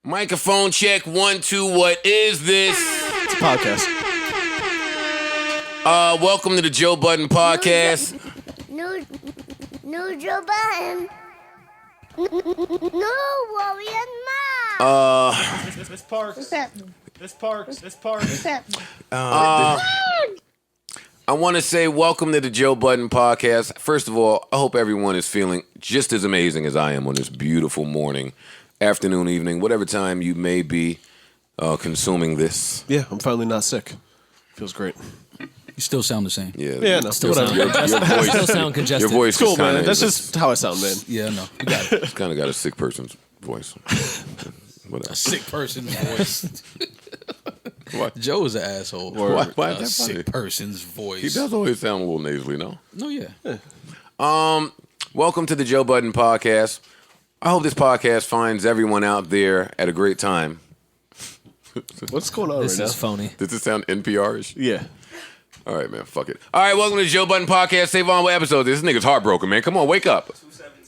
Microphone check 1 2. What is this? It's a podcast. Welcome to the Joe Budden podcast. No Joe Budden. No Warrior Mom. This Parks. What's happening? This Parks. What's happening? I want to say welcome to the Joe Budden podcast. First of all, I hope everyone is feeling just as amazing as I am on this beautiful morning, afternoon, evening, whatever time you may be consuming this. Yeah, I'm finally not sick. Feels great. You still sound the same. Yeah, no, Still whatever. sound, Your voice, still sound congested. your voice Cool, is kind man. of That's just how I sound, man. Yeah, no. You got it. it's kind of got a sick person's voice. Whatever. A sick person's voice. What? Joe is an asshole. Why is A that funny? sick person's voice. He does always sound a little nasally, no? No, yeah. Welcome to the Joe Budden podcast. I hope this podcast finds everyone out there at a great time. What's going on This right is now? phony. Does this sound NPR-ish? Yeah. All right, man, fuck it. All right, welcome to the Joe Budden podcast. Save on what episode? This nigga's heartbroken, man. Come on, wake up.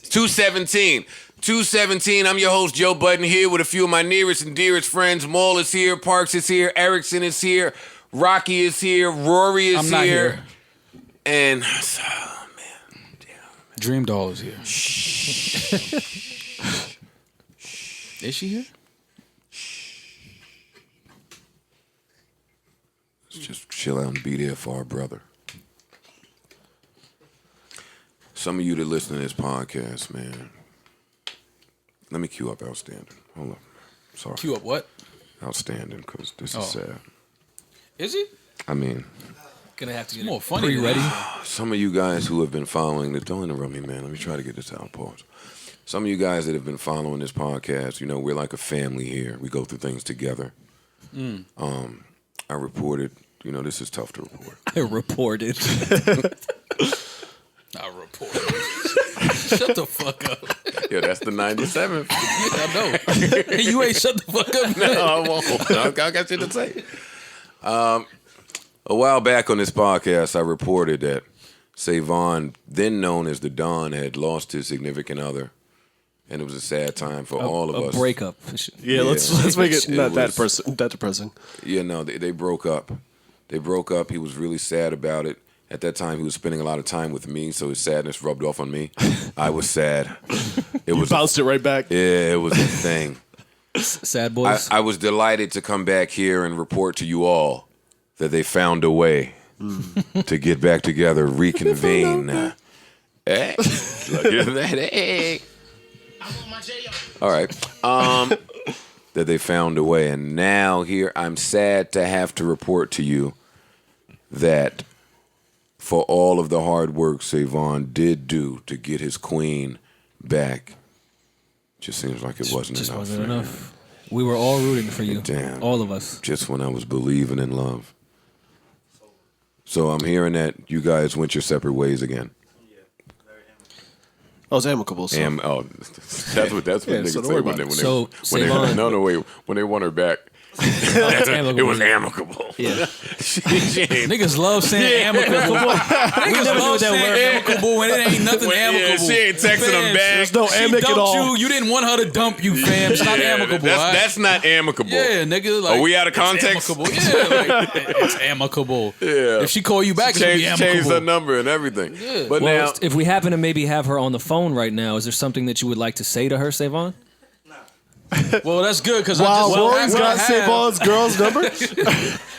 217. 217. I'm your host, Joe Budden, here with a few of my nearest and dearest friends. Maul is here, Parks is here, Erickson is here, Rocky is here, Rory is I'm not here. And DreamDoll is here. Is she here? let's just chill out and be there for our brother. Some of you that listen to this podcast, man. Let me cue up Outstanding. Hold up. Sorry. Cue up what? Outstanding, because this is Oh. sad. Is he? I mean, Gonna have to get More funny. pre-ready. some of you guys who have been following this, don't interrupt me, man. Let me try to get this out. Pause. Some of you guys that have been following this podcast, you know, we're like a family here. We go through things together. I reported, you know, this is tough to report. I reported. I report. Shut the fuck up. Yeah, that's the 97th. I know. You ain't shut the fuck up. No, I won't. I got shit to say. A while back on this podcast, I reported that Savon, then known as the Don, had lost his significant other. And it was a sad time for all of a us. breakup. Yeah, let's make it It not that was- depressing. Yeah, no, they broke up. They broke up. He was really sad about it. At that time, he was spending a lot of time with me, so his sadness rubbed off on me. I was sad. It was Bounced it right back. Yeah, it was a thing. Sad boys. I was delighted to come back here and report to you all that they found a way to get back together, reconvene. Hey, look at that. Hey. All right. That they found a way. And now here, I'm sad to have to report to you that for all of the hard work Savon did do to get his queen back, just seems like it wasn't Just enough. wasn't for him. enough. We were all rooting for you. Damn. All of us. Just when I was believing in love. So I'm hearing that you guys went your separate ways again. Oh, it's amicable. So. That's what Yeah, niggas so don't say worry when about they it. So, when they Savon- no wait when they want her back. It's amicable. It was amicable. Yeah. she ain't, Niggas love saying amicable. Niggas never knew love what that saying word- amicable when it ain't nothing amicable. she ain't texting them back. There's no She amic at dumped all. you. You didn't want her to dump you, fam. It's not amicable. all right? That's not amicable. Yeah, nigga. Like, Are we out of it's context? amicable. Yeah, like, it's amicable. Yeah. If she call you back, it's gonna be Change amicable. her number and everything. Yeah. But Well, now if we happen to maybe have her on the phone right now, is there something that you would like to say to her, Savon? Well, that's good because Wow, Rory's I got Savon's girl's number?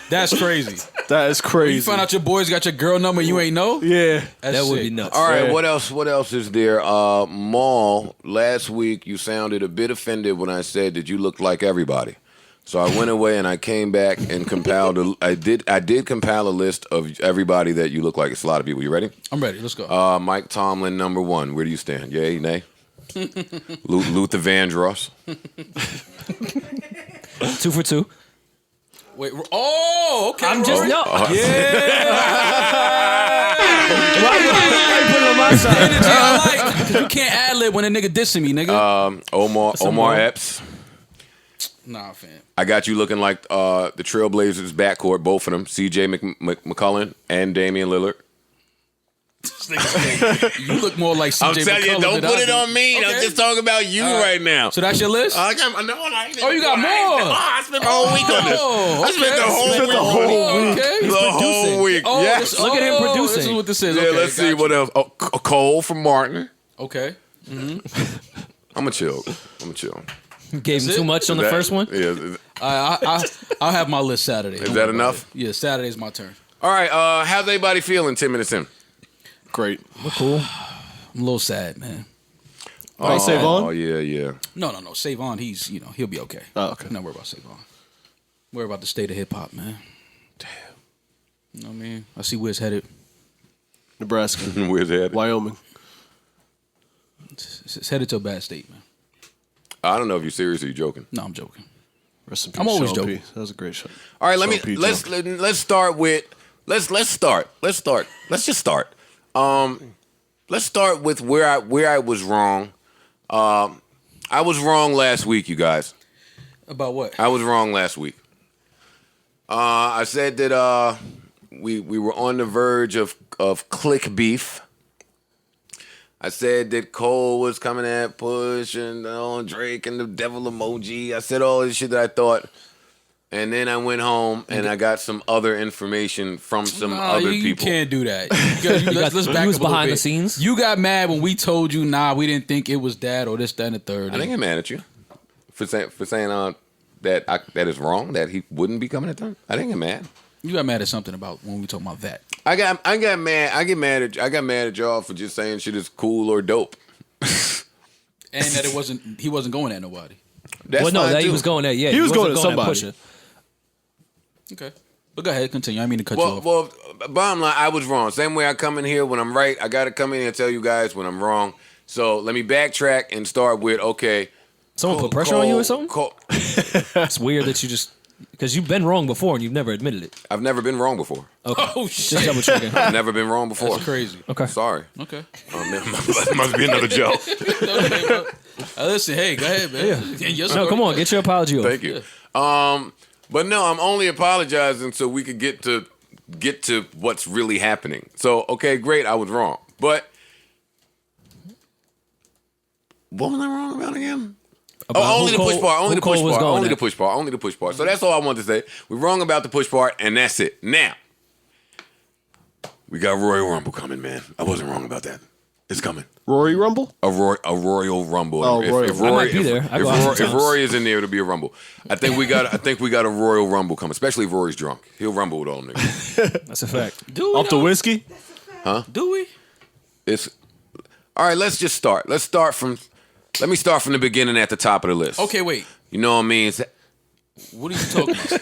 That's crazy. That is crazy. You find out your boys got your girl number, you ain't know. Yeah. That's That would sick. be nuts. all right, Yeah. what else is there? Maul, last week you sounded a bit offended when I said that you looked like everybody. So I went away and I came back and compiled I did compile a list of everybody that you look like. It's a lot of people. You ready? I'm ready. Let's go. Mike Tomlin, number 1. Where do you stand? Yay, nay? Luther Vandross. 2 for 2. Wait. Oh, okay. I'm just Rory. no. Energy I like. 'Cause you can't ad lib when a nigga dissing me, nigga. Omar Epps. Nah, fam. I got you looking like the Trailblazers backcourt, both of them, C.J. McCullough and Damian Lillard. You look more like CJ I'm telling you, McCullough don't than put I it do. on me. I'm Okay. just talking about you right now. So that's your list? I got, no, I Oh, you got more. I spent the whole week on this. I spent the whole week. Okay. The whole week. Oh, Yes. this- Look at him oh, producing. This is what this is. Yeah, Okay, let's see gotcha. what else. Oh, Cole from Martin. Okay. I'm going to chill. Gave him too much on the first one. Yeah. I'll have my list Saturday. Is that enough? Yeah, Saturday's my turn. All right. How's everybody feeling 10 minutes in? Great. We're cool. I'm a little sad, man. Oh, Savon? Oh, yeah. No. Savon, he'll be okay. Oh, okay. Not worry about Savon. Worry about the state of hip hop, man. Damn. You know what I mean? I see where it's headed. Nebraska. Where's that? Wyoming. It's headed to a bad state, man. I don't know if you're serious or you're joking. No, I'm joking. Rest in peace, I'm always Sean joking. P. That was a great show. All right, Sean P. let's start with let's start. Let's just start. Let's start with where I was wrong. I was wrong last week, you guys. About what? I was wrong last week. I said that we were on the verge of click beef. I said that Cole was coming at Push and Drake and the devil emoji. I said all this shit that I thought. And then I went home and I got some other information from some other you people. You can't do that. Let's back You was up a little behind bit. the scenes? You got mad when we told you, we didn't think it was that or this, that, and the third. I didn't get mad at you for saying that is wrong, that he wouldn't be coming at them. I didn't get mad. You got mad at something about when we talking about that. I got mad. I got mad at y'all for just saying shit is cool or dope. And that he wasn't going at nobody. That's Well, no, fine, that he too. was going at. Yeah, He was wasn't going at somebody. Pusha. Okay. But go ahead, continue. I didn't mean to cut you off. Well, bottom line, I was wrong. Same way I come in here when I'm right, I got to come in here and tell you guys when I'm wrong. So let me backtrack and start with, okay. Someone put pressure on you or something? Cole, It's weird that you just because you've been wrong before and you've never admitted it. I've never been wrong before. Okay. Oh, Just shit. double checking. I've never been wrong before. That's crazy. Okay. Sorry. Okay. Must be another joke. Listen, hey, go ahead, man. Yeah. No, come on, get your apology over. Thank you. But no, I'm only apologizing so we could get to what's really happening. So, okay, great, I was wrong. But what was I wrong about again? Only the push part. Only the push part. Only the push part. Only the push part. So that's all I wanted to say. We're wrong about the push part, and that's it. Now, we got Royal Rumble coming, man. I wasn't wrong about that. It's coming. Rory Rumble? A Royal Rumble. Oh, Royal Rumble. I might be there. I go out If sometimes. Rory is in there, it'll be a Rumble. I think we got a Royal Rumble coming, especially if Rory's drunk. He'll rumble with all them niggas. That's a fact. Do we? Off the whiskey? Do we? It's all right. Let's just start. Let me start from the beginning at the top of the list. Okay, wait. You know what I mean? What are you talking about?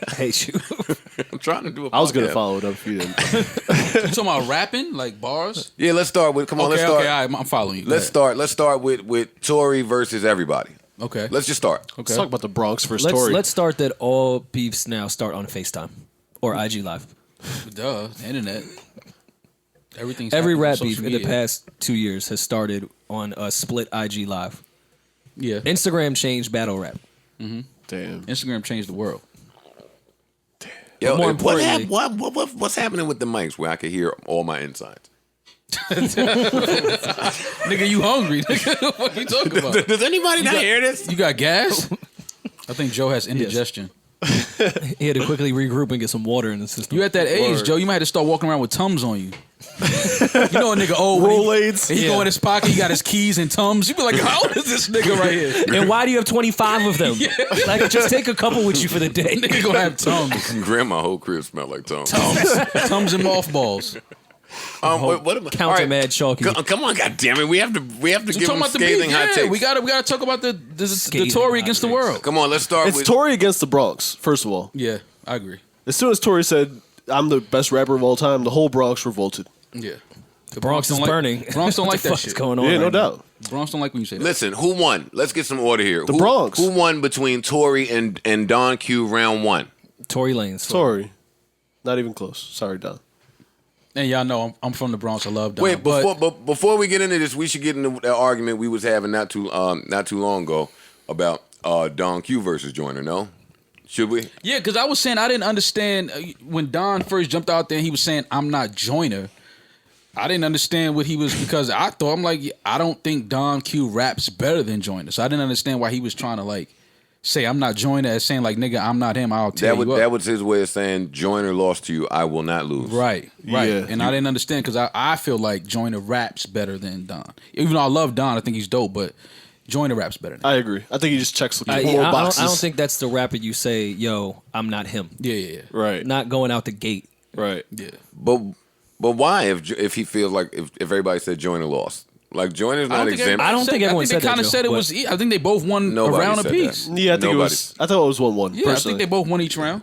I hate you. I'm trying to do a podcast. I was going to follow it up if you didn't. You talking about rapping? Like bars? Yeah, let's start with. Come on, let's start. Okay, all right, I'm following you. Go Let's ahead. start with Tory versus everybody. Okay. Let's just start. Okay. Let's talk about the Bronx versus Let's Tory. start that all beefs now start on FaceTime or IG Live. Duh, the internet. Everything's Every happening on rap social beef in media. the past 2 years has started on a split IG Live. Yeah. Instagram changed battle rap. Damn. Instagram changed the world. Yo, more what importantly- what's happening with the mics where I can hear all my insides? Nigga, you hungry? Nigga, what the fuck you talking about? Does anybody not hear this? You got gas? I think Joe has indigestion. He had to quickly regroup and get some water in the system. You at that age, Word. Joe, you might have to start walking around with Tums on you. You know a nigga old. Rolaids. He go in his pocket, he got his keys and Tums. You be like, how old is this nigga right here? And why do you have 25 of them? Like, just take a couple with you for the day. Nigga gonna have Tums. Grandma whole crib smelled like Tom. Tums and mothballs. What am I? Counter all right. mad chalky. Come on, goddammit. We have to We give talking them about the scathing beef. hot Yeah, takes. we gotta talk about the Scathing Tory hot against the takes. world. Come on, let's start It's with Tory against the Bronx, first of all. Yeah, I agree. As soon as Tory said, I'm the best rapper of all time, the whole Bronx revolted. Yeah. The Bronx is don't like- burning. Bronx don't What like the that fuck's shit. going on? Yeah, no right now? doubt. Bronx don't like when you say that. Listen, who won? Let's get some order here. The Bronx. Who won between Tory and Don Q round one? Tory Lanez. Tory. Not even close. Sorry, Don. And y'all know I'm from the Bronx. I love Don. Wait, but before we get into this, we should get into that argument we was having not too long ago about Don Q versus Joyner. No, should we? yeah, because I was saying I didn't understand when Don first jumped out there and he was saying I'm not Joyner. I didn't understand what he was because I don't think Don Q raps better than Joyner. So I didn't understand why he was trying to like say I'm not Joyner as saying like nigga I'm not him. I'll tell you. That was his way of saying Joyner lost to you. I will not lose. Right. Yeah. And I didn't understand because I feel like Joyner raps better than Don. Even though I love Don, I think he's dope, but Joyner raps better than him. I agree. I think he just checks more I boxes. don't think that's the rapper you say, yo, I'm not him. Yeah. Right. Not going out the gate. Right. Yeah. But why if he feels like if everybody said Joyner lost? Like Joyner's not exempt. I don't think everyone said that, they kind of Joe, said it but- was. I think they both won a Nobody round said apiece. that. Yeah, I think I thought it was 1-1. Yeah, I think they both won each round.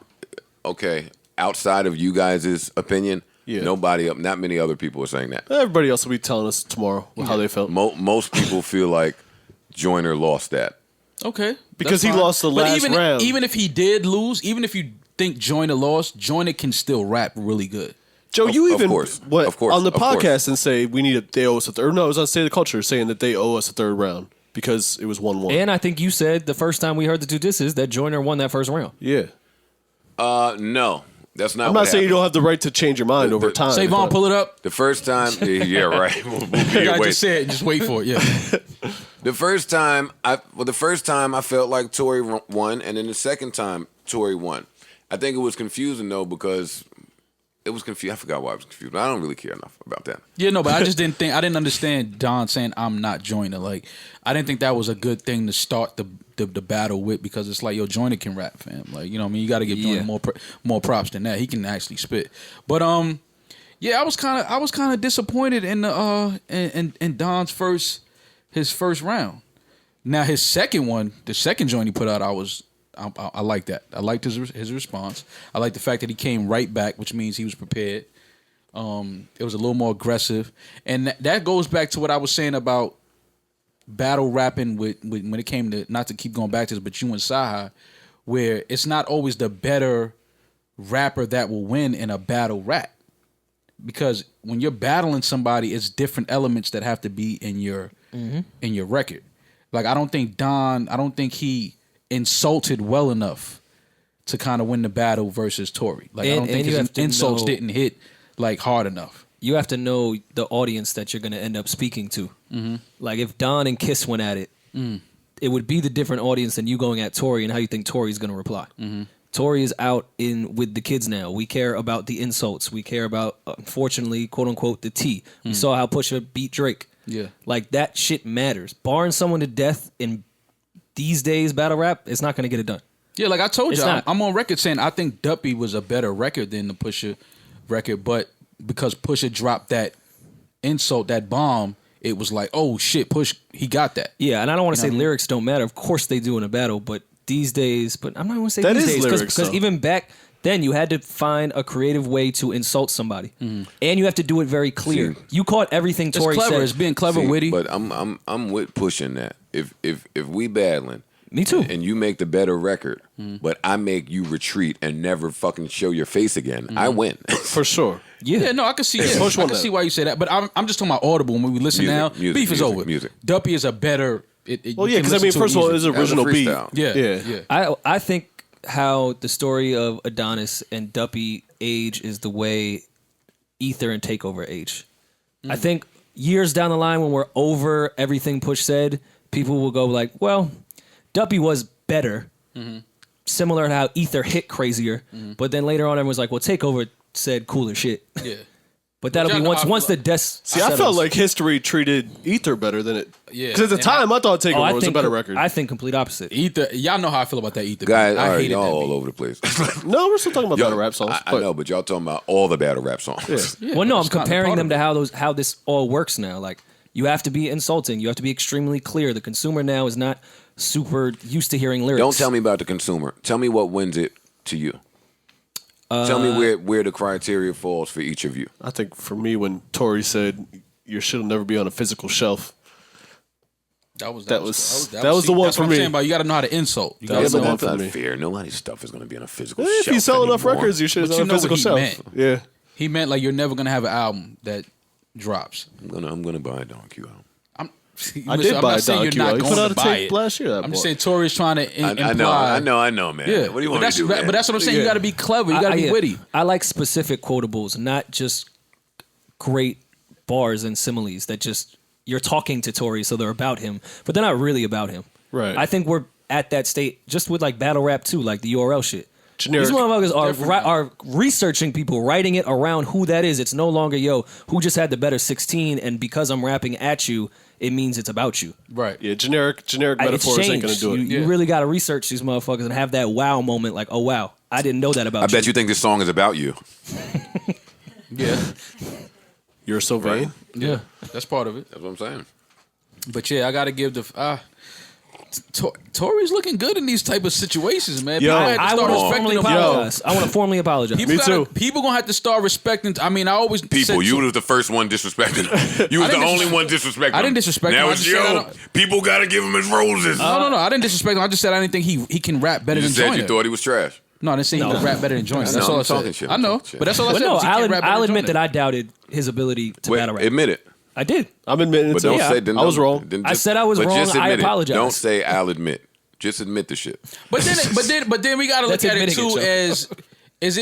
Okay, outside of you guys' opinion, Yeah. not many other people are saying that. Everybody else will be telling us tomorrow how they felt. Most people feel like Joyner lost that. Okay, Because that's he fine. lost the last round. Even if he did lose, even if you think Joyner lost, Joyner can still rap really good. Joe, you Of even course. went Of course. on the Of course. podcast and say they owe us a third. No, it was on State of the Culture saying that they owe us a third round because it was 1-1. And I think you said the first time we heard the two disses that Joyner won that first round. Yeah. No, that's not. I'm what not saying you happened. don't have the right to change your mind over time. Savon, but- pull it up. The first time, yeah, right. We'll be You here gotta waiting. just say it. Just wait for it. Yeah. The first time I felt like Tory won, and then the second time Tory won. I think it was confusing though because it was confused. I forgot why I was confused, but I don't really care enough about that. Yeah, no, but I didn't understand Don saying I'm not Joyner. Like, I didn't think that was a good thing to start the battle with because it's like, yo, Joyner can rap, fam. Like, you know what I mean? You got to give Joyner more props than that. He can actually spit. But yeah, I was kind of disappointed in the in Don's his first round. Now his second one, the second joint he put out, I like that. I liked his response. I like the fact that he came right back, which means he was prepared. It was a little more aggressive, and that goes back to what I was saying about battle rapping with when it came to, not to keep going back to this, but you and Saha, where it's not always the better rapper that will win in a battle rap, because when you're battling somebody, it's different elements that have to be in your record. Like I don't think he insulted well enough to kind of win the battle versus Tory. Like I don't think his insults didn't hit like hard enough. You have to know the audience that you're going to end up speaking to. Mm-hmm. Like if Don and Kiss went at it, it would be the different audience than you going at Tory and how you think Tory's going to reply. Mm-hmm. Tory is out with the kids now. We care about the insults. We care about, unfortunately, quote unquote, the tea. We saw how Pusha beat Drake. Yeah. Like that shit matters. Barring someone to death in these days battle rap, it's not going to get it done. Yeah, like I told It's you, not. I'm on record saying I think Duppy was a better record than the Pusha record, but because Pusha dropped that insult, that bomb, it was like, oh shit, Push, he got that. Yeah, and I don't want to say what I mean? lyrics don't matter. Of course they do in a battle, but these days, but I'm not going to say That these is days lyrics, because though. even back then you had to find a creative way to insult somebody, and you have to do it very clear. See, you caught everything It's Tory clever. said. It's being clever, See, witty. But I'm with pushing that. If we battling, Me too. and you make the better record, but I make you retreat and never fucking show your face again, I win. For sure. Yeah, no, I can see. Yeah, Push I one can that. see why you say that. But I'm just talking about Audible. When we listen now, beef is over. Music. Duppy is a better. Well, yeah, because I mean, first of all, it was an That was a original beat. freestyle. Yeah. I think how the story of Adonis and Duppy age is the way Ether and Takeover age. I think years down the line when we're over everything Push said, people will go like, well, Duppy was better, similar to how Ether hit crazier, but then later on everyone's like, well, Takeover said cooler shit. Yeah. But that'll Y'all be know once how I once feel the death See, I felt like history treated Ether better than it. Yeah. Because at the And time, I thought Takeover I was a think better record. I think complete opposite. Ether, y'all know how I feel about that Ether. Guys, I all right, hated y'all that all beat. over the place. No, we're still talking about Y'all- battle rap songs. I but- know, but y'all talking about all the battle rap songs. Yeah. Well, no, I'm it's kinda comparing part them of to how this all works now. Like you have to be insulting. You have to be extremely clear. The consumer now is not super used to hearing lyrics. Don't tell me about the consumer. Tell me what wins it to you. Tell me where the criteria falls for each of you. I think for me, when Tory said, your shit will never be on a physical shelf, That was the one that's for what I'm me. saying about you got to know how to insult. You That gotta was the know- one That's for not me. fair. Nobody's stuff is going to be on a physical If shelf you sell enough anymore. records, your shit is But on you a know what physical he shelf. meant. Yeah. He meant like you're never gonna have an album that drops. I'm gonna buy a Don Q album. I did I'm buy not a saying Don you're Q not album. He going put out to a buy tape it. last year, that I'm boy. just saying Tory's trying to imply. I know, man. Yeah, What do you want but me to do? Man? But that's what I'm saying. You Yeah. got to be clever. You got to be yeah. witty. I like specific quotables, not just great bars and similes that just you're talking to Tory, so they're about him, but they're not really about him. Right. I think we're at that state just with like battle rap too, like the URL shit. Generic. These motherfuckers are researching people, writing it around who that is. It's no longer, who just had the better 16, and because I'm rapping at you, it means it's about you. Right. Yeah, generic It's metaphors ain't gonna changed. do it. You really got to research these motherfuckers and have that wow moment, like, oh wow, I didn't know that about I bet you think this song is about you. Yeah. You're so vain. Yeah. That's part of it. That's what I'm saying. But yeah, I got to give the. Tory's looking good in these type of situations, man. Yo, People have to I start want to respecting formally him. apologize. I want to formally apologize. People gonna have to start respecting. I mean, I always People, said you was the first one disrespecting him. You was the only one disrespecting him. I didn't disrespect him. Now I it's just said I yo. don't- People got to give him his roses. No. I didn't disrespect him. I just said I didn't think he can rap better You than just said Joyner. you thought he was trash. No, I didn't say he could rap better than Joyner. That's No, all I I'm talking said. shit. I know, I'm talking shit. but that's all I But said. no, was he can't rap better I'll than admit that Joyner. I doubted his ability to battle rap. Admit it. I did. I'm admitting it But too. don't Yeah. say then I was don't- wrong. then I said I was but wrong. just I admit it. apologize. Don't say I'll admit. Just admit the shit. But then we got to look That's at it admitting too it, as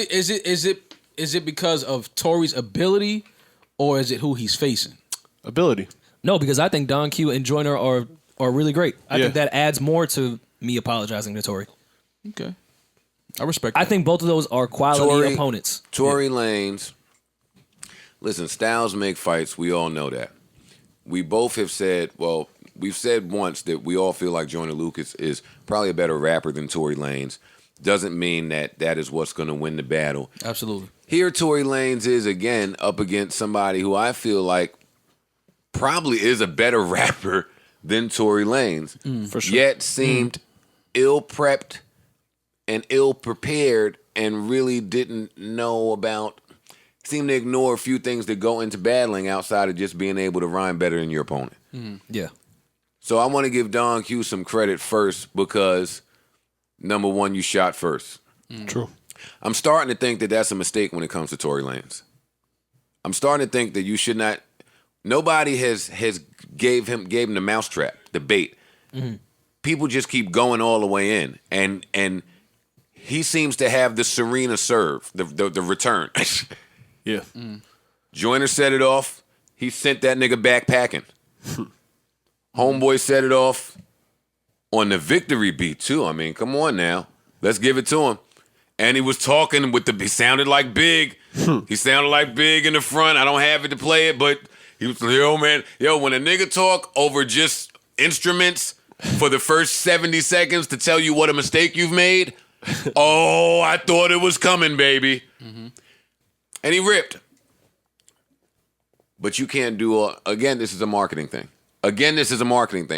is it because of Tory's ability or is it who he's facing? Ability. No, because I think Don Q and Joyner are really great. I think that adds more to me apologizing to Tory. Okay, I respect. I that. think both of those are quality Tory- opponents. Tory Lanez. Listen, styles make fights. We all know that. We both have said, well, we've said once that we all feel like Joyner Lucas is probably a better rapper than Tory Lanez. Doesn't mean that is what's going to win the battle. Absolutely. Here, Tory Lanez is again up against somebody who I feel like probably is a better rapper than Tory Lanez. For sure. Yet seemed ill-prepped and ill-prepared and really didn't know about, seemed to ignore a few things that go into battling outside of just being able to rhyme better than your opponent. Yeah. So I want to give Don Q some credit first because, number one, you shot first. True. I'm starting to think that that's a mistake when it comes to Tory Lanez. I'm starting to think that you should not. Nobody has gave him the mousetrap, the bait. People just keep going all the way in, and he seems to have the Serena serve, the return. Yeah. Joyner set it off. He sent that nigga backpacking. Homeboy set it off on the victory beat too. I mean, come on now, let's give it to him. And he was talking with he sounded like Big. He sounded like Big in the front. I don't have it to play it, but he was, yo, man, when a nigga talk over just instruments for the first 70 seconds to tell you what a mistake you've made, oh, I thought it was coming, baby. And he ripped. But you can't do, again, this is a marketing thing.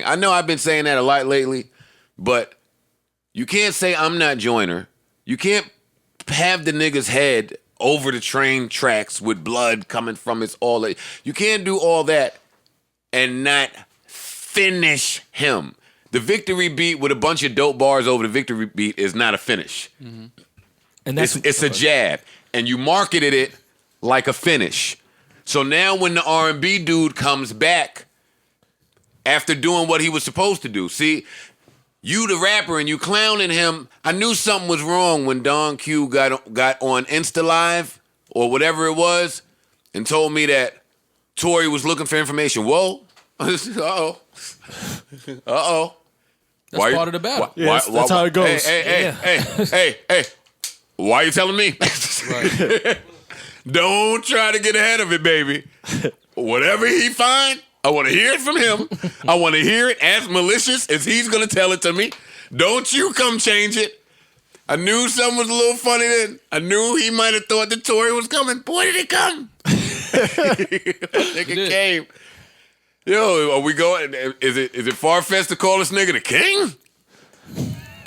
I know I've been saying that a lot lately, but you can't say I'm not Joyner. You can't have the nigga's head over the train tracks with blood coming from his all that. You can't do all that and not finish him. The victory beat with a bunch of dope bars over the victory beat is not a finish. And that's It's a jab, and you marketed it like a finish. So now when the R&B dude comes back after doing what he was supposed to do, see, you the rapper and you clowning him. I knew something was wrong when Don Q got on Insta Live or whatever it was and told me that Tory was looking for information. Whoa. Uh-oh. That's part of the battle. That's how it goes. Hey. Why are you telling me? Right. Don't try to get ahead of it, baby. Whatever he find, I want to hear it from him. I want to hear it as malicious as he's going to tell it to me. Don't you come change it. I knew something was a little funny then. I knew he might have thought the Tory was coming. Boy, did it come. Nigga came. Yo, are we going? Is it far-fetched to call this nigga the king?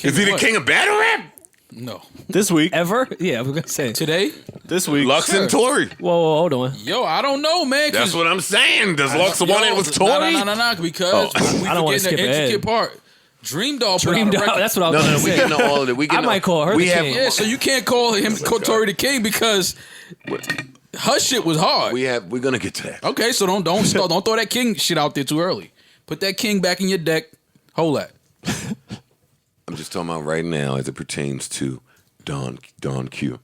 Is he the king of battle rap? No. This week. ever. Yeah, I was gonna say. Today? This week. Lux and Tory. Whoa, hold on. Yo, I don't know, man. That's what I'm saying. Does Lux want it with Tory? No, because we I don't wanna forgetting skip the ahead. intricate part. DreamDoll put out a DreamDoll. record. That's what I was No, gonna we say. getting all of it. I might call her the king. Yeah, so you can't call Tory the king because her shit was hard. We're gonna get to that. Okay, so don't throw that king shit out there too early. Put that king back in your deck. Hold that. I'm just talking about right now as it pertains to Don Q.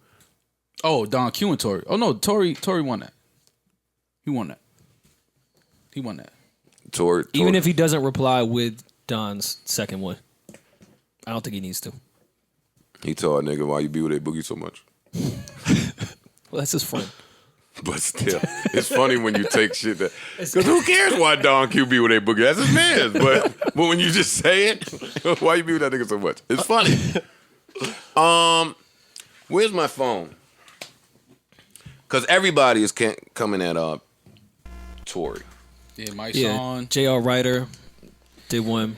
Oh, Don Q and Tory. Oh no, Tory won that. He won that. He won that. Tory. Even if he doesn't reply with Don's second one, I don't think he needs to. He told a nigga, why you be with A Boogie so much? Well, that's his friend. But still, it's funny when you take shit that. Because who cares why Don Q be with A Boogie? That's his man. But when you just say it, why you be with that nigga so much? It's funny. Where's my phone? Because everybody is coming at Tory. Yeah, my Yeah, song. J.R. Ryder did one.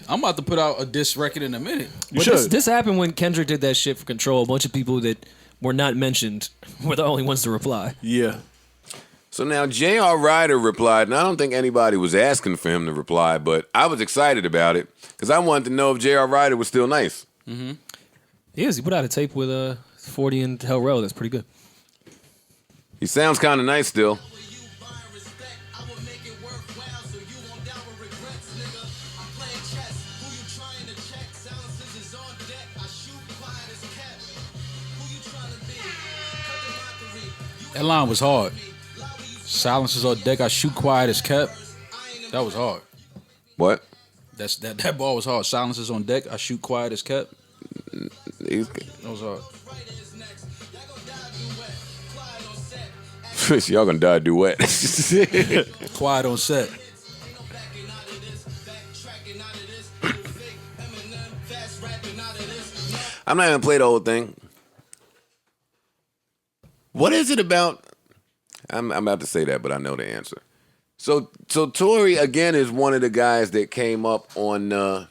I'm about to put out a diss record in a minute. But this happened when Kendrick did that shit for Control. A bunch of people that were not mentioned were the only ones to reply. Yeah. So now J.R. Ryder replied, and I don't think anybody was asking for him to reply, but I was excited about it because I wanted to know if J.R. Ryder was still nice. Mm-hmm. He is. He put out a tape with 40 and Hell Row. That's pretty good. He sounds kind of nice still. That line was hard. Silences on deck, I shoot quiet as kept. That was hard. What? That ball was hard. Silences on deck, I shoot quiet as kept. That was hard. Y'all gonna die duet. Quiet on set. I'm not gonna play the whole thing. What is it about? I'm about to say that, but I know the answer. So Tory again is one of the guys that came up on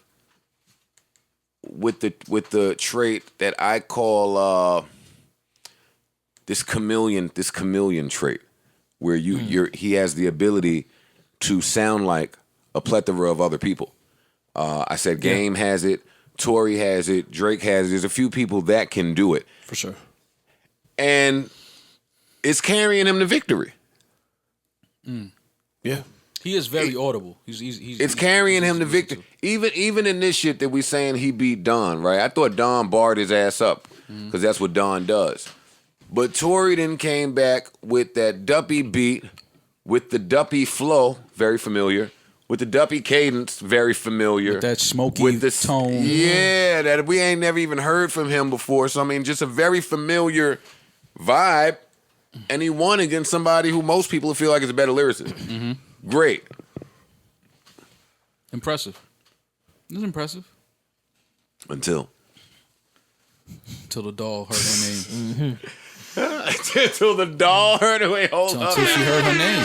with the trait that I call this chameleon trait, where he has the ability to sound like a plethora of other people. I said Game has it, Tory has it, Drake has it. There's a few people that can do it For sure. and it's carrying him to victory. Yeah. He is very audible. It's carrying him to victory. Even in this shit that we saying he beat Don, right? I thought Don barred his ass up because that's what Don does. But Tory then came back with that Duppy beat, with the Duppy flow, very familiar, with the Duppy cadence, very familiar. With that smoky tone. Yeah, that we ain't never even heard from him before. So, I mean, just a very familiar vibe. And he won against somebody who most people feel like is a better lyricist. Mm-hmm. Great. Impressive. It was impressive. Until the doll heard her name. Until the doll heard her. Wait, hold up. Until she heard her name.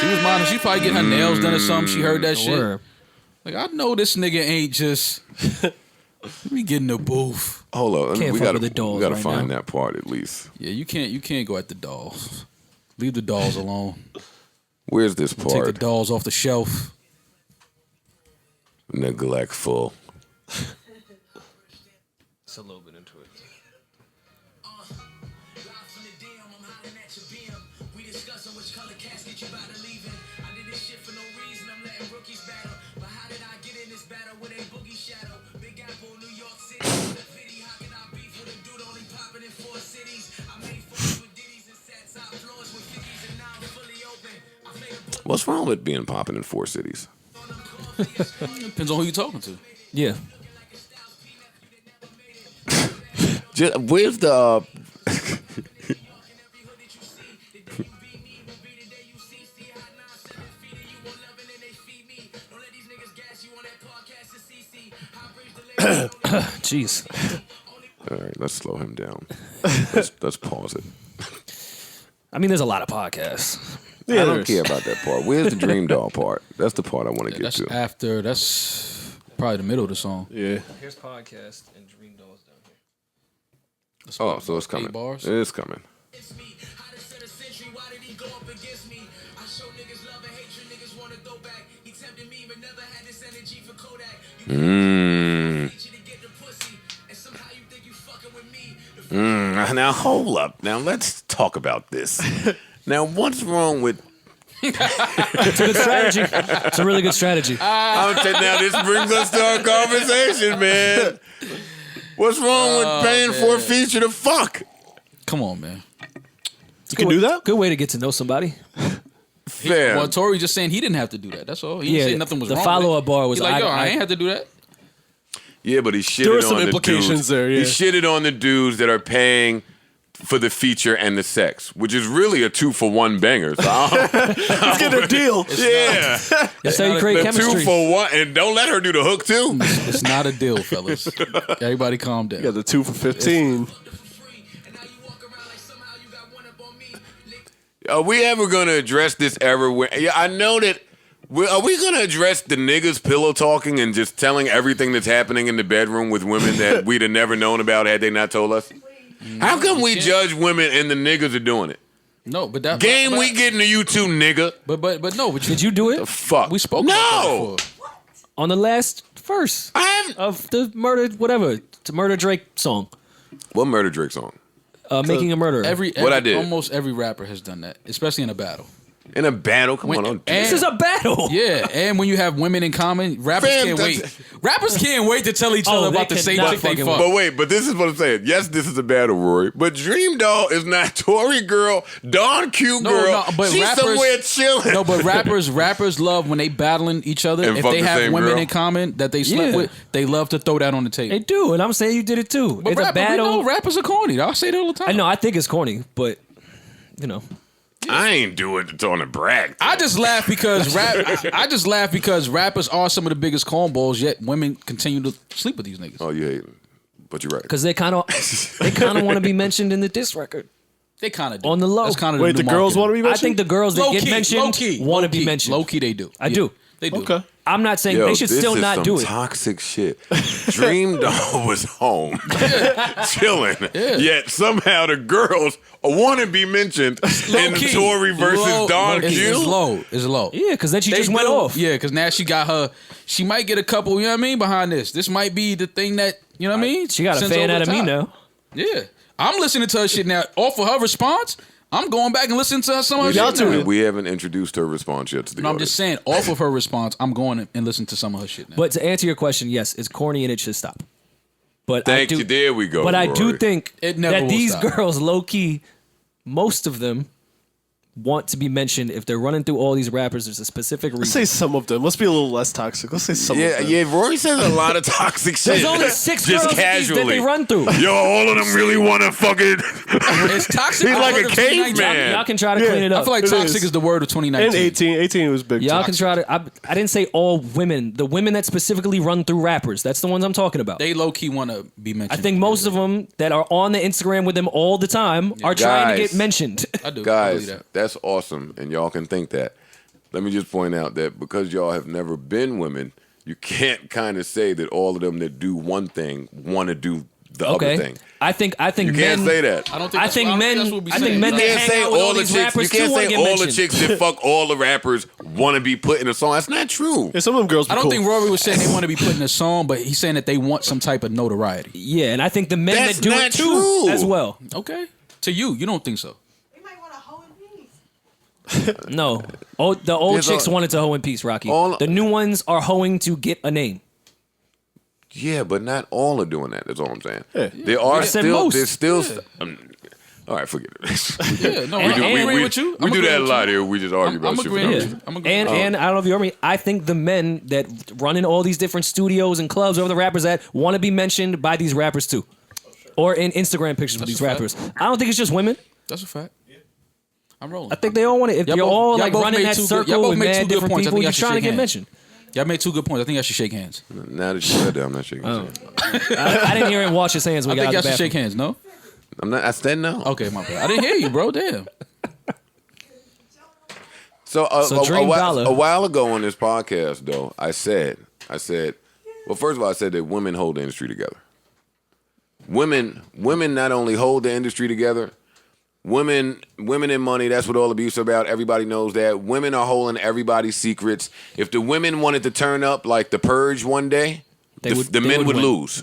She was minding. She probably getting her nails done or something. She heard that shit. Like, I know this nigga ain't just... Let me get in the booth. Hold on. Can't we fuck gotta, with the dolls we gotta right find now. that part at least. Yeah, you can't go at the dolls. Leave the dolls alone. Where's this Take the part? dolls off the shelf. Neglectful. It's a little bit into it. What's wrong with being popping in 4 cities? Depends on who you're talking to. Yeah. Where's the... Jeez. All right, let's slow him down. Let's pause it. I mean, there's a lot of podcasts. I don't care about that part. Where's the DreamDoll part? That's the part I want to get That's to. after. That's probably the middle of the song. Yeah. Here's podcast and DreamDoll's down here. That's Oh, about so it's 8 coming. bars. It's coming. Now hold up. Now let's talk about this. Now what's wrong with? It's a good strategy. It's a really good strategy. Now this brings us to our conversation, man. What's wrong with paying for a feature to fuck? Come on, man. You can do that? Good way to get to know somebody. Fam. Well, Tory just saying he didn't have to do that. That's all. He didn't say nothing was the wrong. follow-up bar was, He's like, yo, I I ain't have to do that. Yeah, but he shitted There were on some the implications dudes. there, yeah. He shitted on the dudes that are paying for the feature and the sex, which is really a 2-for-1 banger. So Let's get a deal. yeah, That's how you create the chemistry. 2-for-1, and don't let her do the hook too. It's not a deal, fellas. Everybody calm down. You got the 2 for 15. Are we ever gonna address this ever? Yeah, I know that. Are we gonna address the niggas pillow talking and just telling everything that's happening in the bedroom with women that we'd have never known about had they not told us? How come we judge women and the niggas are doing it? No, but that Game, but, we getting to you too, nigga. But no. But Did you do it Fuck. We spoke No. about that before. on the last verse I haven't. of the murder, whatever, to Murder Drake song? What Murder Drake song? Making a Murderer. What I did. Almost every rapper has done that, especially in a battle. In a battle? Come on, don't do This is a battle. Yeah, and when you have women in common, rappers Fam, can't that's- wait. Rappers can't wait to tell each Oh, other they about the same cannot chick they fucking fuck. wait. But wait, but this is what I'm saying. Yes, this is a battle, Rory. But DreamDoll is not Tory girl, Don Q No, girl. no, but She's rappers- somewhere chilling. No, but rappers love when they battling each other. And If fuck they the have same women girl. in common that they slept Yeah. with, they love to throw that on the table. They do, and I'm saying you did it too. But It's a we battle. know rappers are corny. I say that all the time. I know. I think it's corny, but you know, I ain't doing it on a brag. I just laugh because I just laugh because rappers are some of the biggest cornballs. Yet women continue to sleep with these niggas. Oh, you hate it. But you're right. because they kind of want to be mentioned in the diss record. They kind of do. On the low. That's kind of Wait, the girls want to be mentioned? I think the girls that low get key, mentioned want to be mentioned. Low key, they do. I do. They do. Okay. I'm not saying Yo, they should this still is not some do it. toxic shit. DreamDoll was home, chilling. Yet somehow the girls want to be mentioned in Low-key. Tory versus Low- Don it's, Q. It's low. It's low. Yeah, because then she They just went do. off. Yeah, because now she got her. She might get a couple. You know what I mean? Behind this, this might be the thing that you know what I mean. She got a Sends fan over out the of me top. now. Yeah, I'm listening to her shit now. Off of her response, I'm going back and listening to some of her Y'all shit. now. We haven't introduced her response yet to the No, I'm audience. just saying. Off of her response, I'm going and listening to some of her shit now. But to answer your question, yes, it's corny and it should stop. But Thank I do, you. There we go. But I do Rory. think It never that will these stop. girls, low key, most of them want to be mentioned. If they're running through all these rappers, there's a specific Let's reason. say some of them. Let's be a little less toxic. Let's say some Yeah, of them. yeah. Rory says a lot of toxic shit. There's only 6 just girls casually. that they run through. Yo, all of them really want to fucking. It's toxic. He's the like word a of 2019. caveman. Y'all can try to Yeah. clean it I up. feel like It toxic is. is the word of 2019. And 18 was big. Y'all toxic. can try to. I didn't say all women. The women that specifically run through rappers. That's the ones I'm talking about. They low key want to be mentioned. I think most of them that are on the Instagram with them all the time are trying to Guys. get mentioned. I do. I Guys, believe that. that's awesome, and y'all can think that. Let me just point out that because y'all have never been women, you can't kind of say that all of them that do one thing want to do the other Okay, thing. I think You men. can't say that. I don't think. I that's- think don't men. That's what we I think saying. men You that can't hang say out with all all the these chicks. You rappers can't too want say to get all mentioned. the chicks that fuck all the rappers want to be put in a song. That's not true. Yeah, some of them girls. I don't cool. think Rory was saying they want to be put in a song, but he's saying that they want some type of notoriety. Yeah, and I think the men That's that do not it too true. as well. Okay. To you don't think so. They might want a hoe in peace. No, the old There's chicks a- wanted to hoe in peace, Rocky. all- The new ones are hoeing to get a name. Yeah, but not all are doing that. That's all I'm saying. Yeah. There are I said still. most. There's still. all right, forget it. Yeah, no, And- I'm and- agreeing with you. We I'm do agreeing that a with lot you. here. We just argue about I'm shit. for agreeing no with reason. you. I'm agreeing. And I don't know if you heard me. I think the men that run in all these different studios and clubs, wherever the rappers at, want to be mentioned by these rappers too, or in Instagram pictures with these a fact. rappers. I don't think it's just women. That's a fact. I'm rolling. I think they all want it. If Y'all you're both- all y'all like both running made that two good- circle y'all both with made two mad good different points. I people, think you're I should trying to shake get hands. mentioned. Y'all made two good points. I think I should shake hands. Now that you said that, I'm not shaking. Oh. I didn't hear him wash his hands I when we think got y'all out the should shake bathroom. hands. No. I'm not. I said no. Okay, my bad. I didn't hear you, bro. Damn. So, So Dream Dollar. a while ago on this podcast, though, I said, well, first of all, I said that women hold the industry together. Women not only hold the industry together, women and money, that's what all abuse is about. Everybody knows that. Women are holding everybody's secrets. If the women wanted to turn up like the Purge one day, They the would- men they would would win. lose.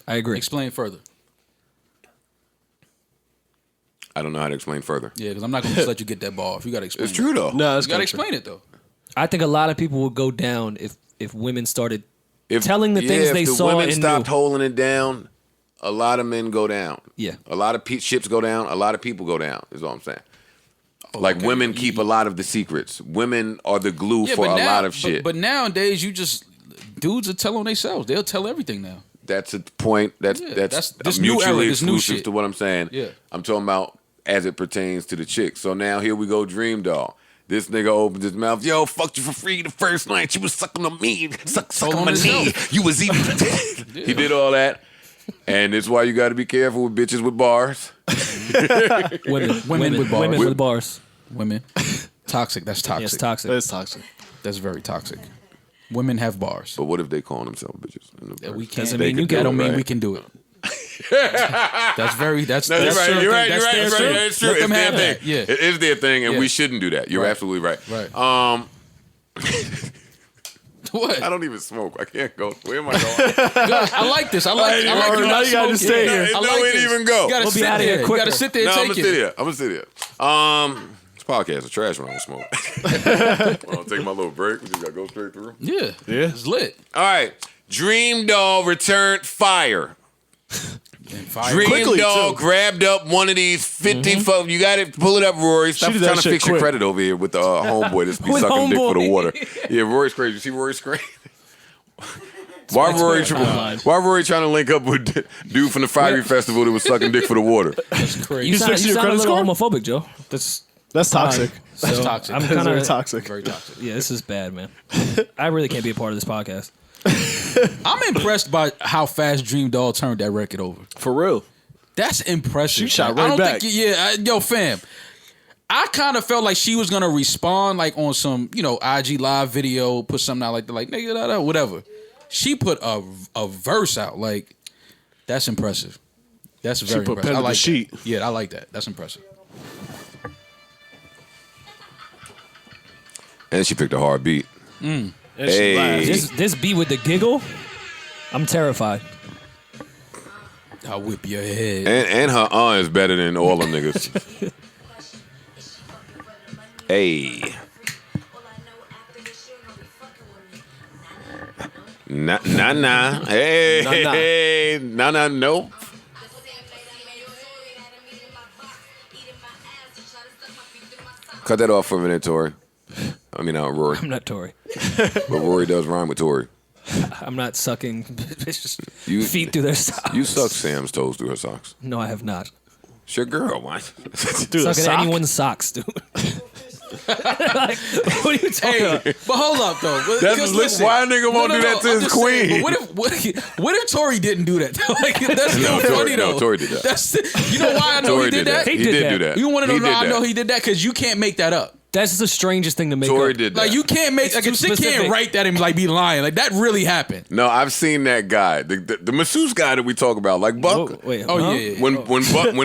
I agree. Explain further. I don't know how to explain further. Yeah, because I'm not gonna just let you get that ball off. You gotta explain. It's true, though. No, that's You gotta kinda true. explain it though. I think a lot of people would go down if women started If, telling the things if they the saw women and stopped knew. holding it down, a lot of men go down. Yeah. A lot of ships go down. A lot of people go down, is all I'm saying. Like women keep a lot of the secrets. Women are the glue for a lot of shit. But nowadays, dudes are telling themselves. They'll tell everything now. That's a point. That's this new era, mutually this new exclusive shit. to what I'm saying. Yeah. I'm talking about as it pertains to the chick. So now here we go, DreamDoll. This nigga opens his mouth. Yo, fucked you for free the first night. You was sucking on me, sucking my knee. You was eating. He did all that. And it's why you got to be careful with bitches with bars. Women with bars. Women with bars. Women. Toxic. That's toxic. Yes, toxic. That's toxic. That's very toxic. Women have bars. But what if they call themselves bitches? We can't. Doesn't mean you That can. don't mean right? we can do it. That's No, you're that's right. You're right. their thing. It's true. Let them It's have their that. thing. Yeah. It is their thing, and Yeah. we shouldn't do that. You're Right. absolutely right. Right. I What? don't even smoke. I can't go. Where am I going? I like this. I like Now you you not gotta smoking. stay here. I No, like we this. didn't even go. You gotta We'll be sit outta here there. You quicker. gotta sit there and No, I'm take gonna sit it. here. I'm gonna sit here. This podcast is trash when I don't smoke. I'll take my little break. We just gotta go straight through. Yeah. Yeah. It's lit. All right. DreamDoll returned fire. Quickly, DreamDoll too. grabbed up one of these 50 folks. You got it. Pull it up, Rory. Stop She did that trying to shit fix your quick. credit over here with the homeboy that's be With sucking dick for the homeboy. water. Yeah, Rory's crazy. You see Rory's screen? Why Rory trying to link up with dude from the Fiery Festival that was sucking dick for the water? That's crazy. You sound, fixing you your sound a credit little score? homophobic, Joe. That's toxic. That's So, toxic. I'm That's That's very kinda, toxic. very toxic. yeah, this is bad, man. I really can't be a part of this podcast. I'm impressed by how fast DreamDoll turned that record over. For real. That's impressive. She shot I right don't back. think, yo, fam. I kind of felt like she was gonna respond like on some, IG live video, put something out like nigga, whatever. She put a verse out like that's impressive. That's very put impressive. pen I to the like sheet. that. Yeah, I like that. That's impressive. And she picked a hard beat. And Hey. she laughed. This beat with the giggle, I'm terrified. I'll whip your head. And her is better than all them niggas. Hey. Nah. Hey. Nah, nah. Hey. Nah, no. Cut that off for a minute, Tory. I mean, Rory. I'm not Tory. But Rory does rhyme with Tory. I'm not sucking bitches' You- feet through their socks. You suck Sam's toes through her socks. No, I have not. It's your girl, why? Dude, a Sucking sock? anyone's socks, dude. Like, what are you talking about? But hold up though. That's Because look, why a nigga won't do that to I'm his just saying, queen? but what if Tory didn't do that? Like, that's still funny though. No, Tory did that. You know why I know Tory he did that? He He did did that. do that. You want to He know did how I that. know he did that? Because you can't make that up. That's the strangest thing to make Tory up. did that. Like you can't make like a too chick can't specific. write that and like be lying. Like that really happened. No, I've seen that guy, the masseuse guy that we talk about, like Buck. Oh, wait, Oh huh? yeah. When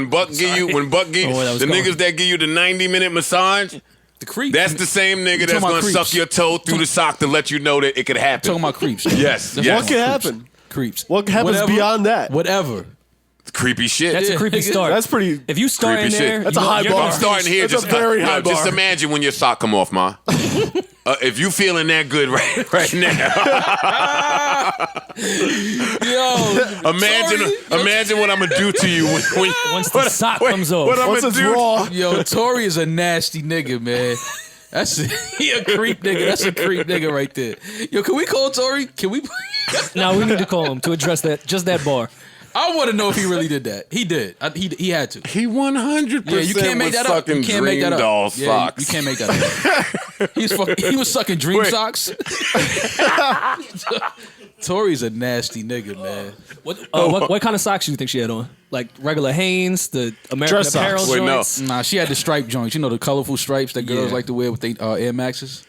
Buck give you Oh, where that was the going. niggas that give you the 90-minute massage, The creep. that's the same nigga that's talking about gonna suck creeps. your toe through the sock to let you know that it could happen. talking about creeps. Yes, That's yes. What can happen? Creeps. What happens Whatever. beyond that? Whatever. Creepy shit. That's a creepy nigga, start. That's pretty. If you start Creepy in there, shit. That's a high you're bar. I'm starting here. That's a very high Just bar. imagine when your sock come off, ma. If you feeling that good right now, Yo. imagine what I'm gonna do to you when Once the sock comes off. what I'm Once gonna it's do. raw, Yo, Tory is a nasty nigga, man. He a creep nigga. That's a creep nigga right there. Yo, can we call Tory? Can we? Now we need to call him to address that. Just that bar. I want to know if he really did that. He did. He had to. He 100% Yeah, you can't make was that up. You sucking can't make that up. DreamDoll Yeah, socks. you can't make that up. He was sucking dream Wait. socks. Tory's a nasty nigga, man. What kind of socks do you think she had on? Like regular Hanes, the American Dress Apparel socks. Wait, no. joints? Nah, she had the stripe joints. You know the colorful stripes that girls Yeah. like to wear with their Air Maxes.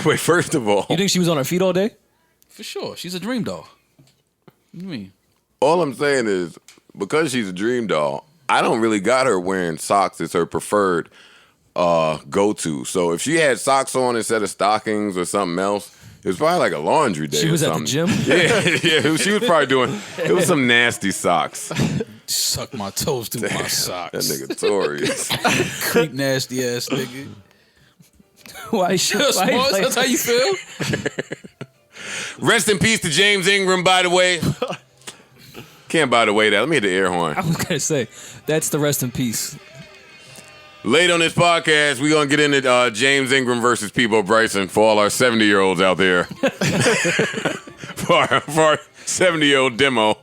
Wait, first of all, You think she was on her feet all day? For sure, she's a dream doll. What do you mean? all I'm saying is because she's a dream doll, I don't really got her wearing socks as her preferred go-to. So if she had socks on instead of stockings or something else, it was probably like a laundry day. She or was at the something. gym? Yeah, she was probably doing. It was some nasty socks. Suck my toes through my That socks. nigga Tory. Creep nasty ass nigga. Why? Smalls, that's how you feel? Rest in peace to James Ingram, by the way. Can't by the way that. Let me hit the air horn. I was gonna say that's the rest in peace. Late on this podcast, we're going to get into James Ingram versus Peebo Bryson for all our 70-year-olds out there. for our 70-year-old demo.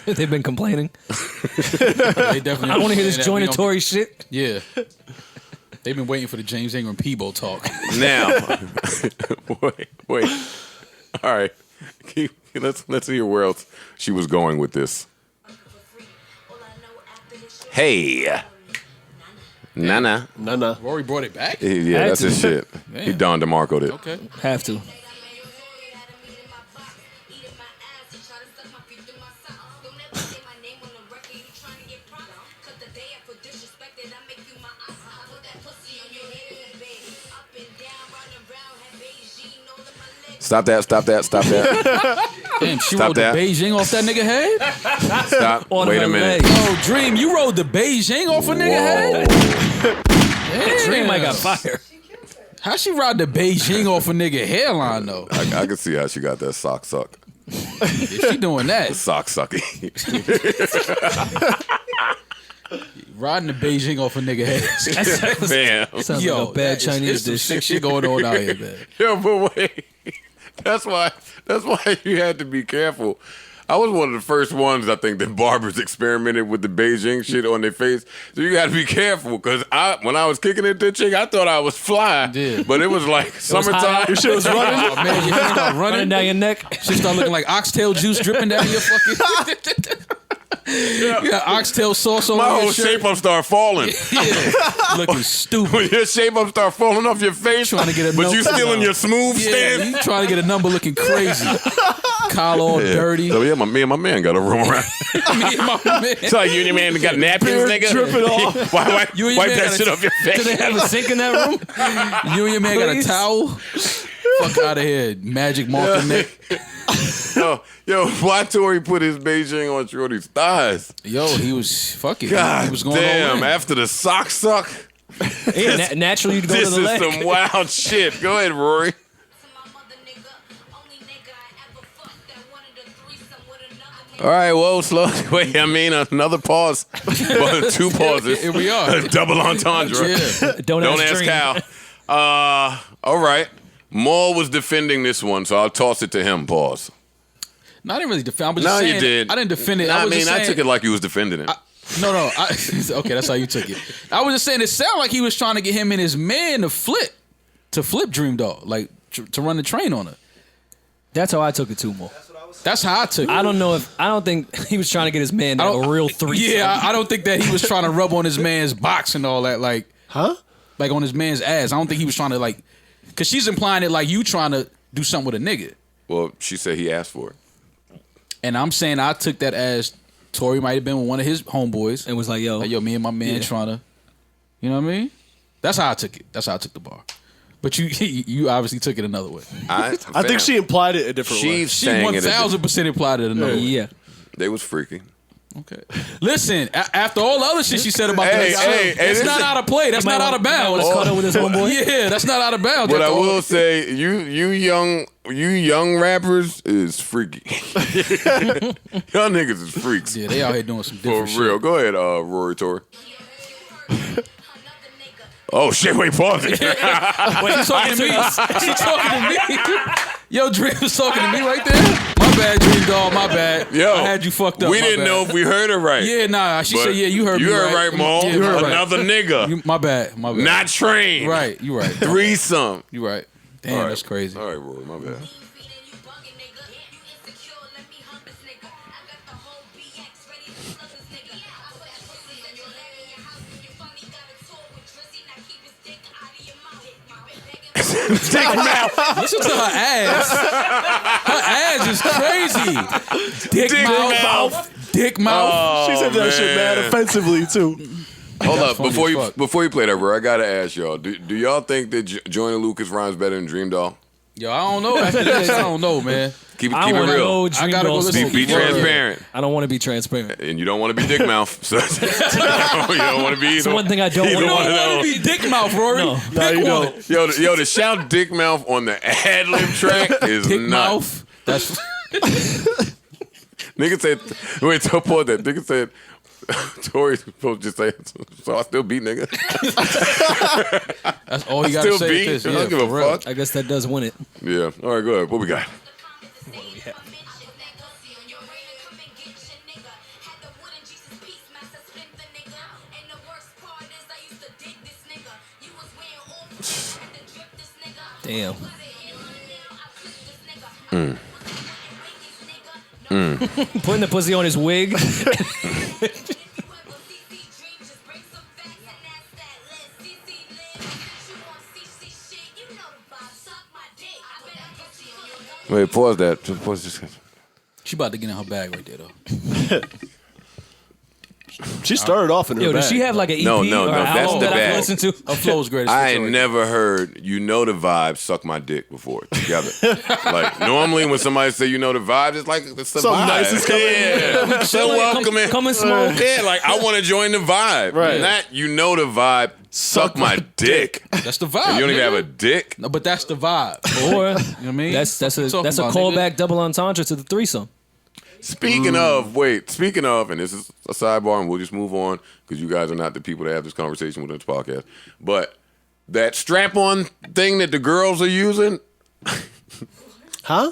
They've been complaining. They definitely. I want to hear this that. joint of Tory shit. Yeah. They've been waiting for the James Ingram Peebo talk. Now, wait. All right. Let's hear where else she was going with this. Hey. Nana. Nah. Rory brought it back? Yeah, that's his shit. He Don DeMarco'd it. Okay. Have to. Stop that. Damn, she Stop rode that. the Beijing off that nigga head? Stop. On Wait her a minute. leg. Yo, Dream, you rode the Beijing off a nigga head? Damn. Dream might got fired. How she ride the Beijing off a nigga hairline, though? I can see how she got that sock suck. If she doing that, Sock sucking. riding the Beijing off a nigga head. Bam. Sounds Yo, like a bad Chinese it's some dish. sick shit going on out here, man. Yo, but wait. That's why you had to be careful. I was one of the first ones, I think, that barbers experimented with the Beijing shit on their face. So you got to be careful, because when I was kicking it to chick, I thought I was fly. Yeah. But it was like summertime. Your shit was running. Oh, man, your hair start Running running. down your neck. Shit start looking like oxtail juice dripping down your fucking... You got oxtail sauce on My your whole shirt. shape-up started falling. Yeah. Looking stupid. When your shape-up start falling off your face, Trying to get a but note. you still in your smooth Yeah, stance. you trying to get a number looking crazy. Collar all dirty. So yeah, me and my man got to roam around. Me and my man. So you and your man got napkins, nigga? dripping off. Wipe You and your man that gotta- shit off your Do they face. have a sink in that room? You and your man got a Please? towel. Fuck out of here. Magic marker neck. Yo, why Tory put his Beijing on Shorty's thighs? Yo, he was fucking. God he was going all damn, in. after the sock suck, Yeah, naturally, you'd go this to the is leg. some wild shit. Go ahead, Rory. All right, whoa, slow. Wait, I mean, another pause. But two pauses. Here we are. Double entendre. Yeah. Don't Don't Dream. ask Cal. All right. Maul was defending this one, so I'll toss it to him. Pause. No, I didn't really defend. I was No, just you saying, did. I didn't defend it. Nah, I was just I saying, took it like you was defending it. No. Okay, that's how you took it. I was just saying it sounded like he was trying to get him and his man to flip DreamDoll, like to run the train on her. That's how I took it too, Mo. That's how I took it. I don't think he was trying to get his man to I have don't- a real threesome. Yeah, I don't think that he was trying to rub on his man's box and all that, like on his man's ass. I don't think he was trying to because she's implying it like you trying to do something with a nigga. Well, she said he asked for it. And I'm saying I took that as Tory might have been with one of his homeboys. And was like, yo. Me and my man trying to, you know what I mean? That's how I took it. That's how I took the bar. But you obviously took it another way. I think she implied it a different way. She's She saying it. 1,000% implied it another way. Yeah. They was freaky. Okay. Listen, after all the other shit she said about Hey, that, hey, it's this not is- out of play. That's not out of bounds. Was caught up with his homeboy. Yeah, that's not out of bounds. But I After all- will say, you young rappers is freaky. Y'all niggas is freaks. Yeah, they out here doing some For different real. Go ahead, Rory Tory. Oh shit! Wait, pause it. shit. Wait, she's talking to me. She's talking to me. Yo, Dream was talking to me right there. My bad, DreamDoll. My bad. Yo, I had you fucked up. We My didn't bad. know if we heard it right. Yeah, nah. She But said, yeah, you heard me You heard right, Mo. Yeah, you heard right. Another nigga. My bad. My bad. Not trained. Right. You right. Threesome. You right. Damn, All right. that's crazy. All right, Rory. My bad. Listen to her ass. Her ass is crazy. Dick mouth. Dick mouth. She said that shit mad man. offensively too. Hold up, funny before as you fuck. before you play that, bro, I gotta ask y'all. Do y'all think that Joyner Lucas rhymes better than DreamDoll? Yo, I don't know. After this, I don't know, man. Keep I it want to real. know I gotta go DreamDoll's listen Be to word. transparent, I don't want to be transparent. and you don't want to be dick mouth. So you don't want to be. It's one thing I don't either want to one I of don't want those. to be dick mouth, Rory. No. Pick Nah, you one. don't. Yo, to shout dick mouth on the ad lib track is Dick nuts. mouth. That's Nigga said, wait, so pause that. Nigga said, Tory's supposed to just say, so I still beat nigga. That's all you got to Still say. beat. This. I Yeah, don't give a for real. fuck. I guess that does win it. Yeah. All right, go ahead. What we got? Damn. Putting the pussy on his wig. Wait, pause that. Just pause this. She about to get in her bag right there, though. She started off in her Yo, bag. does she have like an EP No, or an that's album the that I bag. can listen to? Her flow is great. I ain't never heard "You Know the Vibe" suck my dick before together. Like normally when somebody say "You know the vibe," it's like it's the Something vibe. nice is coming. Yeah, so welcoming. Come and smoke. Yeah, like I want to join the vibe. Right. Not "You know the vibe." Suck my dick. That's the vibe. And you don't even nigga. have a dick. No, but that's the vibe. Or You know what I mean? that's a Talking about, callback double entendre to the threesome. Speaking of, and this is a sidebar, and we'll just move on because you guys are not the people that have this conversation with this podcast. But that strap-on thing that the girls are using. Huh? All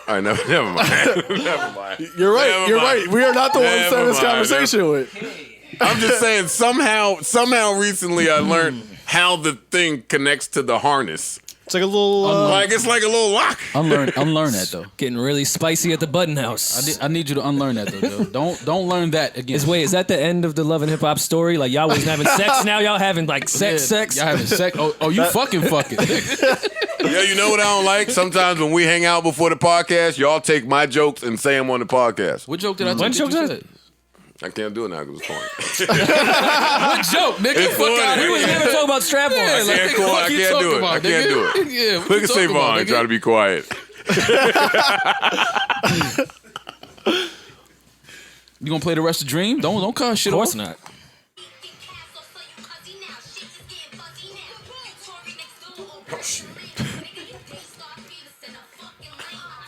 right, never mind. Never mind. You're right. Never You're mind. right. We are not the ones Never starting this mind. conversation with. I'm just saying, somehow recently I learned how the thing connects to the harness. It's like a little. Like it's like a little lock. unlearn that though. Getting really spicy at the Budden house. I need you to unlearn that though. Joe. Don't learn that again. Is that the end of the Love and Hip Hop story? Like y'all wasn't having sex, now y'all having like sex. Y'all having sex? Oh, you fucking. Yeah, you know what I don't like? Sometimes when we hang out before the podcast, y'all take my jokes and say them on the podcast. What joke did I What take? joke that you did- said? I can't do it now because it's funny. What joke, nigga? It's Fuck funny. out We was here. never talking about strap on. Yeah, like, can't nigga, go- what I you can't talking do it. about, I can't nigga? do it. Yeah, what Look you at Savon talking about, and try to nigga? be quiet. You gonna play the rest of Dream? Don't cut shit Of off. course not.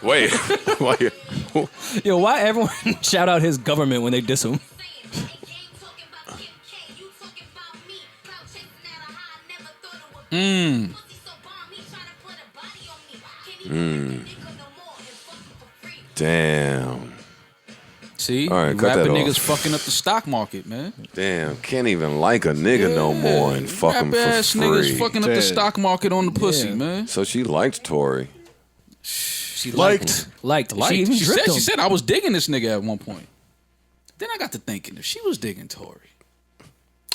Wait. Wait. Yo, why everyone shout out his government when they diss him? Damn. See, All right, you cut that rapping off. niggas fucking up the stock market, man. Damn. Can't even like a nigga no more and fuck him for Rap-ass free. niggas fucking up the Damn. stock market on the pussy, Yeah. man. So she liked Tory. She Liked. Liked. Like, She even dripped him. she said I was digging this nigga at one point. Then I got to thinking, if she was digging Tory,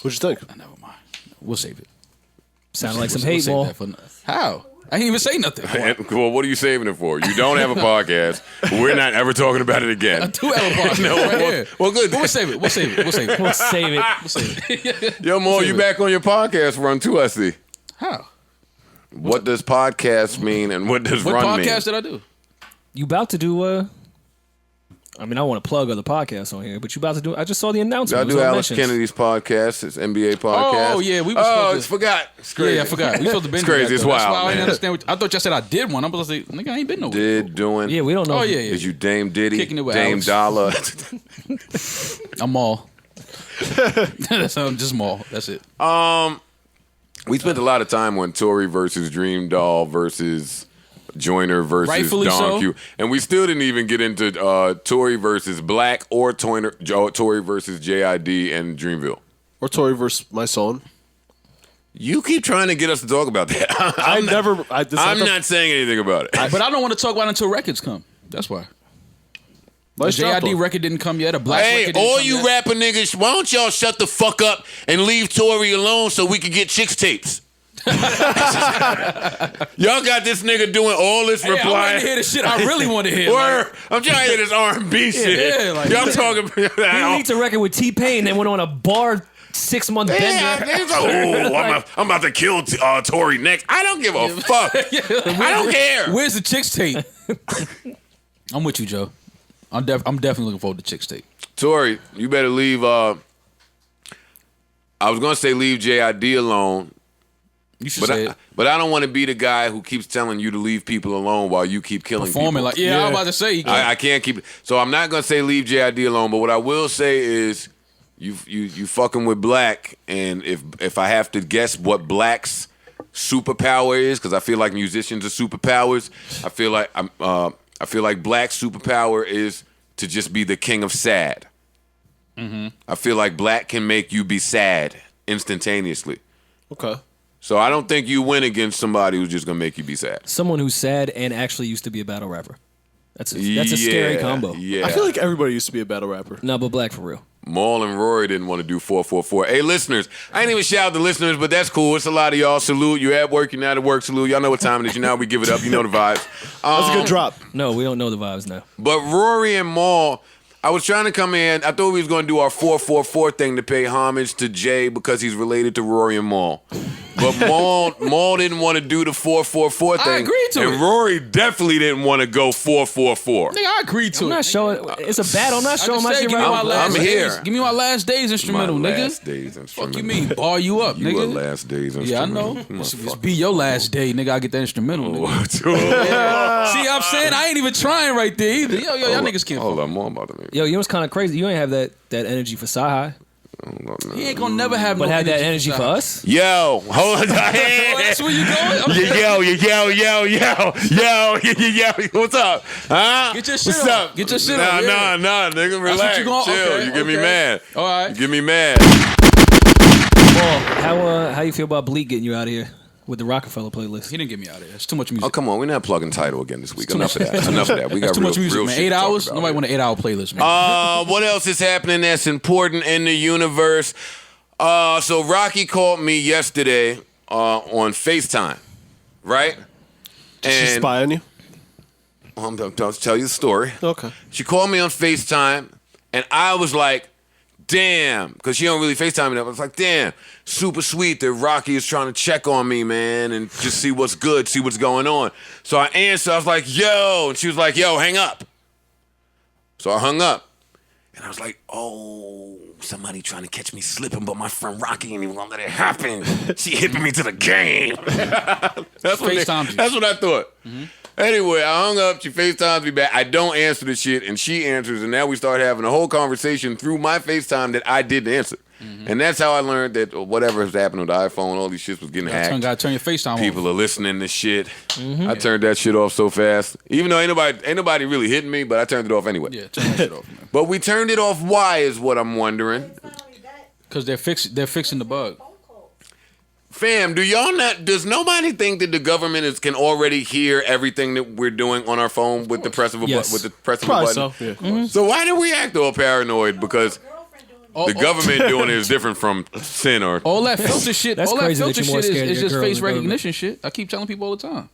What'd you think? never mind. We'll save it. Sounded like some We'll hate save ball. that for how? I didn't even say nothing. And, well, what are you saving it for? You don't have a podcast. We're not ever talking about it again. Two L podcast No, right well- here. well, good. But we'll save it. We'll save it. We'll save it. We'll save it. We'll save it. Yo, Mo, you back on your podcast run too, I see. How? What does podcast mean and what does What run mean? podcast did I do? You about to do I mean, I want to plug other podcasts on here, but you about to do? I just saw the announcement. I It was do on Alex mentions. Kennedy's podcast. It's NBA podcast. Oh, yeah, we was Oh, supposed to- forgot. It's crazy. Yeah, I forgot. We supposed to been It's crazy. It's That's wild, why I didn't man. understand. I thought y'all said I did one. I'm supposed to say, nigga, I ain't been nowhere. Did, doing. Yeah, we don't know. Oh if- yeah, yeah. Is you Dame Diddy, Kicking it with Dame Alex. Dollar. I'm all. I'm just Maul. That's it. We spent a lot of time on Tory versus DreamDoll versus Joyner versus Rightfully Don so. Q. And we still didn't even get into Tory versus Black or Tory versus JID and Dreamville. Or Tory versus my son. You keep trying to get us to talk about that. I'm I'm not saying anything about it. But I don't want to talk about it until records come. That's why. The Let's drop JID them. record didn't come yet. A Black Hey, record didn't all come you yet. rapper niggas, why don't y'all shut the fuck up and leave Tory alone so we can get chicks tapes? Y'all got this nigga doing all this Hey, I reply. want to hear the shit I really want to hear. Word. I'm trying to hear this R&B shit. yeah, like- y'all talking He leaked a record with T-Pain and went on a bar 6-month Yeah, bender. niggas like, I'm about to kill Tory next. I don't give a fuck. I don't care. Where's the chicks tape? I'm with you, Joe. I'm definitely looking forward to chicks tape. Tory, you better leave. I was gonna say leave JID alone, You should say it. but I don't want to be the guy who keeps telling you to leave people alone while you keep killing Performing people. like, I was about to say. I can't keep it. So I'm not gonna say leave JID alone. But what I will say is you fucking with Black, and if I have to guess what Black's superpower is, because I feel like musicians are superpowers, I feel like Black's superpower is to just be the king of sad. Mm-hmm. I feel like Black can make you be sad instantaneously. Okay. So I don't think you win against somebody who's just gonna make you be sad. Someone who's sad and actually used to be a battle rapper. That's a scary combo. Yeah. I feel like everybody used to be a battle rapper. No, but Black for real. Maul and Rory didn't want to do 444. Hey, listeners, I ain't even shout out the listeners, but that's cool. It's a lot of y'all. Salute. You at work, you're not at work. Salute. Y'all know what time it is. You know how we give it up. You know the vibes. That's a good drop. No, we don't know the vibes now. But Rory and Maul, I was trying to come in. I thought we was going to do our 444 thing to pay homage to Jay because he's related to Rory and Maul. But Maul didn't want to do the 444 thing. I agreed to and it. Rory definitely didn't want to go 444. Nigga, I agreed to I'm it. not showing. It's a battle. I'm not I showing just my said, shit give me my right. last I'm days. here. Give me my last days instrumental, My nigga. last days Fuck instrumental. you mean? Bar you up, You nigga. a last days Yeah, I instrumental. know. It's be your last day, nigga. I get that instrumental. Nigga. See, I'm saying I ain't even trying right there either. Yo, y'all niggas can't. Hold on, more about the nigga. Yo, you know what's kind of crazy? You ain't have that energy for Sci-Hi, He ain't gonna never have but no had that energy for for us. Yo, hold on. Oh, that's where you going? Okay. Yo. What's up? Huh? Get your shit What's on. up? Get your shit on, yeah. Nah, nigga, relax. you gon- Chill. okay, You get me okay. mad. All right. You get me mad. Paul, how you feel about Bleak getting you out of here with the Rockefeller playlist? He didn't get me out of there. It's too much music. Oh, come on. We're not plugging title again this week. Enough of that. Enough of that. We got That's too much music, real man. shit 8 to talk hours? about Nobody here. want an 8-hour playlist, man. What else is happening that's important in the universe? So Rocky called me yesterday on FaceTime, right? She spy on you? I'm going to tell you the story. Okay. She called me on FaceTime, and I was like, damn, because she don't really FaceTime me. I was like, damn, super sweet that Rocky is trying to check on me, man, and just see what's good, see what's going on. So I answered, I was like, yo, and she was like, yo, hang up. So I hung up, and I was like, oh, somebody trying to catch me slipping, but my friend Rocky ain't even gonna let it happen. She hipping me to the game. That's what I thought. Mm-hmm. Anyway, I hung up. She FaceTimes me back. I don't answer the shit, and she answers, and now we start having a whole conversation through my FaceTime that I didn't answer. Mm-hmm. And that's how I learned that whatever was happening with the iPhone, all these shits was getting hacked. Gotta turn your FaceTime People off. are listening to shit. Mm-hmm. I turned that shit off so fast. Even though ain't nobody really hitting me, but I turned it off anyway. Yeah, turn that shit off, man. But we turned it off. Why is what I'm wondering. Because they're fixing the bug. Fam, does nobody think that the government can already hear everything that we're doing on our phone with the press of a Yes. with the press of a Probably button? so. Yeah, of course. So why do we act all paranoid? Because the government doing it is different from sin or All that filter shit. That's all that crazy that filter you're more shit scared of is your just girl face than the government. recognition shit. I keep telling people all the time.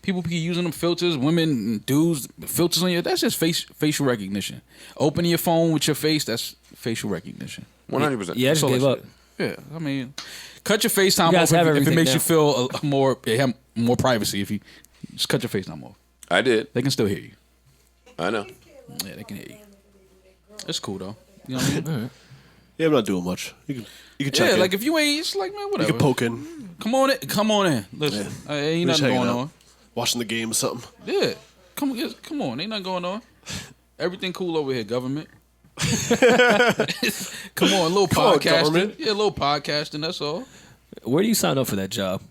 People be using them filters, women, and dudes, filters on you. That's just facial recognition. Opening your phone with your face, that's facial recognition. 100%. Yeah, I just That's all gave that up. shit. Yeah, I mean, cut your FaceTime You guys off have if it everything makes now. you feel more privacy. If you just cut your FaceTime off, I did. they can still hear you. I know. Yeah, they can hear you. It's cool though. You know what I mean? Yeah, I'm not doing much. You can check Yeah, in. like if you ain't, it's like man, you whatever. can poke in, Come on in. Listen, ain't Just nothing hanging going out. on. watching the game or something. Yeah, come on, ain't nothing going on. Everything cool over here, government. Come on, a little Come on, podcasting. government. Yeah, a little podcasting. That's all. Where do you sign up for that job?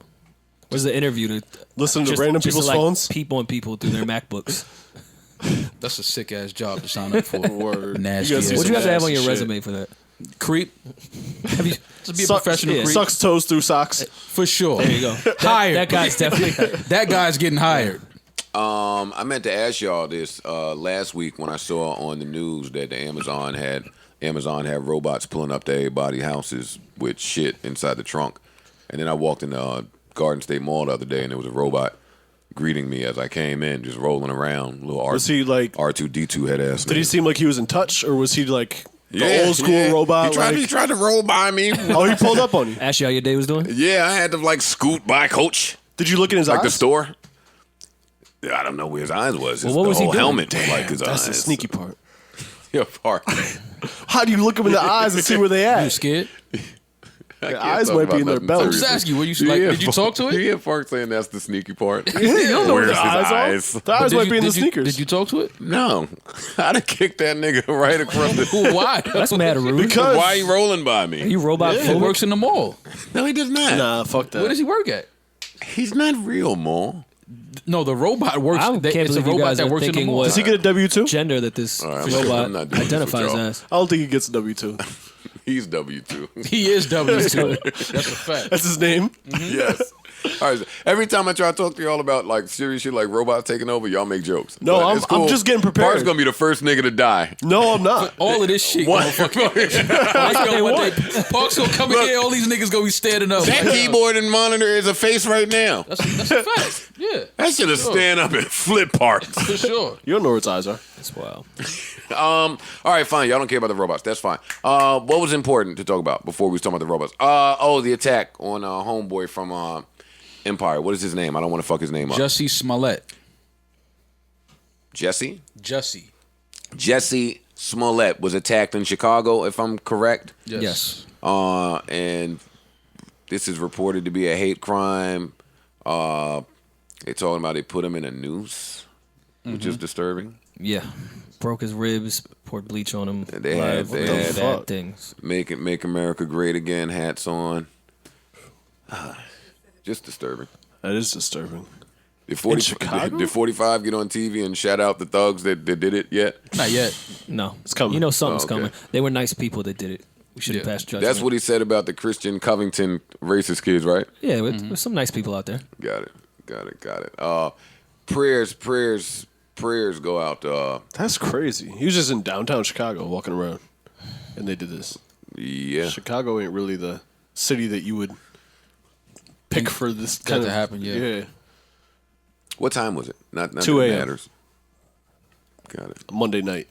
Where's the interview to Listen to random people's phones. Peep on people through their MacBooks. That's a sick ass job to sign up for. Word. Nasty You guys ass. What do you have to have on your Shit. resume for that? Creep. Have you? To be a professional creep. Sucks toes through socks. For sure. There you go. Hired. That guy's definitely. That guy's getting hired. I meant to ask y'all this last week when I saw on the news that the Amazon had robots pulling up to everybody's houses with shit inside the trunk. And then I walked in the Garden State Mall the other day, and there was a robot greeting me as I came in, just rolling around. Little Was he like? R2D2 head ass. Did he seem like he was in touch, or was he like the Yeah, old school yeah. robot? He tried to roll by me. Oh, he pulled up on you. Ask you how your day was doing. Yeah, I had to like scoot by, coach. Did you look in his Like eyes? the store. Yeah, I don't know where his eyes was. Well, what the was he whole doing? helmet was like his That's eyes. the sneaky part. Yeah, part. How do you look him in the eyes and see where they You at? scared? can't eyes talk might about be in their nothing belt. I'm just serious. asking you. What you like? Did you talk to You it? hear Park saying that's the sneaky part? You don't know where Where's the his eyes eyes? are. The eyes might be in the Did you- sneakers. Did you talk to it? No. I'd have kicked that nigga right across the... Why? That's mad rude. Because Why he rolling by me? you robot He phobic? works in the mall. No, he does not. Nah, fuck that. Where does he work at? He's not real, Mo. No, the robot works. I can't It's a believe you robot guys that are works in the thinking mall. what- Does he get a W-2? Gender that this right, I'm robot not doing this with identifies y'all. as. I don't think he gets a W-2. He's W2. He is W2. That's a fact. That's his name? Yes. All right. So every time I try to talk to y'all about like serious shit like robots taking over, y'all make jokes. No, But I'm- it's cool. I'm just getting prepared. Park's gonna be the first nigga to die. No, I'm not. All of this shit. What? Park's gonna come in here. All these niggas gonna be standing up. That keyboard and monitor is a face right now. That's a fact. Yeah, That should have stand up and flip Park. for sure. You don't know where his eyes are. That's wild. All right, fine. Y'all don't care about the robots. That's fine. What was important to talk about before we was talking about the robots? The attack on homeboy from Empire. What is his name? I don't want to fuck his name up. Jussie Smollett. Jussie Smollett was attacked in Chicago, if I'm correct. Yes. And this is reported to be a hate crime. They talking about they put him in a noose, which is disturbing. Yeah. Broke his ribs, poured bleach on him. They had bad fuck? things. Make America great again. Hats on. Just disturbing. That is disturbing. Did Chicago? Did 45 get on TV and shout out the thugs that did it yet? Not yet. No. It's coming. You know something's Oh, okay. coming. They were nice people that did it. We shouldn't Yeah. pass judgment. That's what he said about the Christian Covington racist kids, right? Yeah, there's some nice people out there. Got it. Prayers go out to That's crazy. He was just in downtown Chicago walking around, and they did this. yeah. Chicago ain't really the city that you would pick for this that kind to of happen, yeah. What time was it? Not 2 that it a.m. matters. Got it. Monday night.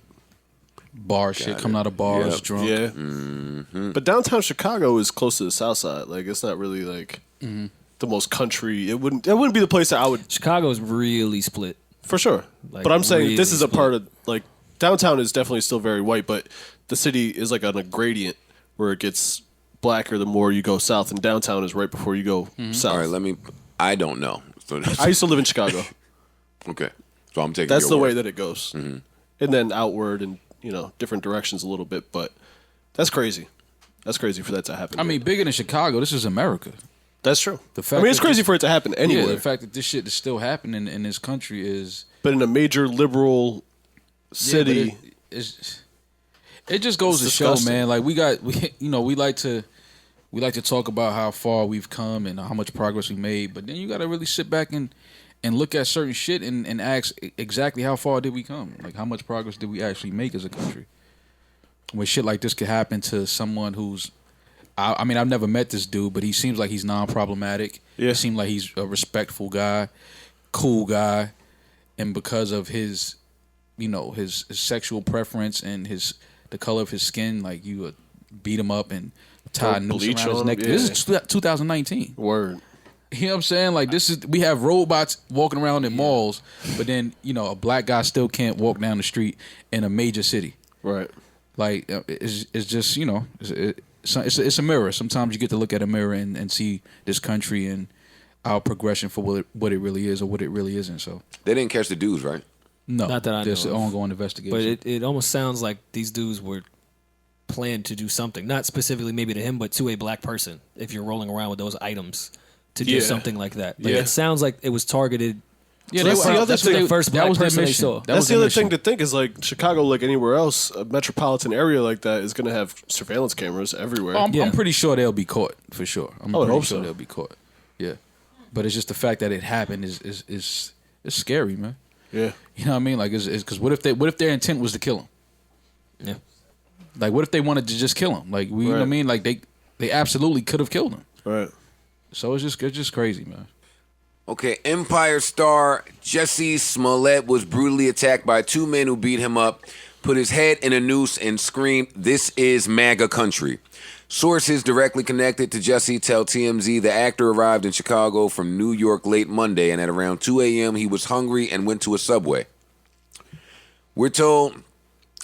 Bar shit Got coming it. out of bars, Yep. drunk. Yeah. Mm-hmm. But downtown Chicago is close to the South Side. Like it's not really like the most country. It wouldn't be the place that I would Chicago's really split. for sure. Like, but I'm saying this really is a split. part of like downtown is definitely still very white, but the city is like on a gradient where it gets blacker the more you go south, and downtown is right before you go south. All right, I don't know. So I used to live in Chicago. okay. So I'm taking That's your the word. way that it goes, and then outward and different directions a little bit. But that's crazy. That's crazy for that to happen. I mean, bigger than Chicago. This is America. that's true. the fact I mean, it's that crazy this- for it to happen anywhere. Yeah, the fact that this shit is still happening in this country is but in a major liberal city, Yeah, but it just goes It's to show, disgusting. man. Like we like to talk about how far we've come and how much progress we made, but then you got to really sit back and look at certain shit and ask exactly how far did we come? Like how much progress did we actually make as a country? When shit like this could happen to someone who's, I mean, I've never met this dude, but he seems like he's non-problematic. Yeah. He seems like he's a respectful guy, cool guy, and because of his, his sexual preference and the color of his skin, like you would beat him up and tie a Throw noose bleach around his on neck. him, This yeah. is 2019. word. You know what I'm saying? Like we have robots walking around in malls, but then a black guy still can't walk down the street in a major city. Right. Like it's just it's a mirror. Sometimes you get to look at a mirror and see this country and our progression for what it really is or what it really isn't. So They didn't catch the dudes, right? no, Not that I there's know an of. ongoing investigation. But it almost sounds like these dudes were planned to do something, not specifically maybe to him, but to a black person. If you're rolling around with those items, to do Yeah. something like that, like Yeah. it sounds like it was targeted. yeah, So that's the other that's thing. what The first black that was their person they mission. saw. That That's was the their other thing mission. to think is like Chicago, like anywhere else, a metropolitan area like that is going to have surveillance cameras everywhere. I'm Yeah. pretty sure they'll be caught for sure. I'm I would pretty hope sure so. they'll be caught. Yeah, but it's just the fact that it happened is scary, man. yeah. You know what I mean? Like, because what if their intent was to kill him? Yeah, Like, what if they wanted to just kill him? Like, you know what I Right. mean? Like, they absolutely could have killed him. Right. So it's just crazy, man. Okay, Empire star Jussie Smollett was brutally attacked by two men who beat him up, put his head in a noose, and screamed, "This is MAGA country." Sources directly connected to Jussie tell TMZ the actor arrived in Chicago from New York late Monday, and at around 2 a.m. he was hungry and went to a Subway. We're told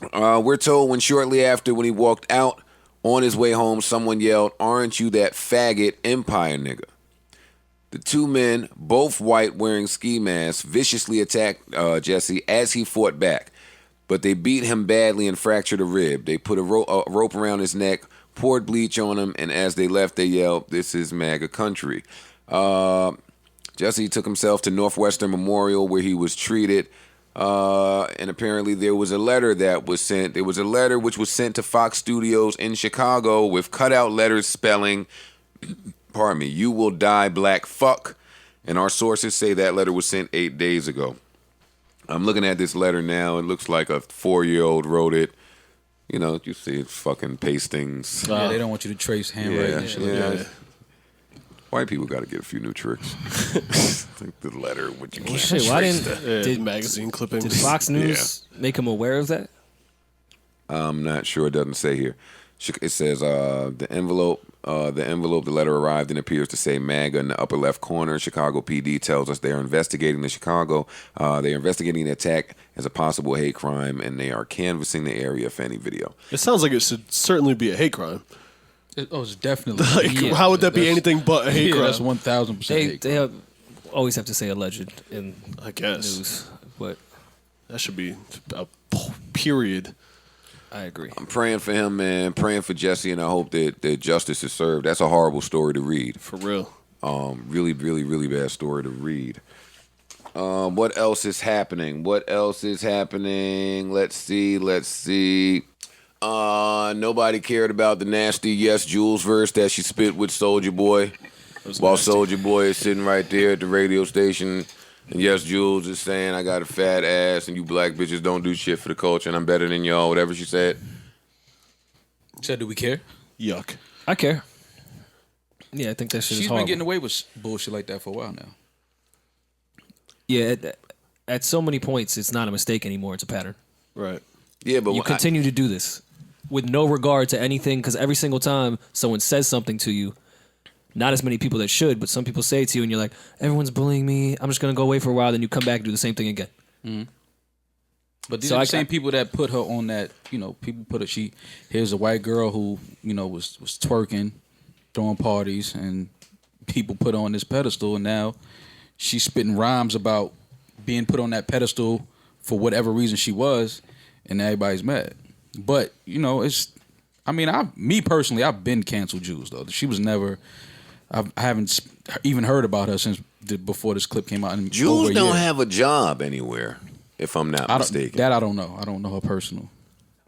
when shortly after when he walked out On his way home, someone yelled, "Aren't you that faggot Empire nigga?" The two men, both white wearing ski masks, viciously attacked Jussie as he fought back. But they beat him badly and fractured a rib. They put a rope around his neck, poured bleach on him, and as they left, they yelled, "This is MAGA country." Jussie took himself to Northwestern Memorial where he was treated. And apparently there was a letter that was sent. There was a letter which was sent to Fox Studios in Chicago with cutout letters spelling, pardon me, "You will die, black fuck." And our sources say that letter was sent 8 days ago. I'm looking at this letter now. It looks like a 4-year-old wrote it. You know, you see it's fucking pastings. Yeah, they don't want you to trace handwriting and shit like that. White people got to get a few new tricks. Like the letter, what you can't Shit, why trace didn't that. did magazine clippings. Did Fox News make him aware of that? I'm not sure. It doesn't say here. It says the envelope, the letter arrived and appears to say MAGA in the upper left corner. Chicago PD tells us they are investigating the attack as a possible hate crime, and they are canvassing the area for any video. It sounds like it should certainly be a hate crime. It's definitely. Like, how would that be anything but a hate crime? That's 1,000%. They always have to say alleged in I guess news, but that should be a period. I agree. I'm praying for him, man. Praying for Jussie, and I hope that justice is served. That's a horrible story to read. For real. Really, really, really bad story to read. What else is happening? Let's see. Nobody cared about the nasty YesJulz verse that she spit with Soulja Boy. While Soulja Boy is sitting right there at the radio station, and YesJulz is saying, "I got a fat ass, and you black bitches don't do shit for the culture, and I'm better than y'all," whatever she said. Said, do we care? Yuck. I care. Yeah, I think that shit is She's horrible. been getting away with bullshit like that for a while now. Yeah, at so many points, it's not a mistake anymore. It's a pattern. Right. Yeah, but You continue to do this with no regard to anything, because every single time someone says something to you, not as many people that should, but some people say it to you, and you're like, "Everyone's bullying me. I'm just gonna go away for a while." Then you come back and do the same thing again. Mm-hmm. But these are the same people that put her on that. You know, people put her. Here's a white girl who was twerking, throwing parties, and people put her on this pedestal, and now she's spitting rhymes about being put on that pedestal for whatever reason she was, and everybody's mad. But me personally, I've been canceled Jews though. She was never. I haven't even heard about her since before this clip came out. Jews don't have a job anywhere, if I'm not mistaken. That I don't know. I don't know her personal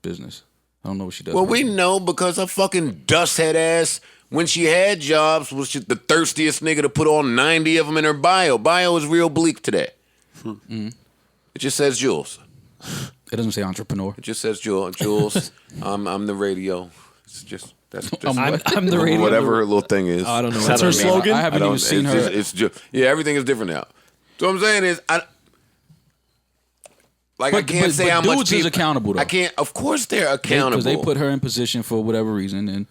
business. I don't know what she does. Well, we know because her fucking dusthead ass, when she had jobs, was just the thirstiest nigga to put all 90 of them in her bio. Bio is real bleak today. Mm-hmm. It just says Jules. It doesn't say entrepreneur. It just says Jules. I'm the radio. It's just I'm the radio. Whatever her little thing is. Oh, I don't know. That's her slogan. I haven't even seen her. It's just everything is different now. So what I'm saying is I can't say how much dudes is accountable though. I can't. Of course they're accountable because they put her in position for whatever reason, and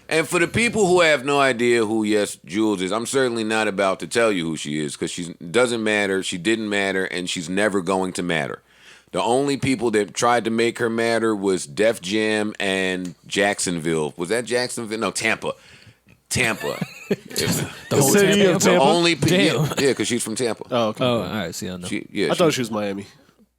And for the people who have no idea who YesJulz is, I'm certainly not about to tell you who she is because she doesn't matter, she didn't matter, and she's never going to matter. The only people that tried to make her matter was Def Jam and Jacksonville. Was that Jacksonville? No, Tampa. The whole city of Tampa? Only people. Yeah, because she's from Tampa. Oh, okay. Oh, all right. See, I know. I thought she was Miami.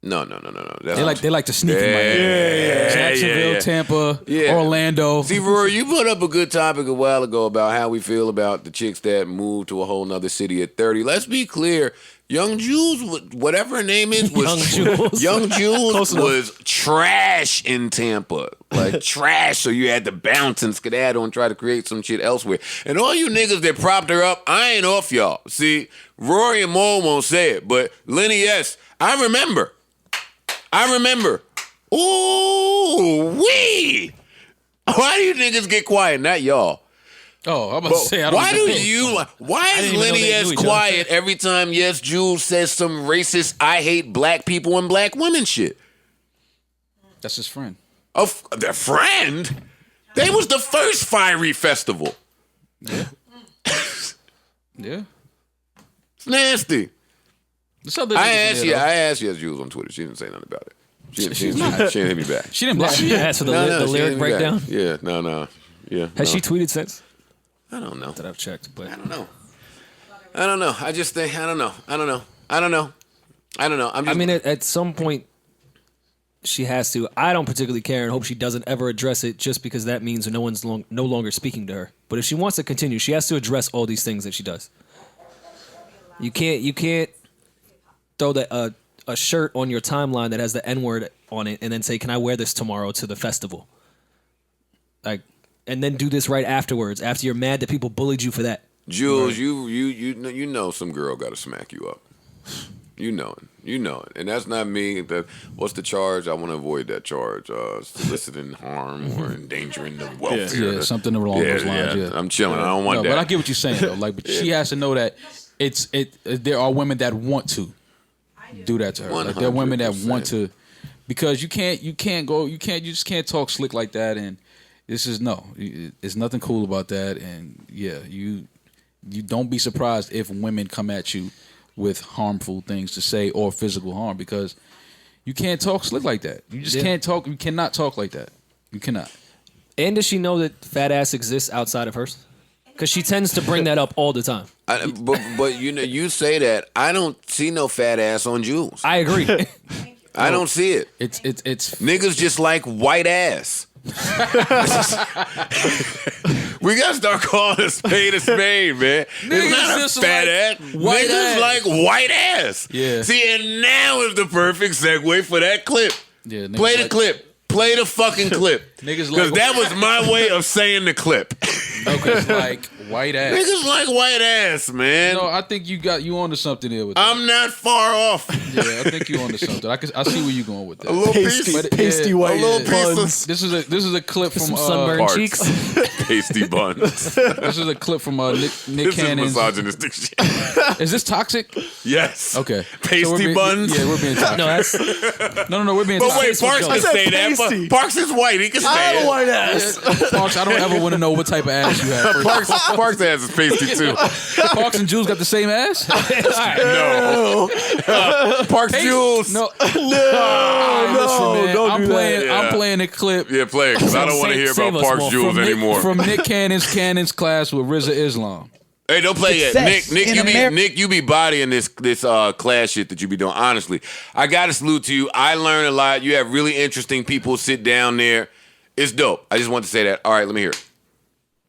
No. they like to sneak in Miami. Jacksonville, Tampa, Orlando. See, Rory, you brought up a good topic a while ago about how we feel about the chicks that moved to a whole nother city at 30. Let's be clear. YesJulz, whatever her name is, was YesJulz was trash in Tampa. Like trash. So you had to bounce and skedaddle and try to create some shit elsewhere. And all you niggas that propped her up, I ain't off y'all. See, Rory and Mo won't say it, but Lenny S., I remember. Ooh, wee. Why do you niggas get quiet? Not y'all. Oh, I'm about to say, I don't why know. Why is Lenny S quiet every time YesJulz says some racist, I hate black people and black women shit? That's his friend. Their friend? They was the first fiery festival. Yeah. It's nasty. This other I asked YesJulz on Twitter. She didn't say nothing about it. She didn't hit me back. She didn't block She you. asked for the, No, the she lyric hit me back. breakdown. Yeah, no. Yeah. Has no. she tweeted since? I don't know. That I've checked, but I don't know. I just think I don't know. I mean, at some point, she has to. I don't particularly care and hope she doesn't ever address it, just because that means no one's no longer speaking to her. But if she wants to continue, she has to address all these things that she does. You can't throw a shirt on your timeline that has the N-word on it and then say, "Can I wear this tomorrow to the festival?" Like, and then do this right afterwards after you're mad that people bullied you for that. Jules, you know some girl got to smack you up. You know it, and that's not me. What's the charge? I want to avoid that charge. Soliciting harm or endangering the welfare. Yeah, something along those lines. Yeah, I'm chilling. I don't want that. But I get what you're saying though. Like, but she has to know that there are women that want to do that to her. Like, there are women that want to, because you just can't talk slick like that. And it's nothing cool about that. And yeah, you don't be surprised if women come at you with harmful things to say or physical harm, because you can't talk slick like that. You just can't talk. You cannot talk like that. You cannot. And does she know that fat ass exists outside of hers? Because she tends to bring that up all the time. But you say that. I don't see no fat ass on Jules. I agree. I don't see it. It's Niggas just like white ass. We gotta start calling a spade, man. It's not just a fat like ass. white Niggas ass. like white ass. Yeah. See, and now is the perfect segue for that clip. Yeah, niggas Play the like- clip. Play the fucking clip. Niggas Because like- that was my way of saying the clip. It's like white ass. Niggas like white ass, man. No, I think you onto something there with that. I'm not far off. Yeah, I think you onto something. I see where you're going with that. A little Pasty, piece. pasty yeah, white a little piece buns. This is a clip from Some sunburned parts. cheeks. Pasty buns. this is a clip from Nick This is Cannon's. misogynistic shit. Is this toxic? Yes. Okay. Pasty So we're being- buns. Yeah, we're being toxic. No, that's No, we're being But toxic. wait, Parks I can said say that. pasty. But Parks is white. He can I say have a it. white ass. Parks, I don't ever want to know what type of ass you have. Parks has his pasty too. Parks and Jules got the same ass? No. Parks Jules. No. No, Listen, man, don't I'm do playing. that. I'm playing a clip Yeah, play it because I don't want to hear Save about us, Parks Mo. Jules from anymore. from Nick Cannon's class with Rizza Islam. Hey, don't play yet. Success Nick, in you be America. Nick, you be bodying this class shit that you be doing. Honestly, I gotta salute to you. I learn a lot. You have really interesting people sit down there. It's dope. I just want to say that. All right, let me hear it.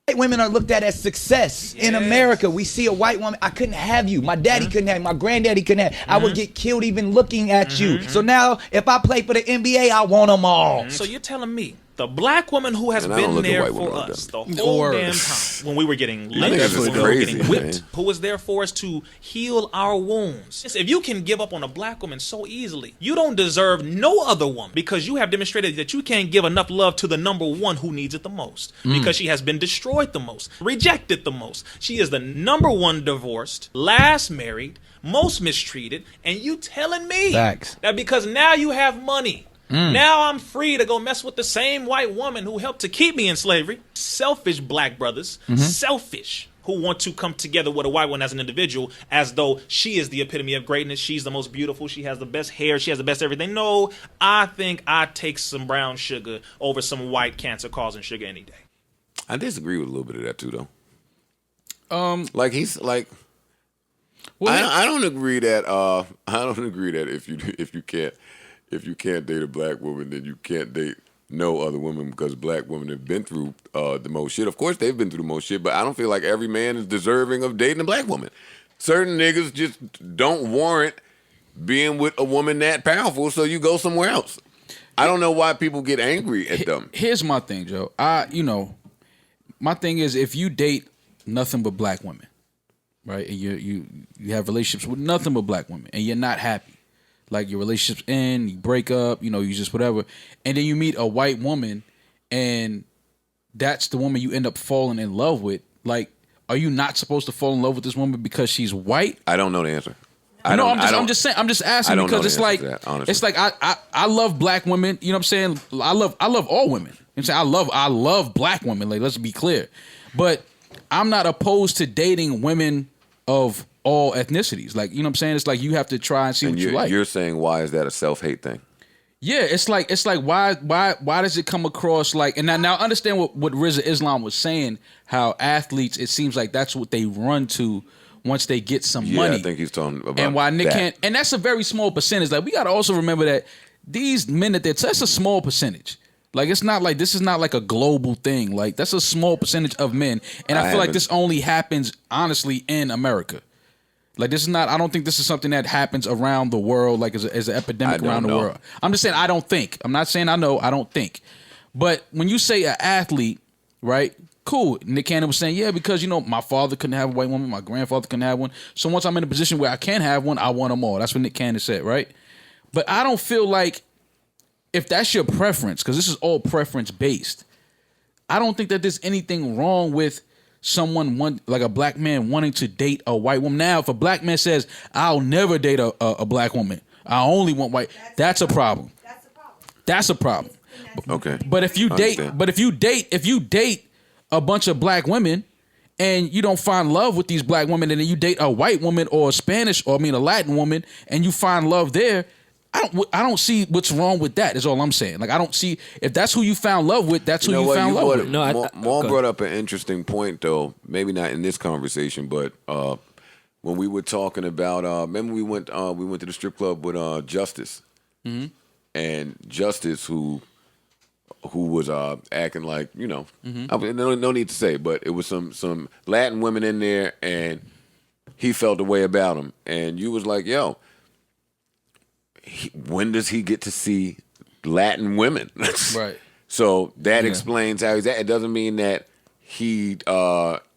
White women are looked at as success in America. We see a white woman, I couldn't have you. My daddy couldn't have you. My granddaddy couldn't have. I would get killed even looking at you. So now, if I play for the NBA, I want them all. So you're telling me the black woman who has And I don't been look at there white women for like us that. the whole Or- damn time when we were getting think lynched, it's when just we were crazy, getting whipped, man. who was there for us to heal our wounds. If you can give up on a black woman so easily, you don't deserve no other woman, because you have demonstrated that you can't give enough love to the number one who needs it the most, because she has been destroyed the most, rejected the most. She is the number one divorced, last married, most mistreated, and you telling me Facts. that because now you have money, now I'm free to go mess with the same white woman who helped to keep me in slavery. Selfish black brothers, selfish, who want to come together with a white one as an individual, as though she is the epitome of greatness. She's the most beautiful. She has the best hair. She has the best everything. No, I think I'd take some brown sugar over some white cancer-causing sugar any day. I disagree with a little bit of that too, though. Like he's like. I don't agree that if you can't date a black woman, then you can't date no other woman, because black women have been through the most shit. Of course, they've been through the most shit, but I don't feel like every man is deserving of dating a black woman. Certain niggas just don't warrant being with a woman that powerful, so you go somewhere else. I don't know why people get angry at them. Here's my thing, Joe. My thing is, if you date nothing but black women, right, and you have relationships with nothing but black women, and you're not happy, like your relationships end, you break up, you just whatever, and then you meet a white woman, and that's the woman you end up falling in love with. Like, are you not supposed to fall in love with this woman because she's white? I don't know the answer. I'm just saying. I'm just asking, I don't know because the it's answer like to that, honestly. it's like I love black women. You know what I'm saying? I love all women. I'm saying I love black women. Like, let's be clear, but I'm not opposed to dating women of all ethnicities. Like, you know what I'm saying? It's like you have to try and see And what you like. you're saying, why is that a self-hate thing? Yeah, it's like why does it come across like, and now understand what Rizza Islam was saying, how athletes, it seems like that's what they run to once they get some money. I think he's talking about and why Nick that. can't, and that's a very small percentage. Like we got to also remember that these men that's a small percentage. Like this is not like a global thing. Like that's a small percentage of men, and I feel like this only happens honestly in America. Like this is not. I don't think this is something that happens around the world, like as an epidemic around the world. I'm just saying I don't think. I'm not saying I know. I don't think. But when you say an athlete, right? Cool. Nick Cannon was saying, yeah, because my father couldn't have a white woman, my grandfather couldn't have one. So once I'm in a position where I can have one, I want them all. That's what Nick Cannon said, right? But I don't feel like if that's your preference, because this is all preference based, I don't think that there's anything wrong with someone like a black man wanting to date a white woman. Now, if a black man says, I'll never date a black woman, I only want white, that's a problem. That's a problem. Okay. But if you date a bunch of black women and you don't find love with these black women, and then you date a white woman or a Spanish, or a Latin woman, and you find love there, I don't see what's wrong with that. Is all I'm saying. Like I don't see, if that's who you found love with, that's who you found love with. No, Maul brought up an interesting point though. Maybe not in this conversation, but when we were talking about, remember we went to the strip club with Justice, and Justice who was acting like I mean, no need to say, but it was some Latin women in there, and he felt the way about them, and you was like, yo. When does he get to see Latin women? Right. So that explains how he's at. It doesn't mean that he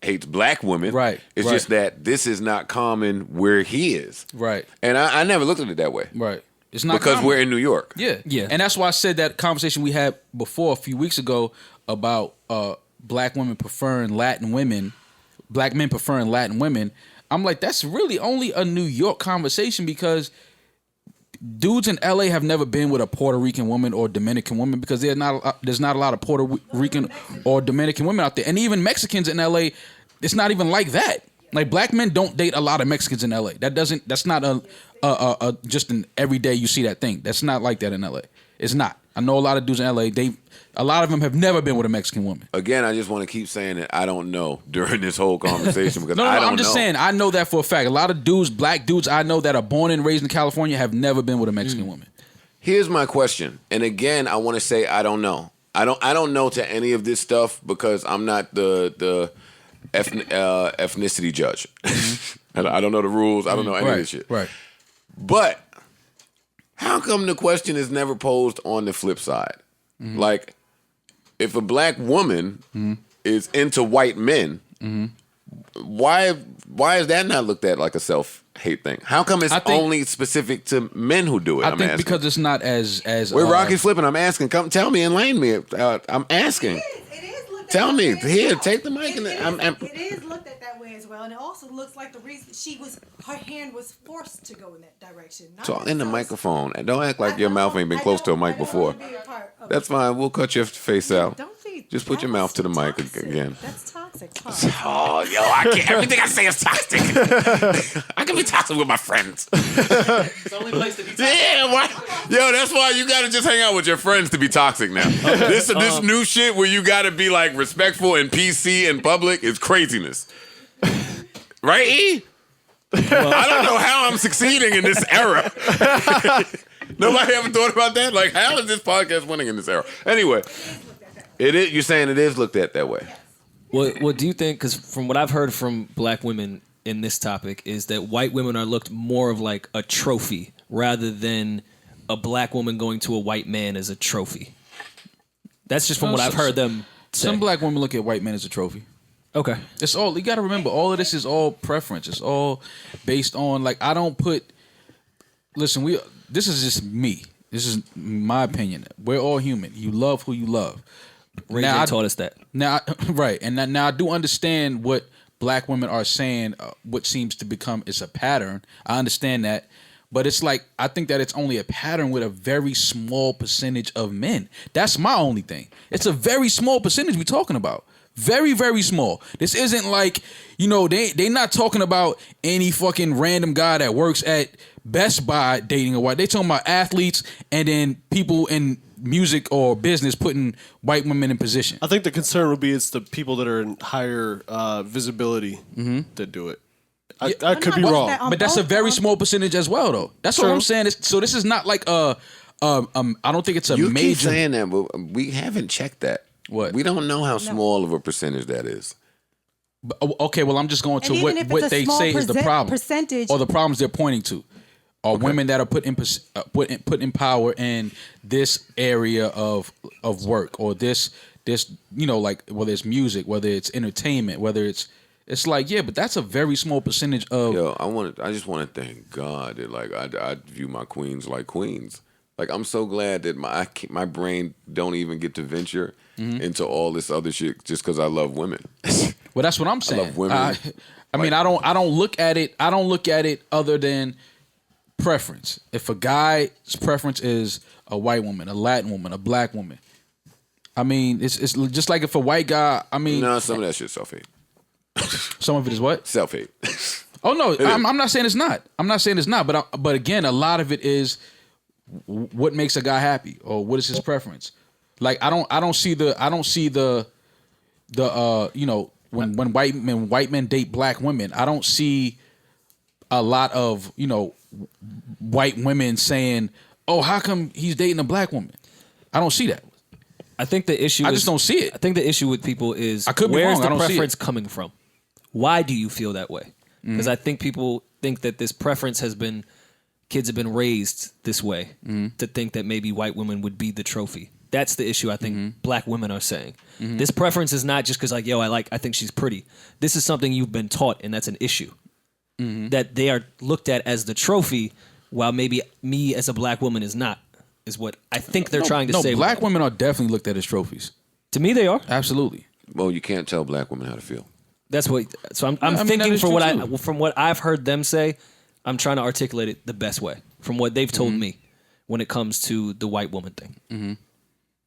hates black women. Right. It's just that this is not common where he is. Right. And I never looked at it that way. Right. It's not because common. we're in New York. Yeah. Yeah. And that's why I said that conversation we had before a few weeks ago about black women preferring Latin women, black men preferring Latin women. I'm like, that's really only a New York conversation, because dudes in LA have never been with a Puerto Rican woman or Dominican woman, because there's not a lot of Puerto Rican or Dominican women out there. And even Mexicans in LA, it's not even like that. Like black men don't date a lot of Mexicans in LA. That's not a just an everyday you see that thing. That's not like that in LA. It's not. I know a lot of dudes in LA, a lot of them have never been with a Mexican woman. Again, I just want to keep saying that I don't know during this whole conversation, because No, I don't I'm just saying I know that for a fact. A lot of dudes, black dudes I know that are born and raised in California, have never been with a Mexican woman. Here's my question, and again, I want to say I don't know. I don't know to any of this stuff, because I'm not the ethnicity judge. I don't know the rules. I don't know any of this shit. Right. But how come the question is never posed on the flip side? Like, if a black woman is into white men, why is that not looked at like a self-hate thing? How come it's only specific to men who do it? I think because it's not as where Rocky's flipping. I'm asking. Come tell me, enlighten me. I'm asking. It is looked at Tell me. that way Here, as well. take the mic. It is looked at that way as well, and it also looks like the reason her hand was forced to go in that direction. Talk in the microphone, and don't act like your mouth ain't been close to a mic before. That's fine. We'll cut your face out. Just put your mouth to the mic again. That's toxic. Oh, yo, I can't. Everything I say is toxic. I can be toxic with my friends. It's the only place to be toxic. Yeah, why? Yo, that's why you gotta just hang out with your friends to be toxic now. This new shit where you gotta be like respectful and PC in public is craziness. Right, E? I don't know how I'm succeeding in this era. Nobody ever thought about that? Like, how is this podcast winning in this era? Anyway, it is. You're saying it is looked at that way. What do you think? Because from what I've heard from black women in this topic is that white women are looked more of like a trophy rather than a black woman going to a white man as a trophy. That's just from what I've heard them say. Some black women look at white men as a trophy. Okay. It's all, you got to remember, all of this is all preference. It's all based on, like, I don't put, listen, this is just me. This is my opinion. We're all human. You love who you love. Ray J taught us that. Now, right. And now I do understand what black women are saying, what seems to become, it's a pattern. I understand that. But it's like, I think that it's only a pattern with a very small percentage of men. That's my only thing. It's a very small percentage we're talking about. Very, very small. This isn't like, they not talking about any fucking random guy that works at Best Buy dating a white. They talking about athletes and then people in music or business putting white women in position. I think the concern would be it's the people that are in higher visibility that do it. I could be wrong. But that's a very small percentage as well, though. That's what I'm saying. So this is not like I don't think it's a You major. keep saying that, but we haven't checked that. What? We don't know how small of a percentage that is. Okay, well, I'm just going to And even if what it's a they small say is the problem, percentage- or the problems they're pointing to, are women that are put in power in this area of work, or this like whether it's music, whether it's entertainment, whether it's like but that's a very small percentage of. Yo, I just want to thank God that like I view my queens like queens. Like I'm so glad that my brain don't even get to venture into all this other shit just because I love women. Well, that's what I'm saying. I love women. I mean, I don't look at it. I don't look at it other than preference. If a guy's preference is a white woman, a Latin woman, a black woman, I mean, it's just like if a white guy. I mean, no, some of that shit self-hate. Some of it is what? Self-hate. Oh no, I'm not saying it's not. I'm not saying it's not. But again, a lot of it is what makes a guy happy or what is his preference. Like I don't see the when white men date black women, I don't see a lot of white women saying, "Oh, how come he's dating a black woman?" I don't see that. I think the issue. I just don't see it. I think the issue with people is I could be where's wrong. I the don't see preference it. coming from? Why do you feel that way? Because I think people think that this preference has been. Kids have been raised this way to think that maybe white women would be the trophy. That's the issue I think black women are saying. This preference is not just because like, I think she's pretty. This is something you've been taught, and that's an issue. That they are looked at as the trophy, while maybe me as a black woman is not, is what I think they're trying to say. No, black women are definitely looked at as trophies. To me, they are. Absolutely. Well, you can't tell black women how to feel. That's what. So I'm I mean, that thinking is for true, what too. from what I've heard them say, I'm trying to articulate it the best way from what they've told me when it comes to the white woman thing.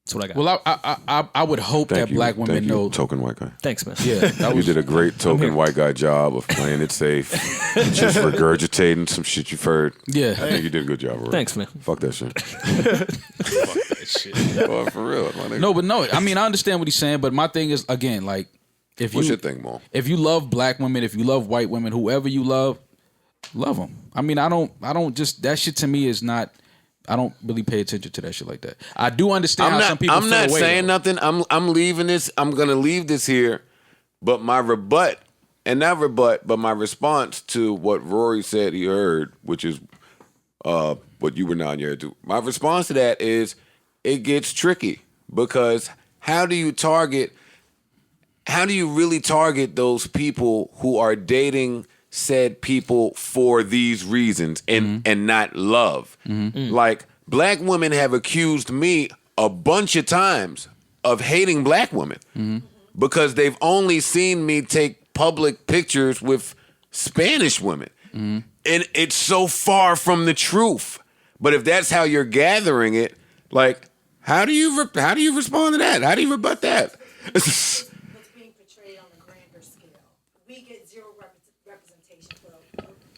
That's what I got. Well, I would hope that black women Thank you, know. token white guy. Thanks, man. Yeah, that You was, did a great token white guy job of playing it safe, just regurgitating some shit you've heard. Yeah. I think you did a good job. Rory. Thanks, man. Fuck that shit. Fuck that shit. Well, for real. My nigga. No. I mean, I understand what he's saying, but my thing is again, like, if What's you your thing, Mo? if you love black women, if you love white women, whoever you love them. I mean, I don't just that shit to me is not. I don't really pay attention to that shit like that. I do understand how some people. I'm feel not away, saying though. nothing. I'm leaving this. I'm gonna leave this here. But my rebut, and not rebut, but my response to what Rory said he heard, which is what you were nodding your head to. My response to that is it gets tricky because how do you really target those people who are dating said people for these reasons and not love? Like black women have accused me a bunch of times of hating black women because they've only seen me take public pictures with Spanish women. And it's so far from the truth. But if that's how you're gathering it, like how do you respond to that? How do you rebut that? What's being portrayed on a grander scale. We get zero representation for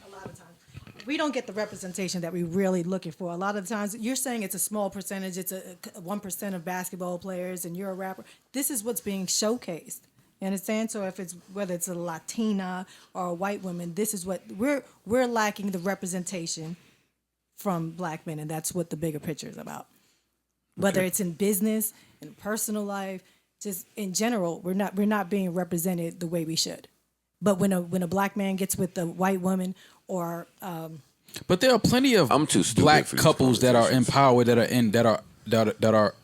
a lot of times. We don't get the representation that we're really looking for. A lot of the times, you're saying it's a small percentage. It's a 1% of basketball players, and you're a rapper. This is what's being showcased. You understand? So if it's whether it's a Latina or a white woman, this is what we're lacking the representation from black men, and that's what the bigger picture is about. Whether it's in business, in personal life, just in general, we're not being represented the way we should. But when a black man gets with a white woman, or But there are plenty of I'm too stupid black for these couples that are in conversations. power, that are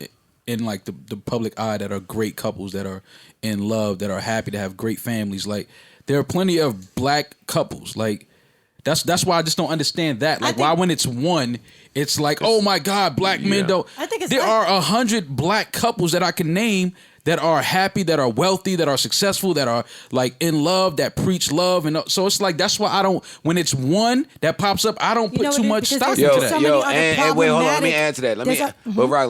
in like the public eye, that are great couples, that are in love, that are happy to have great families. Like there are plenty of black couples. Like that's why I just don't understand that. Like why when it's one, it's like, oh my God, black men don't. I think it's there like- are 100 black couples that I can name that are happy, that are wealthy, that are successful, that are like in love, that preach love, and so it's like that's why I don't. When it's one that pops up, I don't You put know too what it much is? Because stock there's into that. so many other and wait, hold on. Let me problematic- add to that.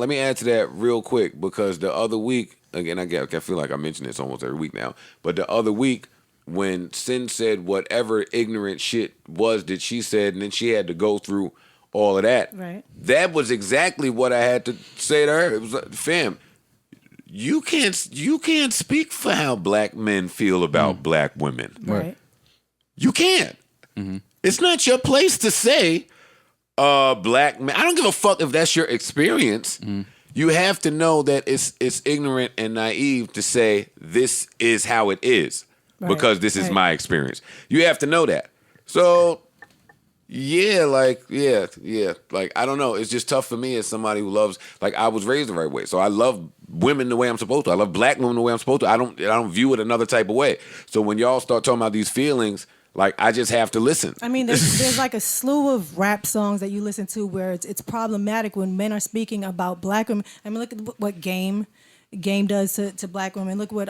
Let me add to that real quick because the other week, again, I feel like I mention this almost every week now, but the other week, when Sin said whatever ignorant shit was that she said, and then she had to go through all of that. Right. That was exactly what I had to say to her. It was like, fam, you can't speak for how black men feel about black women. Right. You can't. It's not your place to say, black man. I don't give a fuck if that's your experience. You have to know that it's ignorant and naive to say this is how it is because this is my experience. You have to know that. So, yeah, like I don't know. It's just tough for me as somebody who loves. Like I was raised the right way, so I love women the way I'm supposed to. I love black women the way I'm supposed to. I don't view it another type of way. So when y'all start talking about these feelings. Like, I just have to listen. I mean, there's like a slew of rap songs that you listen to where it's problematic when men are speaking about black women. I mean, look at what Game does to black women. Look what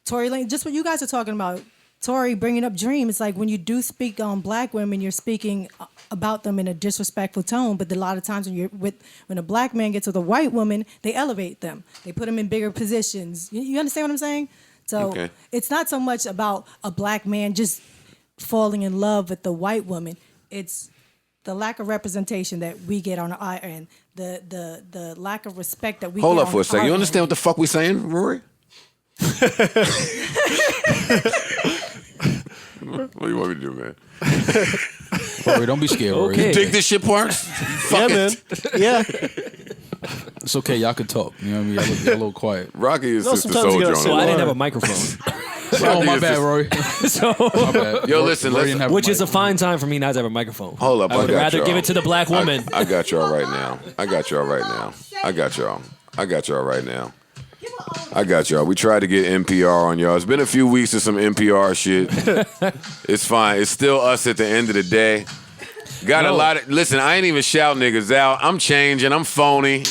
Tory Lanez, just what you guys are talking about, Tory bringing up Dream. It's like when you do speak on black women, you're speaking about them in a disrespectful tone. But a lot of times when a black man gets with a white woman, they elevate them. They put them in bigger positions. You understand what I'm saying? So It's not so much about a black man just falling in love with the white woman. It's the lack of representation that we get on our end, the lack of respect that we Hold get up for a second. You understand what the fuck we saying, Rory? What do you want me to do, man? Rory, don't be scared, Rory. Okay. You dig this shit, Parks? Yeah, man. Yeah. It's okay. Y'all can talk. You know what I mean? Y'all look a little quiet. Rocky is No, Sister sometimes you Soldier gotta on So I it. didn't have a microphone. Oh, my bad, Rory. So, My bad. Yo, listen, Rory listen. didn't have which is a mic. fine time for me not to have a microphone. Hold up, I would got rather y'all. give it to the black woman. I got y'all right now. I got y'all right now. I got y'all right now. I got y'all. We tried to get NPR on y'all. It's been a few weeks of some NPR shit. It's fine. It's still us at the end of the day. Got a lot of... Listen, I ain't even shout niggas out. I'm changing. I'm phony.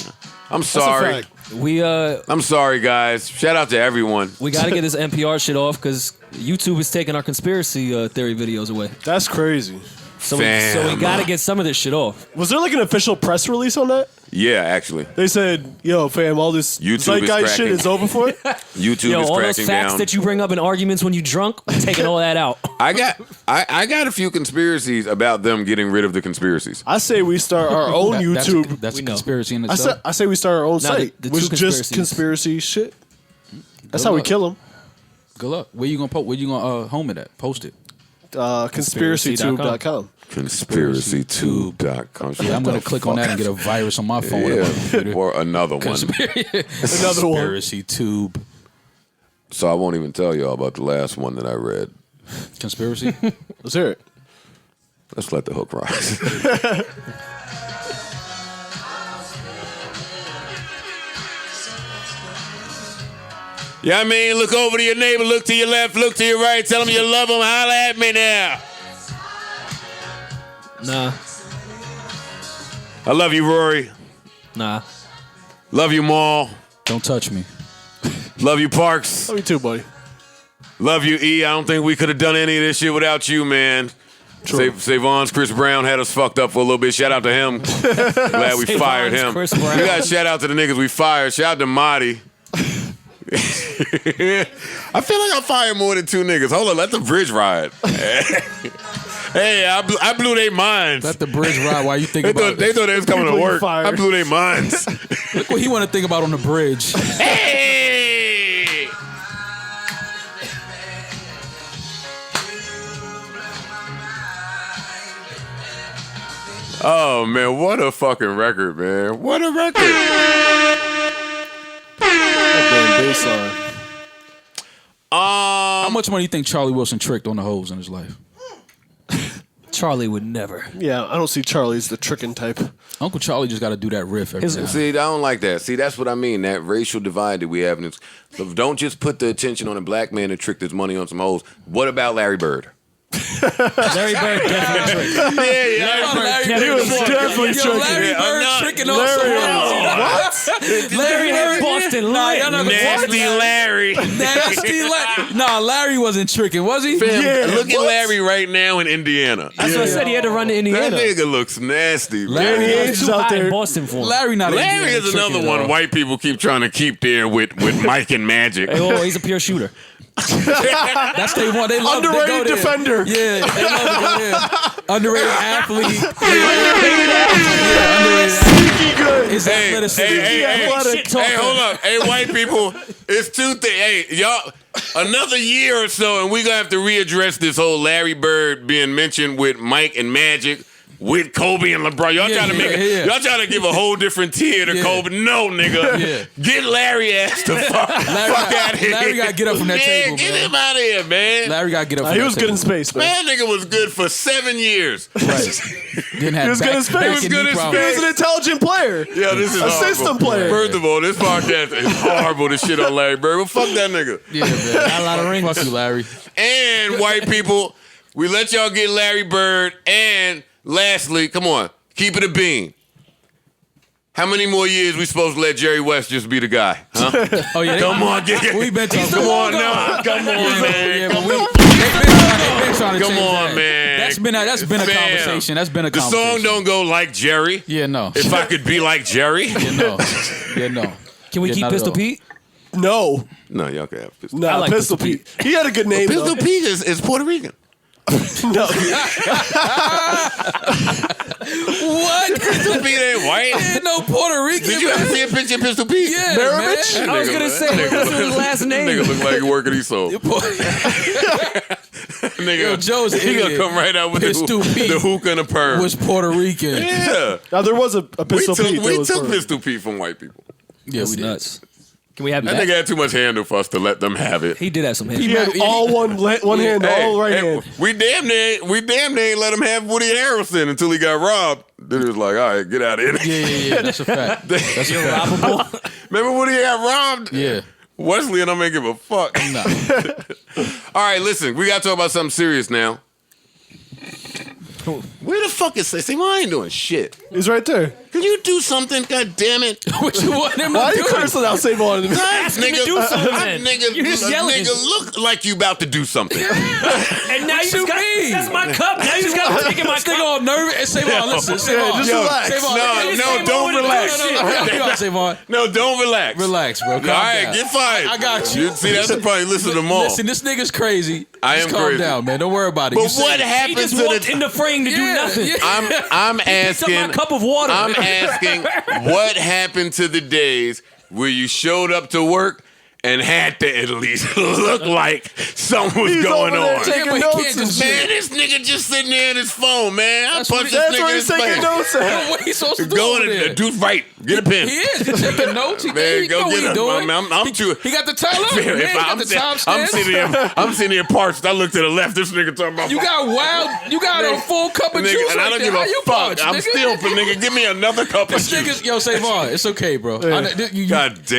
I'm sorry. I'm sorry, guys. Shout out to everyone. We got to get this NPR shit off because YouTube is taking our conspiracy theory videos away. That's crazy. So we got to get some of this shit off. Was there like an official press release on that? Yeah, actually. They said, yo, fam, all this YouTube is zeitgeist shit cracking. is over for it? YouTube Yo, is all those cracking facts down. that you bring up in arguments when you drunk, we're taking all that out. I got a few conspiracies about them getting rid of the conspiracies. I say we start our own YouTube. That's a We know. conspiracy in itself. I say we start our own site, the which two is just conspiracies. conspiracy shit. That's how we luck. kill them. Good luck. Where you gonna home it at? Post it. Conspiracytube.com. Conspiracytube.com. Yeah, I'm gonna click on that and get a virus on my phone. Yeah, or another one. Another one. Conspiracy tube. So I won't even tell y'all about the last one that I read. Conspiracy. Let's hear it. Let's let the hook rise. Yeah, I mean, look over to your neighbor, look to your left, look to your right, tell them you love them, holla at me now. Nah. I love you, Rory. Nah. Love you, Maul. Don't touch me. Love you, Parks. Love you too, buddy. Love you, E. I don't think we could have done any of this shit without you, man. Savon's Chris Brown had us fucked up for a little bit. Shout out to him. Glad we fired him. Chris We Brown. got to shout out to the niggas we fired. Shout out to Marty. I feel like I fired more than 2 niggas. Hold on, let the bridge ride. Hey, I blew their minds. Let the bridge ride while you think They about thought they was coming to People you work. fired. I blew their minds. Look what he want to think about on the bridge. Hey! Oh man, what a fucking record, man! What a record! That damn baseline. How much money do you think Charlie Wilson tricked on the hoes in his life? Charlie would never. Yeah, I don't see Charlie as the tricking type. Uncle Charlie just got to do that riff every time. See, I don't like that. See, that's what I mean. That racial divide that we have. So don't just put the attention on a black man that tricked his money on some hoes. What about Larry Bird? Larry Bird definitely tricked. He was definitely tricking. Larry Bird tricking on Larry, some hoes. Larry Bird Boston lit. Nasty Larry. Nasty Larry. Nah, Larry wasn't tricking, was he? Fam, look at Larry right now in Indiana. That's what I said. He had to run to That Indiana. nigga looks nasty, man. Larry He It's is too out hot in there. Boston for him. Larry not Larry Indiana is another tricking, one though. white people keep trying to keep there with Mike and Magic. Oh, he's a pure shooter. That's they want. They love Underrated they go there. defender. Yeah, they love to go there. Underrated athlete. Underrated athlete. It's athleticism. Hey, hold up. Hey, white people, it's two things. Hey, y'all, another year or so, and we're going to have to readdress this whole Larry Bird being mentioned with Mike and Magic. With Kobe and LeBron, y'all trying to make it. Y'all trying to give a whole different tier to Kobe. No, nigga, get Larry ass the fuck out of here. Larry got to get up from that table. Get him out of here, man. Larry got to get up. From He that was table. good in space, man. Man, nigga was good for 7 years. Right. Didn't have He was good in space. back He was and good knee in problems. He was an intelligent player. Yeah, this is a system horrible. player. First of all, this podcast is horrible. This shit on Larry Bird. Well, fuck that nigga. Yeah, man. Not a lot of rings. Fuck you, Larry. And white people, we let y'all get Larry Bird. And lastly, come on, keep it a bean. How many more years we supposed to let Jerry West just be the guy? Huh? Oh yeah, Come on, get we been talking. Come on, now. Come on, man. Yeah, but they've been trying to Come change on, that. man. That's been a conversation. That's been a The conversation. song don't go like Jerry. Yeah, no. If I could be like Jerry. Yeah, no. Yeah, no. Can we Yeah, keep not at Pistol all. Pete? No, No, y'all can have Pistol. nah, like Pistol Pistol Pete. He had a good name. Pistol though. Pete is Puerto Rican. No, What? Pistol Pete ain't white. Ain't no Puerto Rican. Did you ever see a picture of Pistol Pete? Yeah, Maravich? man. I was gonna say, what's his last name? Nigga look like he working his soul. Nigga, Yo, Joe's an he gonna idiot. come right out with Pistol Pete the hookah and the perm. was Puerto Rican. Yeah. now there was a Pistol Pete. We that was took for- Pistol Pete from white people. Yeah, That's we did. nuts. Can we have That that? nigga had too much handle for us to let them have it. He did have some hits. He had all one hand, all right hand. We damn near ain't let him have Woody Harrelson until he got robbed. Then it was like, all right, get out of here. Yeah. That's a fact. That's a fact. Remember when he got robbed? Yeah. Wesley and I don't give a fuck. Nah. All right, listen, we got to talk about something serious now. Where the fuck is Say, well, I ain't doing shit. He's right there. Can you do something? God damn it. What you want him Why are to you do? cursing out Save On? Nigga, do something. You're just yelling. Nigga, look like you about to do something. And now you you just got mean? that's my cup. Now you just got to take in my This nigga cup. all nervous. And Savon, listen. Savon, just relax. Savon, No, don't relax. No, Savon. No, don't relax. Relax, bro. Calm All right, down. get fired. I got you. See, that's the point. Listen to them all. Listen, this nigga's crazy. I Just am calm crazy. down, man. Don't worry about it. But You said what it. He happened just to walked the... in the frame to do nothing. Yeah. I'm Picked up my asking... cup of water. I'm asking what happened to the days where you showed up to work and had to at least look like something was He's going over there on. taking Yeah, but he notes can't and just- shit. Man, this nigga just sitting there on his phone, man. I That's punched what this That's nigga where in he's his taking face. notes at. What he supposed to do Go over in there? there. Do right. Get a pen. He is. He's taking notes. He, Man, he go know get what he him. doing. I'm too... He got the time up. If Man, he got the time I'm sitting here parched. I look to the left. This nigga talking about... You got wild. You got a full cup of Nigga, juice and I right don't there. give How a you fuck. parched, I'm nigga? still for nigga. Give me another cup of This juice. nigga's, yo, Savon, it's okay, bro. God damn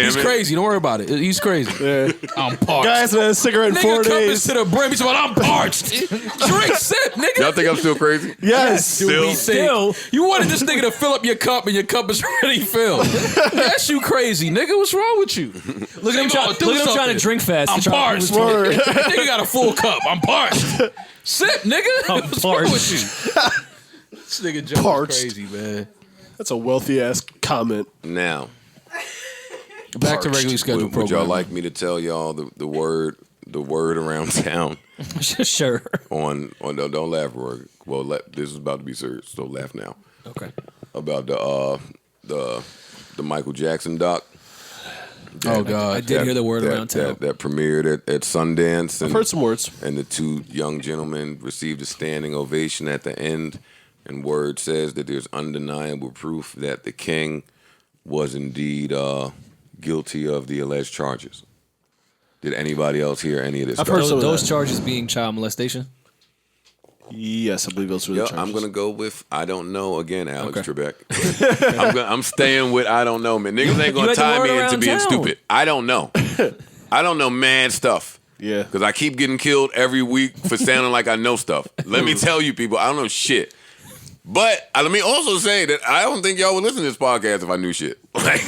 He's it. crazy. Don't worry about it. He's crazy. Yeah. I'm parched. Guy hasn't had a cigarette in Nigga 4 cup is days. to the brim. He's like, I'm parched. Drink, sip, nigga. Y'all think I'm still crazy? Yes. Still? Still, you wanted this nigga to fill up your cup, and your cup is already filled. That's you crazy, nigga. What's wrong with you? Look at him, Savon, do look at him trying something. to drink fast. I'm to try to parched. prove his point. Nigga got a full cup. I'm parched. Sip, nigga. I'm What's wrong parched. with you? This nigga Joe is Parched. crazy, man. That's a wealthy ass comment. Now, Back to regularly scheduled would program. y'all like me to tell y'all the word around town Sure. on don't laugh, Roy. Well, this is about to be serious, so laugh now. Okay. About the Michael Jackson doc. Oh God. I did hear the word around town. That premiered at Sundance. I've heard some words. And the two young gentlemen received a standing ovation at the end. And word says that there's undeniable proof that the king was indeed guilty of the alleged charges. Did anybody else hear any of this? I've stuff? heard some of Those that. charges being child molestation. Yes, I believe those were the Yeah, charges. I'm gonna go with I don't know again, Alex Okay. Trebek. I'm staying with I don't know, man. Niggas ain't You gonna had the tie word me into around being town. stupid. I don't know. I don't know mad stuff. Yeah. Because I keep getting killed every week for sounding like I know stuff. Let me tell you, people, I don't know shit. But let me also say that I don't think y'all would listen to this podcast if I knew shit. Like,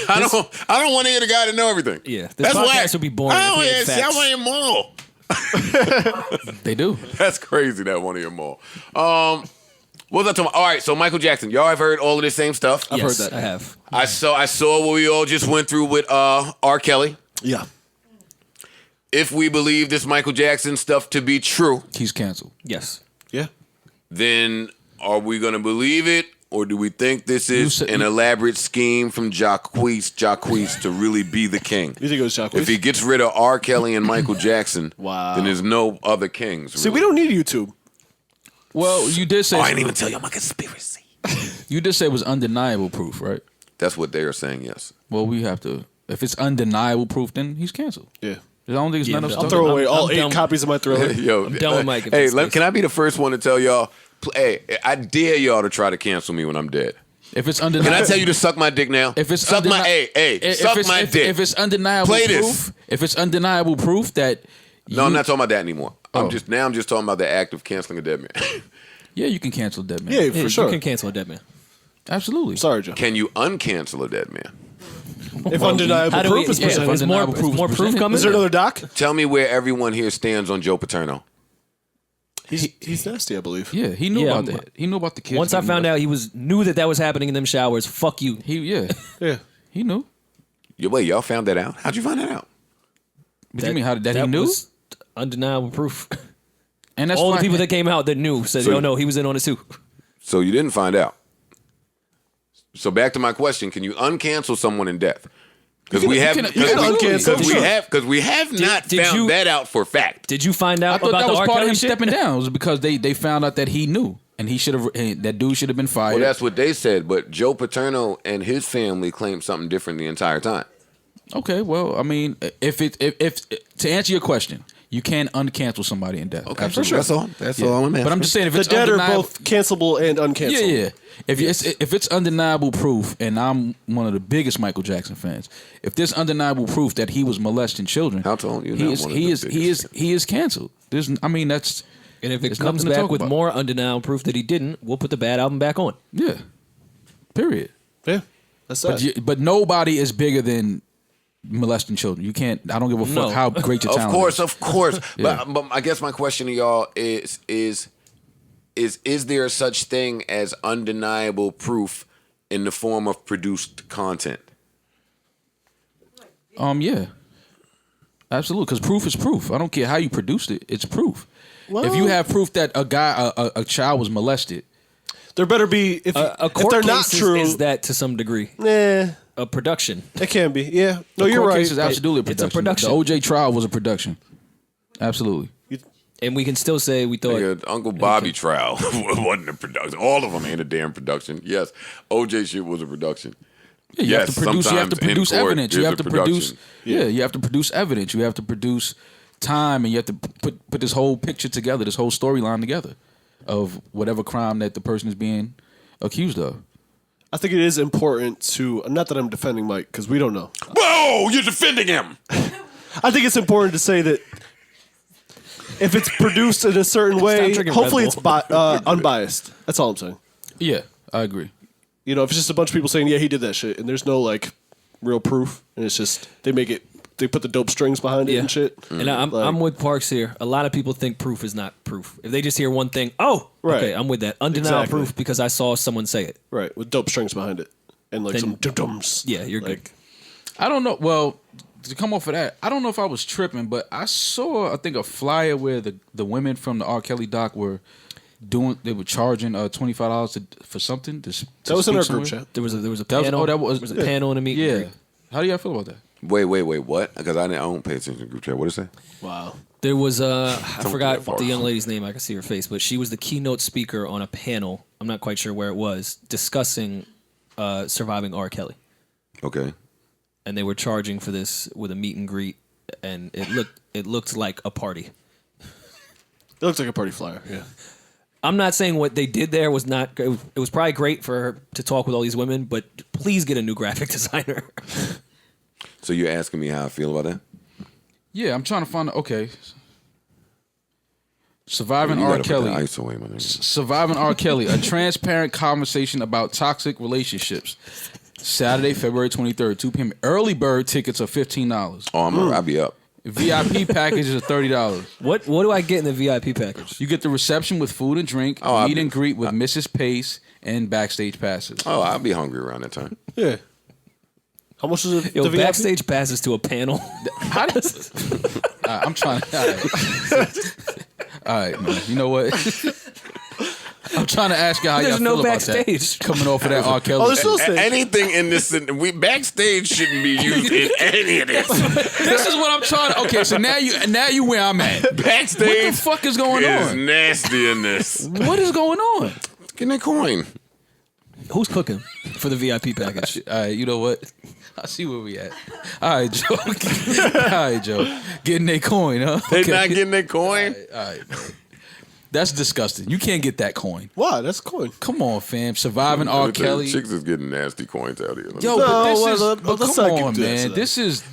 I don't want to hear the guy to know everything. Yeah, this podcast why would be boring I if don't we had hear. See, I facts. want to hear more. They do. That's crazy. That one of your more. What was I talking about? All right, so Michael Jackson. Y'all have heard all of this same stuff. I've Yes, heard that. I have. I saw what we all just went through with R. Kelly. Yeah. if we believe this Michael Jackson stuff to be true, He's canceled. Yes. Yeah. then are we going to believe it? Or do we think this is an elaborate scheme from Jacquees to really be the king? You think it was Jacquees? If he gets rid of R. Kelly and Michael Jackson, Wow. then there's no other kings. See, really. we don't need YouTube. Well, you did say I didn't even tell you my conspiracy. you did say it was undeniable proof, right? That's what they are saying, yes. Well, we have to. If it's undeniable proof, then he's canceled. Yeah. I don't think it's none of I'm stuff. Throw away all I'm 8 done. copies of my Thriller. Yo, I'm done with Mike. if Hey, it's this. can I be the first one to tell y'all? Hey, I dare y'all to try to cancel me when I'm dead. If it's undeniable, Can I tell you to suck my dick now? If it's suck my suck my dick. If it's undeniable Play proof, this. if it's undeniable proof that No, I'm not talking about that anymore. Oh. I'm just talking about the act of canceling a dead man. yeah, you can cancel dead man. Yeah, Yeah, for sure. You can cancel a dead man. absolutely. Sorry, Joe. Can you uncancel a dead man? If undeniable How do proof we? is Yeah, presented. is more proof coming? Is there another doc? Tell me where everyone here stands on Joe Paterno. He's nasty, I believe. Yeah, he knew Yeah, about that. He knew about the kids. Once I found out knew that was happening in them showers. Fuck you. yeah, Yeah. he knew. Wait, y'all found that out? How'd you find that out? What do you mean? How did that he knew? was undeniable proof. And that's All the fine. people that came out that knew said, So- "Oh no, he was in on it too." So you didn't find out. So back to my question: can you uncancel someone in death? Because we have, can uncancel, sure. because we have not did found you- that out for fact. Did you find I out thought about that the was R. part of Kelly him shit? stepping down. It was because they found out that he knew, and he should have. That dude should have been fired. Well, that's what they said, but Joe Paterno and his family claimed something different the entire time. Okay, well, I mean, if to answer your question, you can uncancel somebody in death. Okay, Absolutely. that's all. That's all I'm asking. But I'm just saying, if The it's dead are undeniable, both cancelable and uncancelable. yeah. If it's undeniable proof, and I'm one of the biggest Michael Jackson fans, if there's undeniable proof that he was molesting children, How tall are you? he Not is one of he the is biggest. he is canceled. There's, I mean, that's And if it there's comes nothing to back talk with about. more undeniable proof that he didn't, we'll put the bad album back on. Yeah. Period. Yeah. That's that. But nobody is bigger than molesting children. You can't. I don't give a fuck No. how great your talent is. Of course. Yeah. But I guess my question to y'all is there such thing as undeniable proof in the form of produced content? Yeah. Absolutely, because proof is proof. I don't care how you produced it. It's proof. If you have proof that a child was molested, There better be A if court they're not case true. is that to some degree. Nah, A production. it can be. Yeah. No, the you're court right. case is absolutely a It's a production. production. The OJ trial was a production. Absolutely. And we can still say we thought Nigga, Uncle Bobby trial wasn't a production. All of them ain't a damn production. Yes, OJ shit was a production. Yeah, you Yes, have to produce. You have to sometimes in produce court evidence. You is have a to production. produce. Yeah, you have to produce evidence. You have to produce time, and you have to put this whole picture together, this whole storyline together, of whatever crime that the person is being accused of. I think it is important to. Not that I'm defending Mike because we don't know. Whoa, you're defending him. I think it's important to say that if it's produced in a certain way, drinking hopefully Red it's Bull. unbiased. That's all I'm saying. Yeah, I agree. You know, if it's just a bunch of people saying, "Yeah, he did that shit," and there's no like real proof, and it's just they put the dope strings behind it Yeah. and shit. And I'm with Parks here. A lot of people think proof is not proof. If they just hear one thing, Right. okay, I'm with that. Undeniable Exactly. proof because I saw someone say it. Right, with dope strings behind it and like Then- some dum-dums. Yeah, you're good. Like, I don't know. Well, to come off of that, I don't know if I was tripping, but I saw, I think, a flyer where the women from the R. Kelly doc were charging $25 for something. That was in our speak group somewhere. chat. There was a That was- panel. that was- there was a panel in a meet. and Yeah. greet. How do y'all feel about that? Wait, what? Because I don't pay attention to group chat. What is that? Wow. There was I Don't forgot go that far. the young lady's name. I can see her face, but she was the keynote speaker on a panel. I'm not quite sure where it was discussing surviving R. Kelly, Okay. and they were charging for this with a meet and greet, and it looked like a party. It looks like a party flyer. Yeah. I'm not saying what they did there was not. It was probably great for her to talk with all these women, but please get a new graphic designer. So you're asking me how I feel about that? Yeah, I'm trying to find. Okay. Surviving You R. gotta put that Kelly. ice away, my nigga. Surviving R. Kelly, a transparent conversation about toxic relationships. Saturday, February 23rd, 2 p.m. Early bird tickets are $15. Oh, I'll be up. VIP packages are $30. What do I get in the VIP package? You get the reception with food and drink, Oh, meet and greet with Mrs. Pace, and backstage passes. Oh, I'll be hungry around that time. Yeah. How much is it? Yo, the VIP? backstage passes to a panel. I I'm trying. All right, man. You know what? I'm trying to ask you how y'all There's no feel about backstage. that. Coming off of that R. Kelly. Oh, there's still stage. Anything in this, we backstage shouldn't be used in any of this. This is what I'm trying to. Okay, so now you where I'm at. Backstage. What the fuck is going is on? nasty in this. What is going on? Getting that coin. Who's cooking for the VIP package? All right, you know what? I see where we at. All right, Joe. All right, Joe. Getting their coin, huh? They not getting that coin. All right, man. That's disgusting. You can't get that coin. Why? That's cool. Come on, fam. Surviving R. Kelly. Chicks is getting nasty coins out here. Yo, No, but this well, is. let's But not come get on, into man. that. This is.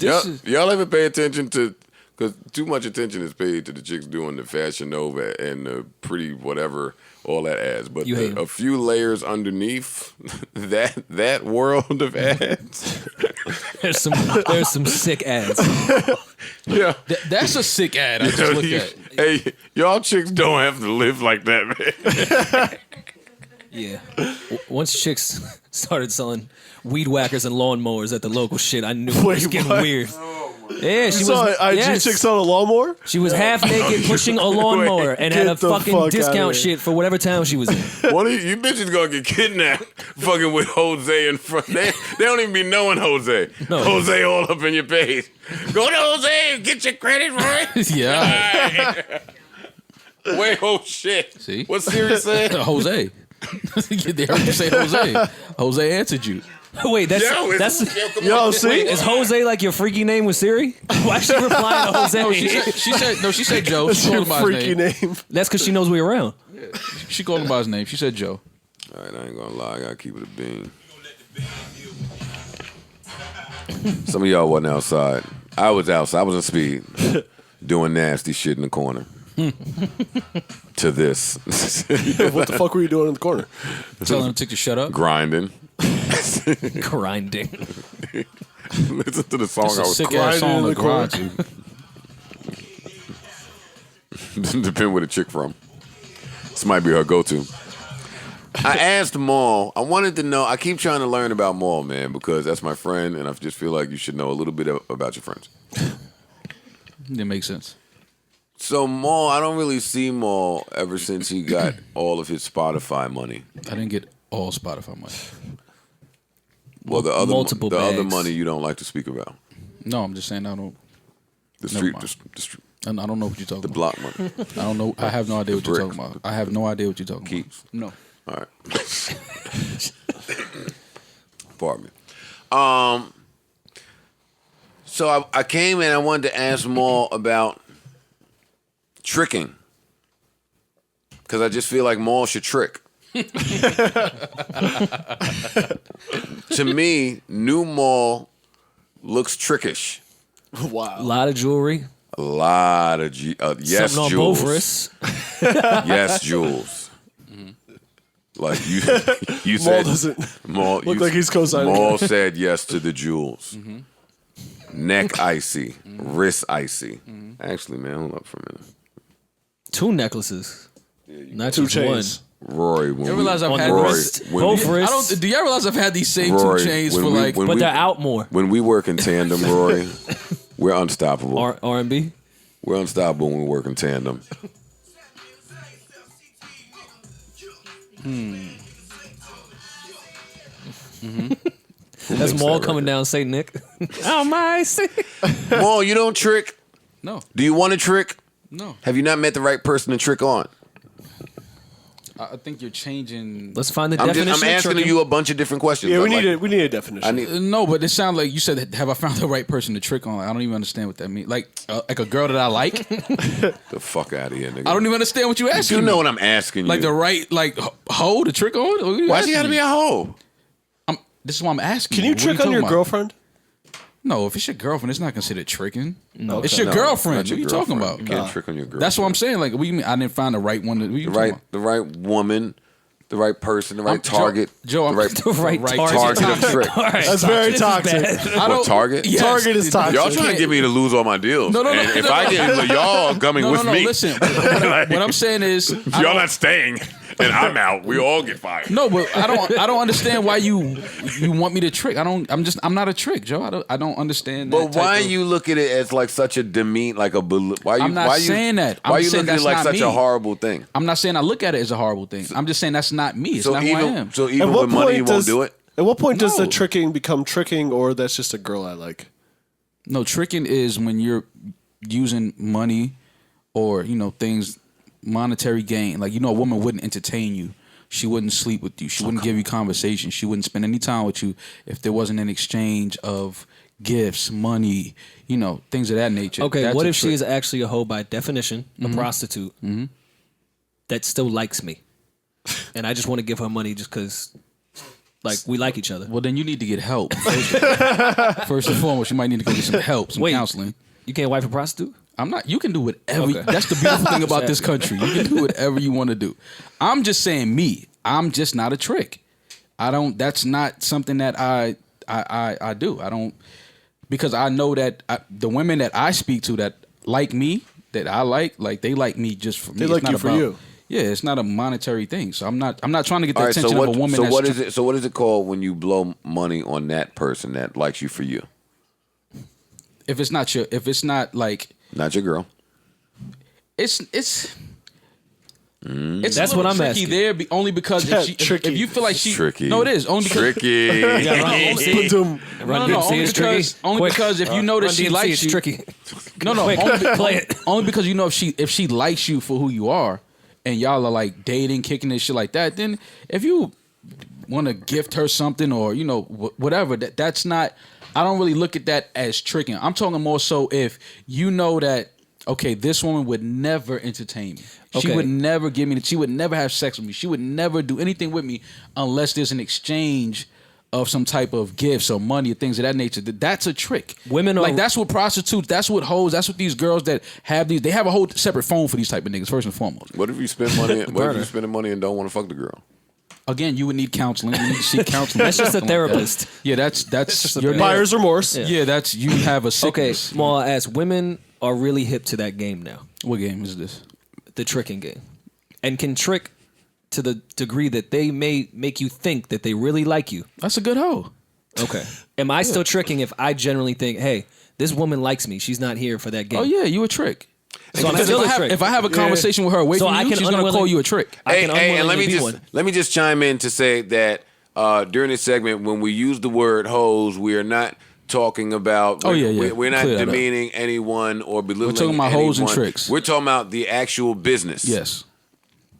Y'all ever pay attention to? Because too much attention is paid to the chicks doing the Fashion Nova and the pretty whatever all that ads. But You hate 'em. a few layers underneath that world of ads. There's some sick ads. Yeah. That's a sick ad. I just looked at. Hey, y'all chicks don't have to live like that, man. Yeah. Once chicks started selling weed whackers and lawnmowers at the local shit, I knew it was Wait, getting what? weird. Yeah, she You saw was. an IG yes. chick selling a lawnmower? She was half naked pushing a lawnmower and had Get a the fucking fuck outta discount here. shit for whatever town she was in. One of you bitches gonna get kidnapped fucking with Jose in front. They don't even be knowing Jose. No. Jose all up in your face. Go to Jose, get your credit right. Yeah. Wait, oh shit. See? What Siri said? Jose. They heard you say Jose. Jose answered you. Wait, that's Yo, come Yo, on. see? is Jose like your freaky name with Siri? Why is she replying to Jose? No, she said Joe. That's She your called him by his freaky name. name. That's because she knows we're around. She called him by his name. She said Joe. All right, I ain't gonna lie. I gotta keep it a bean. Some of y'all wasn't outside. I was outside. I was on speed, doing nasty shit in the corner. To this, What the fuck were you doing in the corner? Telling him to shut up. grinding. Grinding. Listen to the song. It's I a was sick ass grinding in song to the corner. grind to. Depend where the chick from. This might be her go-to. I asked Maul. I wanted to know. I keep trying to learn about Maul, man, because that's my friend, and I just feel like you should know a little bit about your friends. It makes sense. So Maul, I don't really see Maul ever since he got all of his Spotify money. I didn't get all Spotify money. Well, the other Multiple other bags. money you don't like to speak about. No, I'm just saying I don't. The Never street, mind. the street, I don't know what you're talking the about. block money. I don't know. I have no idea what you're brick. talking about. I have no idea what you're talking Keeps. about. No. All right. Pardon me. So I came in. I wanted to ask Maul about tricking, because I just feel like Maul should trick. To me, new Maul looks trickish. Wow. A lot of jewelry. A lot of yes, Something on Jules. both wrists. Yes, Jules. Like you Maul said. doesn't Maul, look like he's co-signing. Maul said yes to the jewels. Neck icy, wrist icy. Actually, man, hold up for a minute. 2 necklaces. Not 2 just one. chains. Rory, when You realize I've On had the Rory, wrist. when Both we- wrists. Do y'all realize I've had these same Rory, 2 chains when for we- like? when But we- they're out more. When we work in tandem, Rory, we're unstoppable. R&B. We're unstoppable when we work in tandem. That's makes Maul that coming record? down Saint Nick. Oh my Saint. Maul, you don't trick. No, Do you want to trick? no. Have you not met the right person to trick on? I think you're changing. Let's find the I'm definition of asking tricking. you a bunch of different questions. Yeah, I'm we need a definition. I need. No, but it sounds like you said, "Have I found the right person to trick on?" I don't even understand what that means. Like a girl that I like. The fuck out of here, nigga. I don't even understand what you asking. You know me. what I'm asking you. Like the right hoe to trick on. What are you Why asking she gotta me? be a hoe? This is why I'm asking. Can you What are trick on talking your about? girlfriend? No, if it's your girlfriend, it's not considered tricking. No, It's your No, girlfriend. not What your are you talking girlfriend. about? You can't trick on your girlfriend. That's what I'm saying. Like, I didn't find the right one. What are you talking about? The right woman, the right person, the right Joe- target. Joe, I'm- the right, The right target of trick. All right. That's very This is toxic. bad. I What don't- target? Yes. Target is toxic. Y'all trying to get me to lose all my deals. No, no, no, And if no, I no. get y'all coming No, with no, no. me. Listen, what I'm saying is, Y'all not staying. and I'm out. We all get fired. No, but I don't understand why you want me to trick. I'm not a trick, Joe. I don't understand. But why you look at it as like such a demean, like a why you? I'm not why saying that. Why I'm you saying look at it that's like not such me. a horrible thing? I'm not saying I look at it as a horrible thing. I'm just saying that's not me. It's So not who I even am. so even At what with money, point you won't does- do it. At what point does the No. tricking become tricking, or that's just a girl I like? No, tricking is when you're using money or, things, monetary gain. Like, a woman wouldn't entertain you. She wouldn't sleep with you. She wouldn't give you conversation. She wouldn't spend any time with you if there wasn't an exchange of gifts, money, things of that nature. Okay, That's what a if she trick. is actually a hoe by definition, a prostitute that still likes me, and I just want to give her money just because, like, we like each other? Well, then you need to get help. First and foremost, you might need to go get some help, some counseling. You can't wife a prostitute? I'm not. You can do whatever. Okay. That's the beautiful thing about this country. You can do whatever you want to do. I'm just saying, me. I'm just not a trick. I don't. That's not something that I do. I don't, because I know that the women that I speak to that like me, that I like they like me just for me. They It's like not you for about- you. Yeah, it's not a monetary thing. So I'm not trying to get the All right. attention So what? of a woman. So that's what is it? So what is it called when you blow money on that person that likes you for you? If it's not like. Not your girl. It's That's a little what I'm tricky asking. there, only because Yeah, if tricky. you feel like she Tricky. No, it is only because Tricky. Ba-dum. only because if you know that she likes you, tricky. no, Quick, play it. only because you know if she likes you for who you are, and y'all are like dating, kicking and shit like that, then if you want to gift her something or whatever, that's not. I don't really look at that as tricking. I'm talking more so if you know that, okay, this woman would never entertain me. She Okay. would never give me. She would never have sex with me. She would never do anything with me unless there's an exchange of some type of gifts or money or things of that nature. That's a trick. Women are- like that's what prostitutes. That's what hoes. That's what these girls that have these. They have a whole separate phone for these type of niggas. First and foremost. What if you spend money? What if you spending money and don't want to fuck the girl? Again, you would need counseling. You need to seek counseling. That's just a Something like that. therapist. Yeah, that's just a your therapist. Buyer's remorse. Yeah, that's you have a Okay, sickness. Maul, as women are really hip to that game now, What game is this? the tricking game, and can trick to the degree that they may make you think that they really like you. That's a good hoe. Okay. Am I still tricking if I generally think, hey, this woman likes me, she's not here for that game? Oh yeah, you a trick. So I'm Because still a if trick. I have a conversation with her away So from I you, can she's gonna call unwilling- you a trick. I can And let me unwillingly be just one. let me just chime in to say that during this segment, when we use the word hoes, we are not talking about. Oh, yeah. We're not Clear that up. demeaning anyone or belittling. We're talking about hoes and anyone. tricks. We're talking about the actual business. Yes,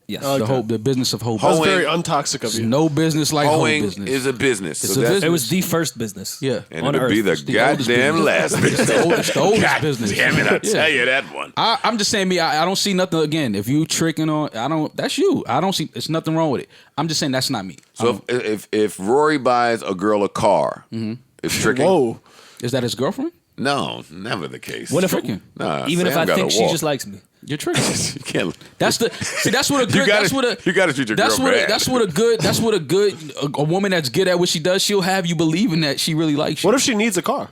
Yes. the business of hoe. That was Hoeing- very untoxic of There's you. no business like hoe Hoeing business. is a business. It's So a that's- business. It was the first business. Yeah. And on it'll be Earth. the It's the oldest goddamn business. last business. the oldest God business. damn it! I Yeah. tell you that one. I'm just saying, me. I don't see nothing. Again, if you tricking on, I don't. That's you. I don't see. There's nothing wrong with it. I'm just saying that's not me. So if Rory buys a girl a car, it's tricking. Whoa. Is that his girlfriend? No, never the case. What if, tricking. Nah, even if Sam I gotta think she walk. just likes me? You're tricking. You can't. That's the see. That's what a good. You gotta- that's what a. you gotta treat your that's girl what. bad. That's what a good. That's what a good. A woman that's good at what she does. She'll have you believing that she really likes you. What if she needs a car?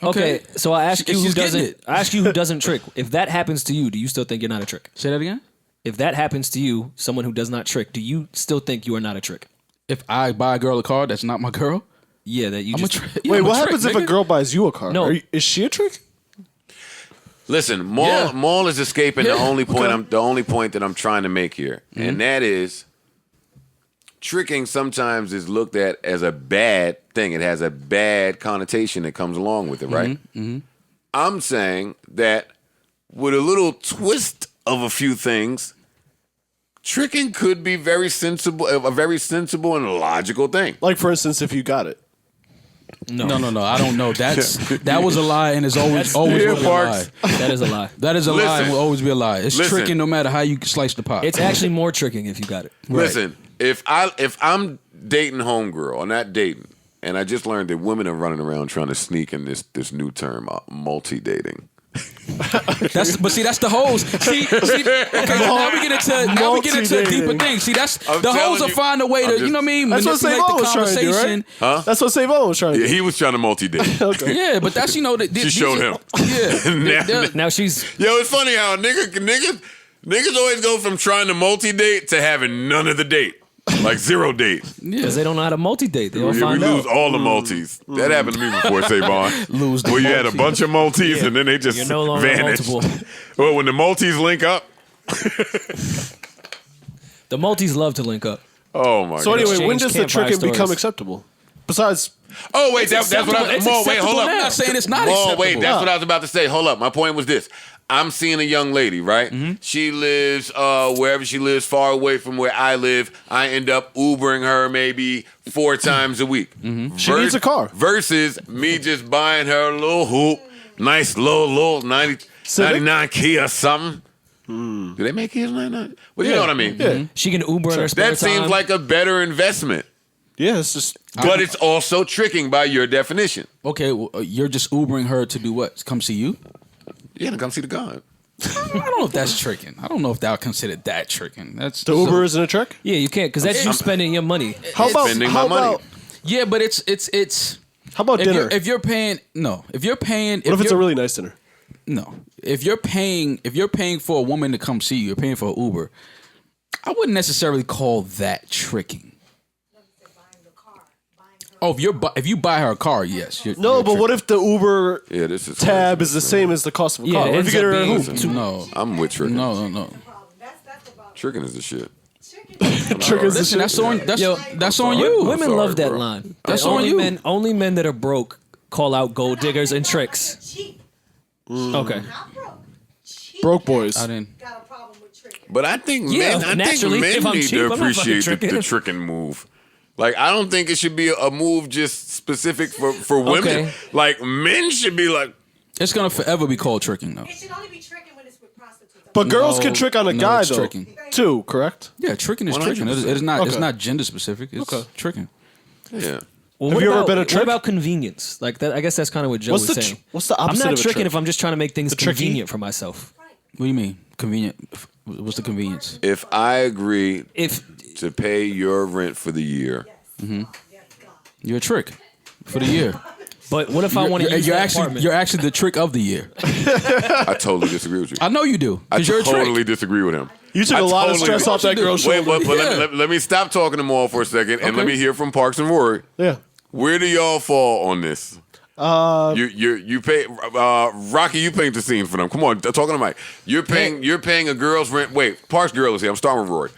Okay, so I ask you who She's getting doesn't. it. I ask you who doesn't trick. If that happens to you, do you still think you're not a trick? Say that again. If that happens to you, someone who does not trick, do you still think you are not a trick? If I buy a girl a car that's not my girl, Yeah, that you I'm a just. trick. Yeah, Wait, I'm a what trick, happens if a nigga. girl buys you a car? No. Is she a trick? Listen, Maul, Yeah. Maul is escaping Yeah, the only point. okay. The only point that I'm trying to make here, and that is, tricking sometimes is looked at as a bad thing. It has a bad connotation that comes along with it, right? I'm saying that with a little twist of a few things, tricking could be very sensible, a very sensible and logical thing. Like, for instance, if you got it. No. I don't know. That was a lie, and it's always will be a lie. Parks. That is a lie. That is a lie, and Listen. will always be a lie. It's Listen. tricking no matter how you slice the pie. It's actually more tricking if you got it. Listen, if I'm dating homegirl or not dating, and I just learned that women are running around trying to sneak in this new term, multi-dating. But see, that's the hoes. See, okay, now we get into a deeper thing. See, that's I'm the hoes telling will you, find a way to, I'm you know what I mean? That's what Manipulate Savon the was trying to do, conversation. right? That's what Savon was trying to Yeah, do. he was trying to multi-date. Okay. Yeah, but that's She showed him. Yeah, Now- Now she's. Yo, it's funny how nigga, Niggas always go from trying to multi-date to having none of the date. Like 0 date. Because they don't know how to multi-date. They don't We find lose out. all the multis. That happened to me before, Savon. Lose the Where you had a multis. bunch of multis and then they just You're no longer vanished. multiple. Well, when the multis link up, The multis love to link up. oh my So god. anyway, when Exchange does the campfire tricking become stories. acceptable? Besides, Oh wait, that's what I It's was. Wait, acceptable hold up. now. I'm not saying it's not Whoa, acceptable. wait, that's what I was about to say. Hold up. My point was this. I'm seeing a young lady, right? Mm-hmm. She lives wherever she lives, far away from where I live. I end up Ubering her maybe 4 times a week. She needs a car. Versus me just buying her a little hoop, nice little 90, Civic? 99 Kia or something. Do they make Kias 99? Well, you know what I mean. Yeah. She can Uber in her spare That time. seems like a better investment. Yeah, it's just But it's also tricking by your definition. Okay, well, you're just Ubering her to do what? Come see you? Yeah, to come see the God. I don't know if that's tricking. I don't know if that would consider that tricking. That's the Uber isn't a trick. Yeah, you can't because that's you spending your money. How about spending how my money. about Yeah, but it's. how about dinner? If you're paying, no. If you're paying, What if it's a really nice dinner? no. If you're paying for a woman to come see you, you're paying for an Uber. I wouldn't necessarily call that tricking. Oh, if you buy her a car, yes. No, but what if the Uber Yeah, this is tab is the same as the cost of a Yeah, car? it What if ends you get up her a being- hoop? No, I'm with tricking. no. Tricking is the shit. Triggers the Listen, shit. that's on you. Women sorry, love that bro. line. That's And on only you. Only men that are broke call out gold diggers and tricks. Okay. Broke boys. I didn't. But I think Yeah, men, naturally, men if I'm need cheap, to I'm not fucking appreciate the tricking. tricking move. Like, I don't think it should be a move just specific for women. Okay. Like, men should be like, It's gonna forever be called tricking, though. It should only be tricking when it's with prostitutes. But girls No, can trick on a no, guy it's though, tricking. too. Correct. Yeah, tricking is 100%. tricking. It is not. It's Okay. not gender specific. It's tricking. yeah. Well, Have what you ever about, been a What trick? about convenience? Like that. I guess that's kind of what Joe What's was the saying. what's the I'm opposite not of a tricking trick? if I'm just trying to make things tricky? convenient for myself. What do you mean convenient? What's the convenience? If I agree If to pay your rent for the year, You're a trick for the year. but what if I want to use You're that actually apartment? you're actually the trick of the year. I totally disagree with you. I know you do I because you're a totally trick. disagree with him. You took I a lot of totally stress do. off that girl's Wait, shoulder. but Yeah. let me stop talking to Maul for a second and let Okay. me hear from Parks and Rory. Yeah. Where do y'all fall on this? You pay Rocky. You paint the scene for them. Come on, talking to Mike. You're paying a girl's rent. Wait, Parks girl is here. I'm starting with Rory.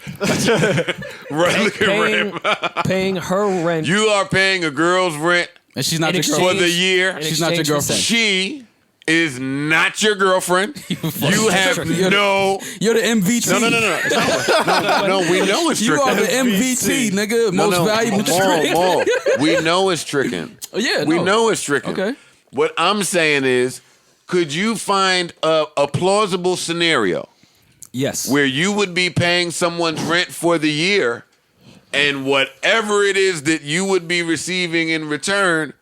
Right, look at paying, Ram. paying her rent. You are paying a girl's rent And she's not in your exchange, girlfriend. for the year. in She's not your exchange for girlfriend. sex. She is not your girlfriend. You have no. You're the MVT. No, we know it's You tricking. are the MVT, nigga. Most valuable trick. Maul. We know it's tricking. Yeah, We no. know it's tricking. Okay. What I'm saying is, could you find a plausible scenario Yes. where you would be paying someone's rent for the year, and whatever it is that you would be receiving in return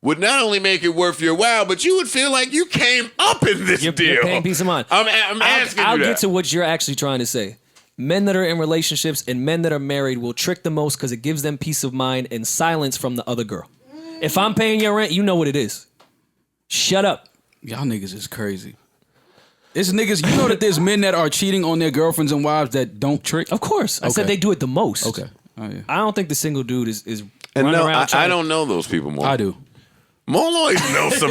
would not only make it worth your while, but you would feel like you came up in this You're deal. paying peace of mind. I'm asking I'll you that. get to what you're actually trying to say. Men that are in relationships and men that are married will trick the most because it gives them peace of mind and silence from the other girl. If I'm paying your rent, you know what it is. Shut up. Y'all niggas is crazy. It's niggas. You know that there's men that are cheating on their girlfriends and wives that don't trick. Of course. I said Okay. they do it the most. Okay. Oh yeah. I don't think the single dude is And running no, around I trying don't know those people, Maul. I do. Maul always knows some.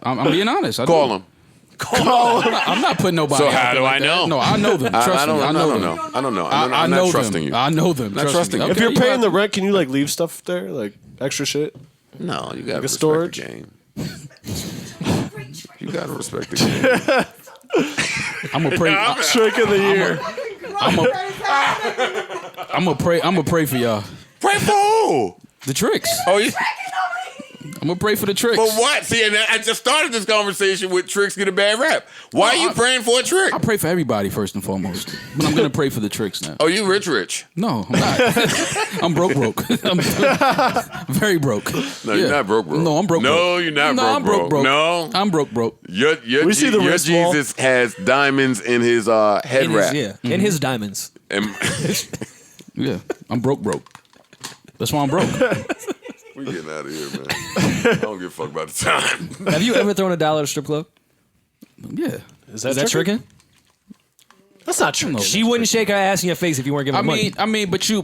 I'm being honest. I do. Call him. I'm not putting nobody. So out how there do like I that. know? No, I know them. Trust I me. I know them. I don't know. I I'm know not trusting them. you. I know them. Not Trust trusting me. you. If Okay, you're you paying have the to- rent, can you like leave stuff there, like extra shit? No, you gotta a respect storage? the game. You gotta respect the game. I'm gonna pray. Trick of the year. I'm gonna pray for y'all. Pray for who? The tricks. Oh, you. I'm gonna pray for the tricks. But what? See, and I just started this conversation with tricks get a bad rap. Why are you praying for a trick? I pray for everybody first and foremost. But I'm gonna pray for the tricks now. Oh, you rich? No, I'm not. I'm broke. I'm very broke. No, you're not broke. No, I'm broke. No, you're not No, I'm broke. broke. No, I'm broke. your We see the your wrist wall. Jesus has diamonds in his head in wrap. his, in his diamonds. And Yeah, I'm broke. That's why I'm broke. we getting out of here, man. I don't give a fuck about the time. Have you ever thrown $1 at a strip club? Yeah. Is Is that tricking? That's not true. She wouldn't shake her ass in your face if you weren't giving her money.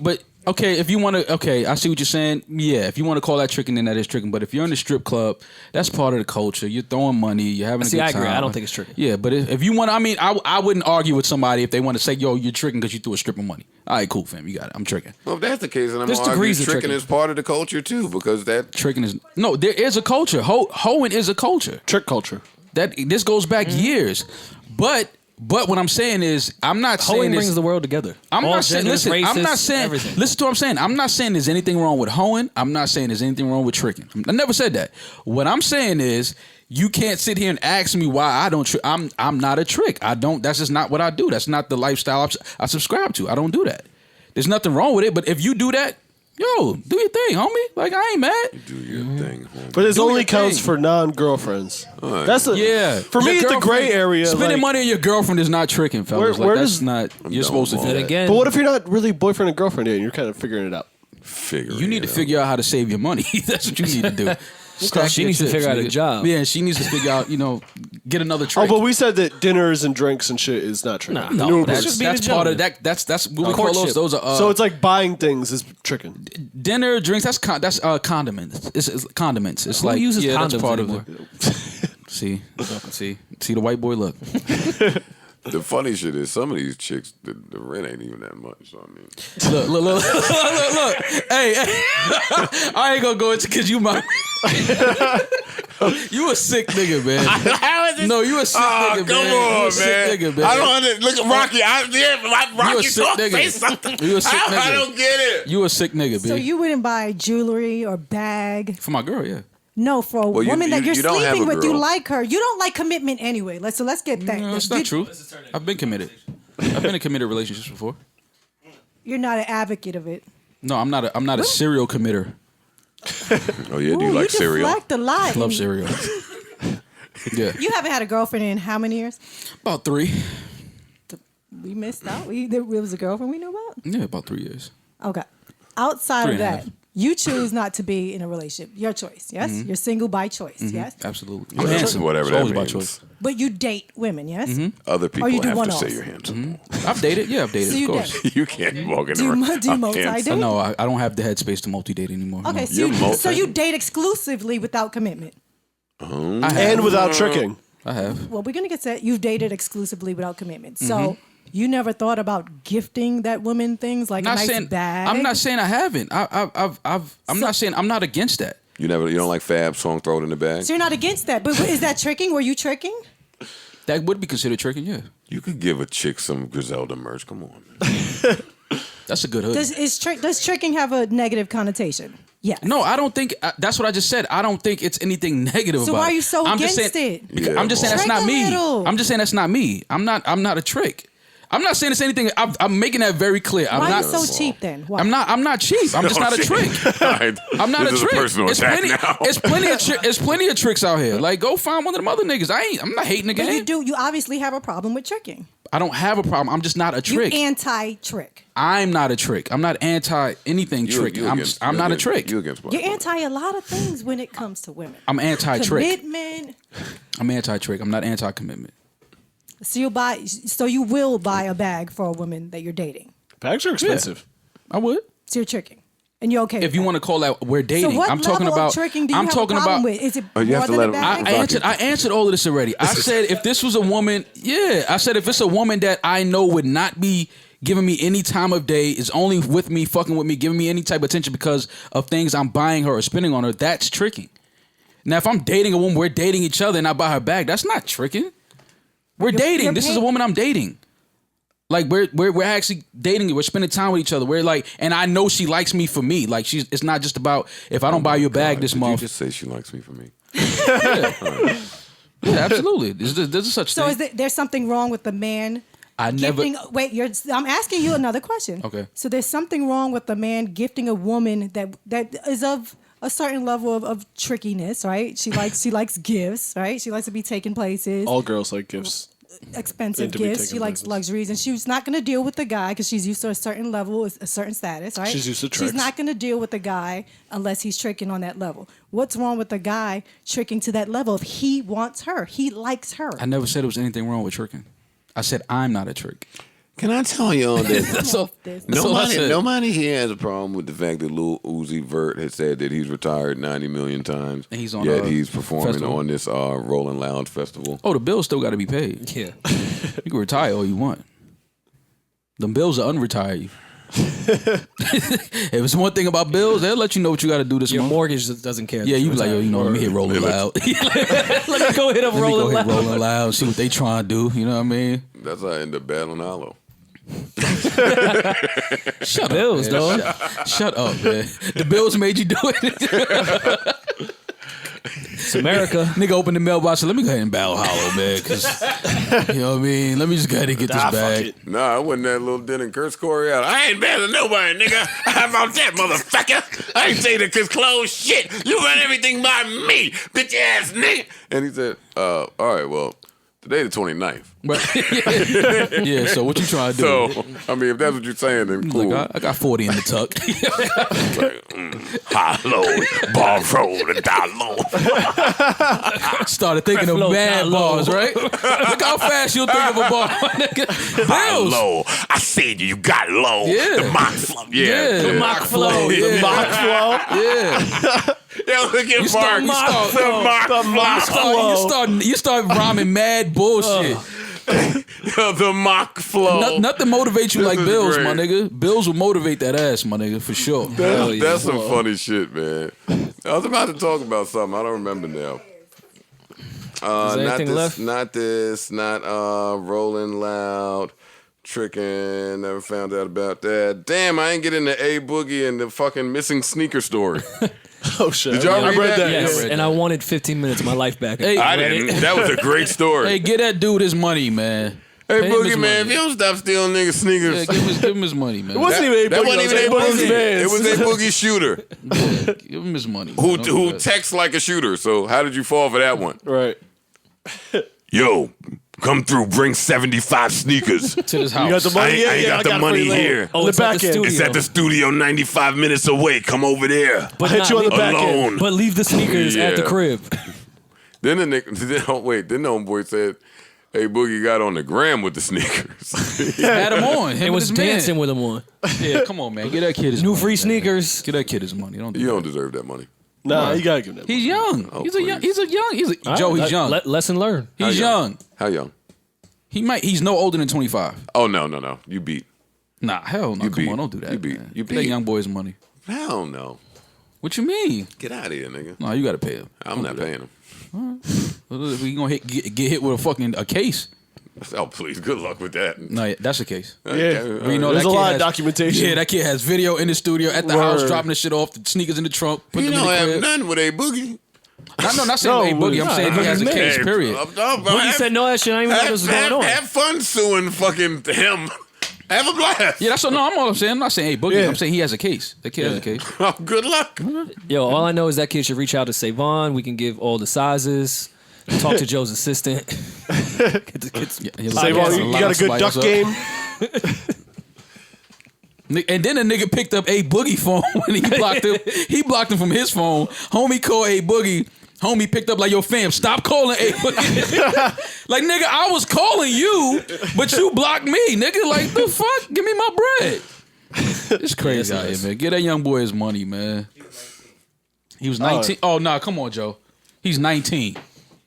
But okay, if you want to, okay, I see what you're saying. Yeah, if you want to call that tricking, then that is tricking. But if you're in the strip club, that's part of the culture. You're throwing money. You're having a good time. I agree. I don't think it's tricking. Yeah, but if you want, I wouldn't argue with somebody if they want to say, yo, you're tricking because you threw a stripper money. All right, cool, fam. You got it. I'm tricking. Well, if that's the case, then I'm There's going to argue degrees of tricking tricking. is part of the culture too, because that Tricking is no. There is a culture. Hoeing is a culture. Trick culture. That this goes back years, but what I'm saying is, I'm not saying Hoeing this, brings the world together. I'm All not saying. genders, Listen, I'm races, not saying. everything. Listen to what I'm saying. I'm not saying there's anything wrong with hoeing. I'm not saying there's anything wrong with tricking. I never said that. What I'm saying is, you can't sit here and ask me why I don't trick. I'm not a trick. I don't. That's just not what I do. That's not the lifestyle I subscribe to. I don't do that. There's nothing wrong with it. But if you do that, yo, do your thing, homie. Like, I ain't mad. do your thing. But it Do only your counts thing. for non-girlfriends. That's a Yeah. For me, Your it's the gray girlfriend- area. Spending like- money on your girlfriend is not tricking, fellas. Where That's does- not. You're supposed to do And that. again, But what if you're not really boyfriend and girlfriend yet? And you're kind of figuring it out. You need to figure out how to save your money. That's what you need to do. Stack She your needs to chips, figure out a nigga. job. Yeah, she needs to figure out, get another Oh, trick. but we said that dinners and drinks and shit is not tricking. No, New that's rules. just being that's a part of gentleman. that. That's what we call those. Courtship. Those are So it's like buying things is tricking. dinner, drinks. That's condiments. It's condiments. It's Who like uses that's condoms part anymore? of the. See the white boy look. The funny shit is some of these chicks, the rent ain't even that much. So I mean, Look. Hey, I ain't gonna go into because you my. You a sick nigga, man. how is this? No, you a sick nigga, come man. on, You a sick man. nigga, man. I don't understand. Look at Rocky. You a Rocky sick talk, nigga. say something. You a sick I nigga. don't get it. You a sick nigga, So bitch. you wouldn't buy jewelry or bag? For my girl, yeah. No, for a Well, woman that you're you don't have sleeping a with, you girl. like her. You don't like commitment anyway. Let's get that. No, that's not true. I've been committed. I've been in committed relationships before. You're not an advocate of it. No, I'm not a serial committer. Oh yeah, do Ooh, you like cereal? deflect a lot. Love cereal. Yeah. You haven't had a girlfriend in how many years? About 3. We missed out. There was a girlfriend we knew about. Yeah, about 3 years. Okay. Outside 3 of and a that, half. you choose not to be in a relationship. Your choice. Yes, you're single by choice. Yes, Absolutely. Whatever- handsome. whatever It's that always by means. choice. but you date women. Yes. Other people you do have to one-offs. say you're handsome. I've dated. Yeah, I've dated. So of you course. date. You can't walk in Do you the mu- do you multi-date? No, I don't have the headspace to multi-date anymore. Okay, No. so You're so you date exclusively without commitment. I have. And without tricking. I have. Well, we're gonna get to that. You've dated exclusively without commitment. So you never thought about gifting that woman things like a nice bag. I'm not saying I haven't. I'm not saying I'm not against that. You don't like Fab song, throw it in the bag. So you're not against that. But is that tricking? Were you tricking? That would be considered tricking. Yeah, You could give a chick some Griselda merch. Come on, man. that's a good hood. Does tricking have a negative connotation? Yes. No, I don't think that's what I just said. I don't think it's anything negative So about it. why are you so I'm just against saying, it? because Yeah, I'm just saying that's Trick not a me. little. I'm just saying that's not me. I'm not a trick. I'm not saying it's anything. I'm making that very clear. I'm Why not. are you so cheap then? Why? I'm not cheap. I'm just not a trick. I'm not this a is trick. a personal attack now. It's plenty of tricks out here. Like, go find one of them other niggas. I'm not hating the But game. you obviously have a problem with tricking. I don't have a problem. I'm just not a trick. You anti-trick. I'm not a trick. I'm not anti anything trick. I'm not a trick. You against You're anti a lot of things when it comes to women. I'm anti-trick. Commitment. I'm anti-trick. I'm not anti-commitment. So you will buy a bag for a woman that you're dating. Bags are expensive. I would. So you're tricking. And you're okay If with you that. want to call that we're dating, So what I'm talking level about. of tricking do you I'm have talking a problem about. with? Is it Oh, you more have to than let a him- bag? I answered all of this already. I said if this was a woman, I said if it's a woman that I know would not be giving me any time of day, is only with me, fucking with me, giving me any type of attention because of things I'm buying her or spending on her, that's tricking. Now, if I'm dating a woman, we're dating each other and I buy her bag, that's not tricking. We're dating. you're This is a paying- woman I'm dating. Like we're actually dating. We're spending time with each other. We're like, and I know she likes me for me. Like it's not just about if I don't buy you a bag this Did month. you just say she likes me for me? Yeah, absolutely. There's such So thing. there's something wrong with the man I never. gifting? Wait, I'm asking you another question. Okay. So there's something wrong with the man gifting a woman that is of a certain level of trickiness, right? She likes gifts, right? She likes to be taken places. All girls like gifts. Expensive And to be gifts. taken She likes places. luxuries, and she's not going to deal with the guy because she's used to a certain level, a certain status, right? She's used to She's tricks. not going to deal with the guy unless he's tricking on that level. What's wrong with the guy tricking to that level if he wants her, he likes her? I never said there was anything wrong with tricking. I said I'm not a trick. Can I tell y'all that So that's all I said. nobody here has a problem with the fact that Lil Uzi Vert has said that he's retired 90 million times, And he's on yet a he's performing festival. on this Rolling Loud festival. Oh, the bills still got to be paid. Yeah. You can retire all you want. Them bills will unretire you. If it's one thing about bills, they'll let you know what you got to do this Your month. mortgage doesn't care. Yeah, you be like, yo, you know, let me hit Rolling Loud. Let me go hit up Let me go Rolling hit Loud. Rolling Loud, see what they trying to do. You know what I mean? That's how I end up battling Hollow. Shut Bills, up, man. dog. Shut up, man. The bills made you do it. It's America. Nigga opened the mailbox and let me go ahead and battle Hollow, man. Cause you know what I mean? Let me just go ahead and get this Fuck bag. it. Nah, I wasn't that little Den and curse Corey out. I ain't battling nobody, nigga. How about that, motherfucker? I ain't saying that cause close shit. You run everything by me, bitch ass nigga. And he said, all right, well, today the 29th. But, yeah, so what you trying to do? So, I mean, if that's what you're saying, then cool. Look, I got 40 in the tuck. Hollow, borrow, and dollar. Started thinking of Flow, mad not low. bars, right? Look how fast you'll think of a bar, my nigga. Bills. Hollow. I said you got low. Yeah. The mock flow. Yeah. The Mock flow. Yeah. Mock flow. Yeah. Yo, look at start- Mark. you start- The mock flow. You start rhyming mad bullshit. Yo, the mock flow. Nothing motivates you This like is bills, great. my nigga. Bills will motivate that ass, my nigga, for sure. That's some funny shit, man. I was about to talk about something. I don't remember now. Is Not anything this, left? not Rolling Loud, tricking. Never found out about that. Damn, I ain't get into A Boogie and the fucking missing sneaker story. Oh shit! Did y'all I read read that? that. Yes, read and that. I wanted 15 minutes of my life back. Hey, I didn't. That was a great story. Hey, get that dude his money, man. Hey, Pay him Boogie, his man, if money. you don't stop stealing niggas' sneakers. Yeah, give him his money, man. It wasn't even A That Boogie. wasn't even it A was Boogie. Vans. It was A Boogie shooter Give him his money. who man. Don't do that. texts like a shooter. So how did you fall for that one? Right. Yo, come through, bring 75 sneakers. to this house. You got the money? I Yeah, ain't yeah, got I the got it money for you later. here. Oh, On the it's at back the end. studio. It's at the studio 95 minutes away. Come over there. But Hit not you on the leave- back end. Alone. But leave the sneakers at the Yeah. crib. Then the nigga, then the homeboy said, hey, Boogie got on the gram with the sneakers. Had him on. Him It and was his man. dancing with him on. Yeah, come on, man. Get that kid his New money, free man. sneakers. Get that kid his money. Don't do You that. don't deserve that money. Nah, you gotta give him that. He's young. Oh, He's a young. please. Joe. He's young. Lesson learned. He's young. How young? He's no older than 25. Oh, no. You beat. Nah, hell no. You Come beat. on, don't do that. You beat. Man. You Get that beat. young boy his money. Hell no. What you mean? Get out of here, nigga. Nah, you gotta pay him. I'm not paying him. We gonna get hit with a case. Oh, please. Good luck with that. No, yeah, that's a case. Yeah. We know There's that a kid lot has- of documentation. Yeah, that kid has video in the studio at the house, Word. dropping the shit off, the sneakers in the trunk, putting You them in don't the have crib. nothing with A Boogie. Not saying No, hey Boogie. I'm nah, saying he has a Boogie's case. Hey, Period. Boogie said no, that shit. I didn't even know this was going on. Have fun suing fucking him. Have a blast. Yeah, that's what. No, I'm all I'm saying. I'm not saying hey Boogie. Yeah. I'm saying he has a case. That kid has a case. Oh, good luck. Yo, all I know is that kid should reach out to Savon. We can give all the sizes. Talk to Joe's assistant. Get the kids. Yeah, Say, well, you got a good duck game. And then the nigga picked up A Boogie phone when he blocked him. He blocked him from his phone. Homie called A Boogie. Homie picked up like, yo, fam, stop calling A Boogie. Like, nigga, I was calling you, but you blocked me, nigga. Like, the fuck? Give me my bread. It's crazy out here, man. Get that young boy his money, man. He was 19. Oh, nah, come on, Joe. He's 19.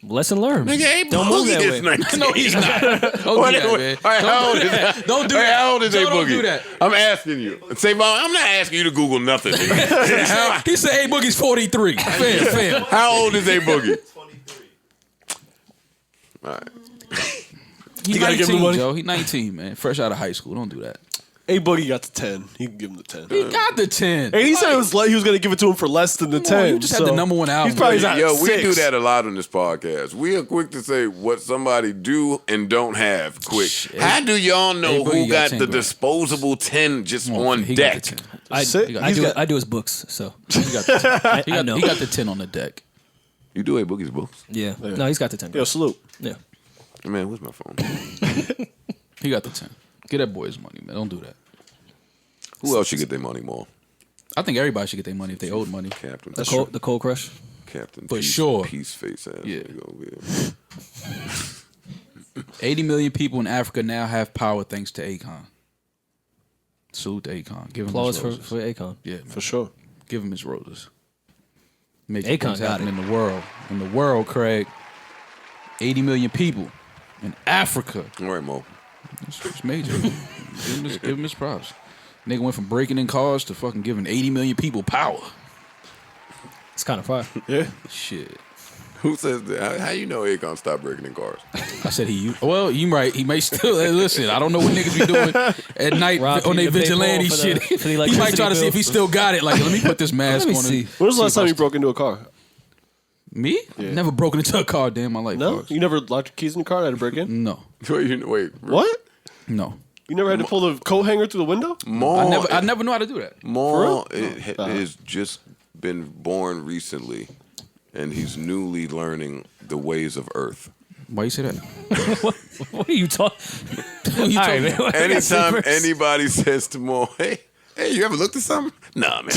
Lesson learned. Nigga, A Don't move Boogie that is way. 19. No, he's not. Don't do that, man. All right, how old is that. Don't do All right, that. How old is Joe, A don't Boogie? do that. I'm asking you. Say, Bob, I'm not asking you to Google nothing. Nigga. He said A Boogie's 43. Fam. How old is A Boogie? All right. He's You gotta give him 19, the money? Joe. He's 19, man. Fresh out of high school. Don't do that. A Boogie got the 10. He can give him the 10. He got the 10. And he said it was he was gonna give it to him for less than the 10. you just had the number one album. He's probably at Yo, we 6. do that a lot on this podcast. We are quick to say what somebody do and don't have quick. How do y'all know Boogie who got got 10 the grand. disposable 10 just Come on he got deck? the 10. Sick. I do his books, so He got the 10. I know. He got the 10 on the deck. You do A Boogie's books? Yeah. No, he's got the 10. Yo, salute. Yeah. Man, where's my phone? He got the 10. Get that boy his money, man. Don't do that. Who else should get their money more? I think everybody should get their money if they owed money. Captain. The cold crush. Captain. For Peace, sure. Peace face ass. Yeah. nigga over here. 80 million people in Africa now have power thanks to Akon. Salute to Akon. Give him Applause his for roses. Akon. Yeah, man. For sure. Give him his roses. Make Akon things got happen it. in the world. In the world, Craig. 80 million people in Africa. All right, Mo. It's major. give him his props. Nigga went from breaking in cars to fucking giving 80 million people power. It's kind of fire. Yeah. Shit. Who says that? How you know Akon stopped breaking in cars? I said well, you right. He may still listen. I don't know what niggas be doing at night Rob on their Peter to pay vigilante Paul for shit. the He might electricity try to see bill. if he still got it. Like, let me put this mask Let me on. see. When was the last See if time I you broke into a car? Me? Yeah. Never broken into a car day in my life. No? Fox. You never locked your keys in your car and had to break in? No. Wait. What? No. You never had to pull the coat hanger through the window? Mo, I never knew how to do that. Mo For real? has just been born recently, and he's newly learning the ways of Earth. Why you say that? What are you talking? What you talking about? Anytime anybody says to Mo, hey, you ever looked at something? Nah, man.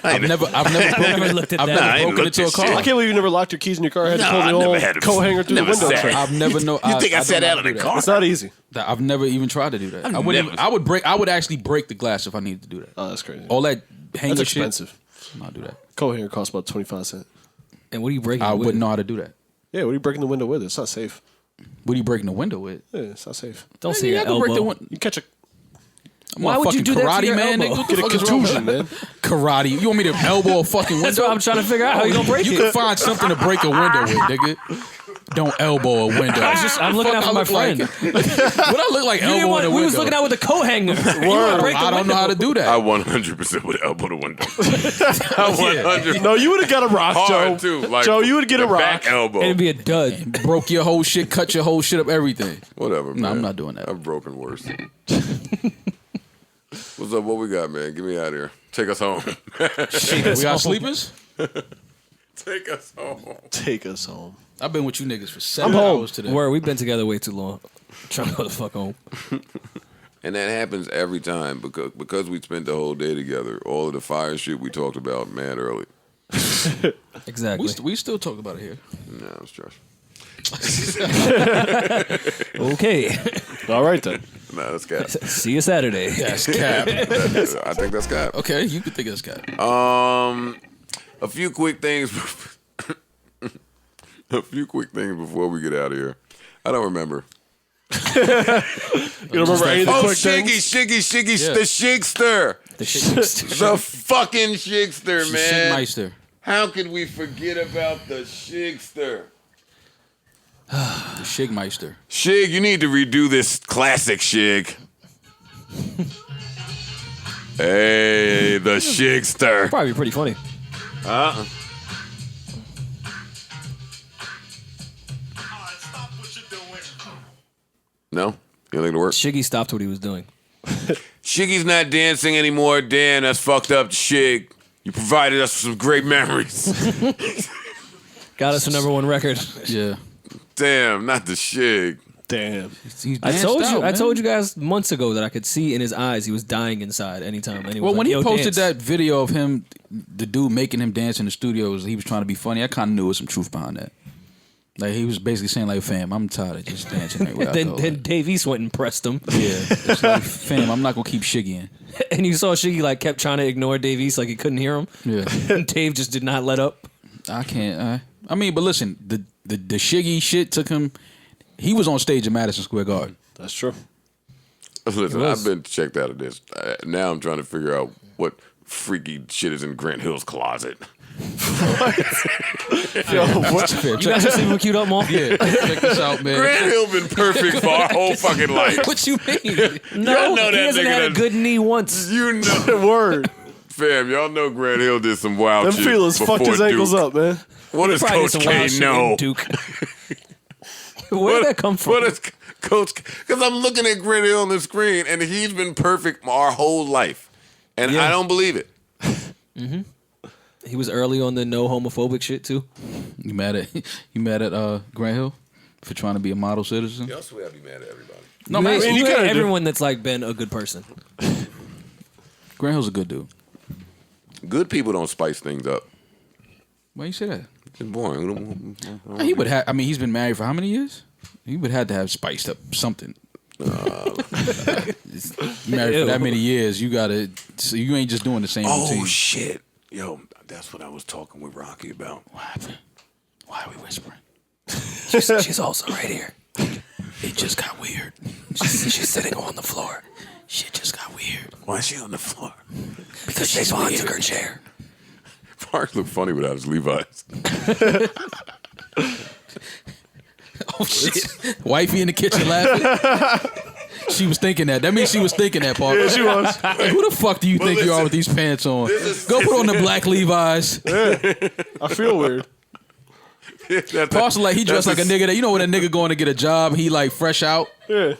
I've never Never looked at I've that. never I ain't broken looked into a at car. shit. I can't believe you never locked your keys in your car and had to No, pull I the never old had to- coat hanger through the never window. sat. I've never know. You think I sat don't out know in how the to do car? It's not easy. that. I've never even tried to do that. I wouldn't. never- I would break. I would actually break the glass if I needed to do that. Oh, that's crazy. All that hanger That's shit. expensive. Not do that. Coat hanger costs about 25 cents. And what are you breaking? I with? wouldn't know how to do that. Yeah, what are you breaking the window with? It's not safe. What are you breaking the window with? Yeah, it's not safe. Don't Nigga, say you your have to break the elbow. window. You catch a Why would you do that to karate your man? elbow? Nigga, what get the a fuck is wrong with contusion, man. karate. You want me to elbow a fucking window? That's what I'm trying to figure out. How you gonna break You it? can find something to break a window with, nigga. Don't elbow a window. I'm looking out for my friend. What I look like You didn't elbowing want, a we window? was looking out with a coat hanger. You wanna break the I don't know how to do I that. 100% would elbow the window. I 100. No, you would have got a rock, Hard Joe. too. Like Joe, you would get a the rock. back elbow. It'd be a dud. Broke your whole shit, cut your whole shit up, everything. Whatever. No, man. I'm not doing that. I've broken worse. What's up? What we got, man? Get me out of here. Take us home. We got sleepers? Take us home. Take us home. I've been with you niggas for 7 home. hours today. Word, we've been together way too long. Trying to go the fuck home. And that happens every time because we spent the whole day together. All of the fire shit we talked about mad early. Exactly. We still talk about it here. Nah, it's trash. Okay. All right, then. Nah, that's cap. See you Saturday. That's cap. I think that's cap. Okay, you can think that's cap. A few quick things. A few quick things before we get out of here. I don't remember. You don't remember any of the Oh, quick things? Shiggy, Yeah. the Shigster. The shit. The fucking Shigster, man. Shigmeister. How could we forget about the Shigster? The Shigmeister. Shig, you need to redo this classic, Shig. Hey, the Shigster. Probably pretty funny. No? You don't think it'll work? Shiggy stopped what he was doing. Shiggy's not dancing anymore. Dan, that's fucked up, Shig. You provided us with some great memories. Got us a #1 record. Yeah. Damn, not the Shig. Damn. He's I danced told out, you. I man. told you guys months ago that I could see in his eyes he was dying inside anytime. And he was Well, like, when he "Yo, posted dance." that video of him, the dude making him dance in the studio, he was trying to be funny. I kind of knew there was some truth behind that. Like, he was basically saying, like, fam, I'm tired of just dancing everywhere I then, go. then Like, Dave East went and pressed him. yeah. It's like, fam, I'm not going to keep shiggying. And you saw Shiggy like kept trying to ignore Dave East like he couldn't hear him. Yeah. And Dave just did not let up. I can't. I mean, but listen, the shiggy shit took him. He was on stage at Madison Square Garden. That's true. Listen, I've been checked out of this. Now I'm trying to figure out what freaky shit is in Grant Hill's closet. Yo, what? You guys just even queued up, Mom? Yeah, check this out, man. Grant Hill been perfect for our whole fucking life. What you mean? No, Y'all know he that hasn't nigga had a that- good knee once. You know, Word. fam, y'all know Grant Hill did some wild Them shit. feelers fucked before his ankles Duke. up, man. What does Probably Coach some wild K shit know? in Duke. Where did that come from? What is Coach? Because I'm looking at Grant Hill on the screen, and he's been perfect our whole life, and I don't believe it. He was early on the no homophobic shit too. You mad at Grant Hill for trying to be a model citizen? Y'all swear I'd be mad at everybody. No, I man. mean, you kinda got do. everyone that's like been a good person. Grant Hill's a good dude. Good people don't spice things up. Why you say that? It's boring. He would have. I mean, he's been married for how many years? You would have to have spiced up something. Married for that many years, you gotta. So you ain't just doing the same routine. Oh shit, yo, that's what I was talking with Rocky about. What happened? Why are we whispering? She's also right here. It just got weird. She's sitting on the floor Shit just got weird. Why is she on the floor? because Siobhan took her chair. Parks look funny without his Levi's. Oh shit! Wifey in the kitchen laughing. She was thinking that. That means she was thinking that, Parker. Yeah, she was. Like, who the fuck do you think you are with these pants on? Go put on the black Levi's. I feel weird. Parker like he dressed like a nigga that you know when a nigga going to get a job, he like fresh out. Yeah.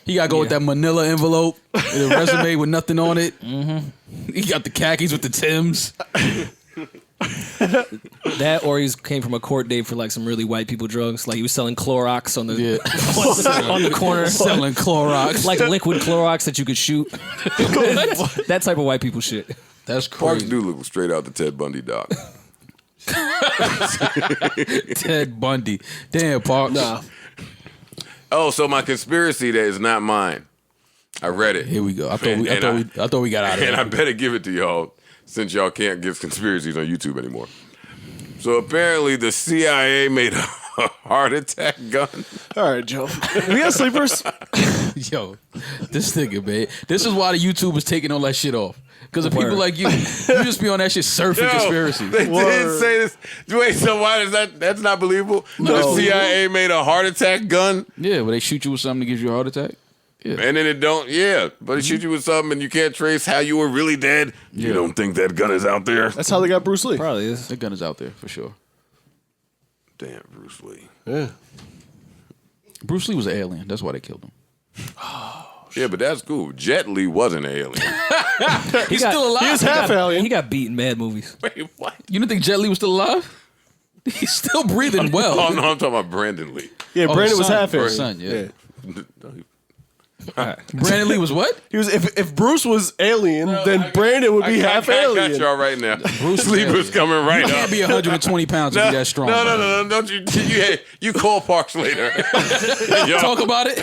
He got to go with that manila envelope and a resume with nothing on it. Mm-hmm. He got the khakis with the Timbs. That or he came from a court date for like some really white people drugs. Like he was selling Clorox on the on the corner, Selling Clorox. like liquid Clorox that you could shoot. That type of white people shit. That's Parks crazy. do look straight out the Ted Bundy doc. Ted Bundy. Damn, Parks. Nah. Oh, so my conspiracy that is not mine. I read it. Here we go. I thought we got out of And I it. better give it to y'all since y'all can't give conspiracies on YouTube anymore. So apparently the CIA made a heart attack gun. All right, Joe. We got sleepers. Yo, this nigga, man. This is why the YouTubers taking all that shit off. Because of people like you just be on that shit surfing conspiracy. They did say this. Wait, so why is that's not believable? No. The CIA made a heart attack gun? Yeah, where they shoot you with something that gives you a heart attack. Yeah. And then it don't, but they shoot you with something and you can't trace how you were really dead. You don't think that gun is out there? That's how they got Bruce Lee. Probably is. That gun is out there for sure. Damn, Bruce Lee. Yeah. Bruce Lee was an alien. That's why they killed him. Yeah, but that's cool. Jet Li wasn't an alien. He's still alive. He was half alien. He got beat in mad movies. Wait, what? You didn't think Jet Li was still alive? He's still breathing well. Oh, no, I'm talking about Brandon Lee. Yeah, Oh, Brandon his was son. half alien. His son, yeah. No, Brandon Lee was what? He was. If Bruce was alien, then Brandon would be half I alien. got y'all right now. Bruce Lee was coming right You up. can't be 120 pounds to be that strong. No. Don't you call Parks later. Yo, Talk about it.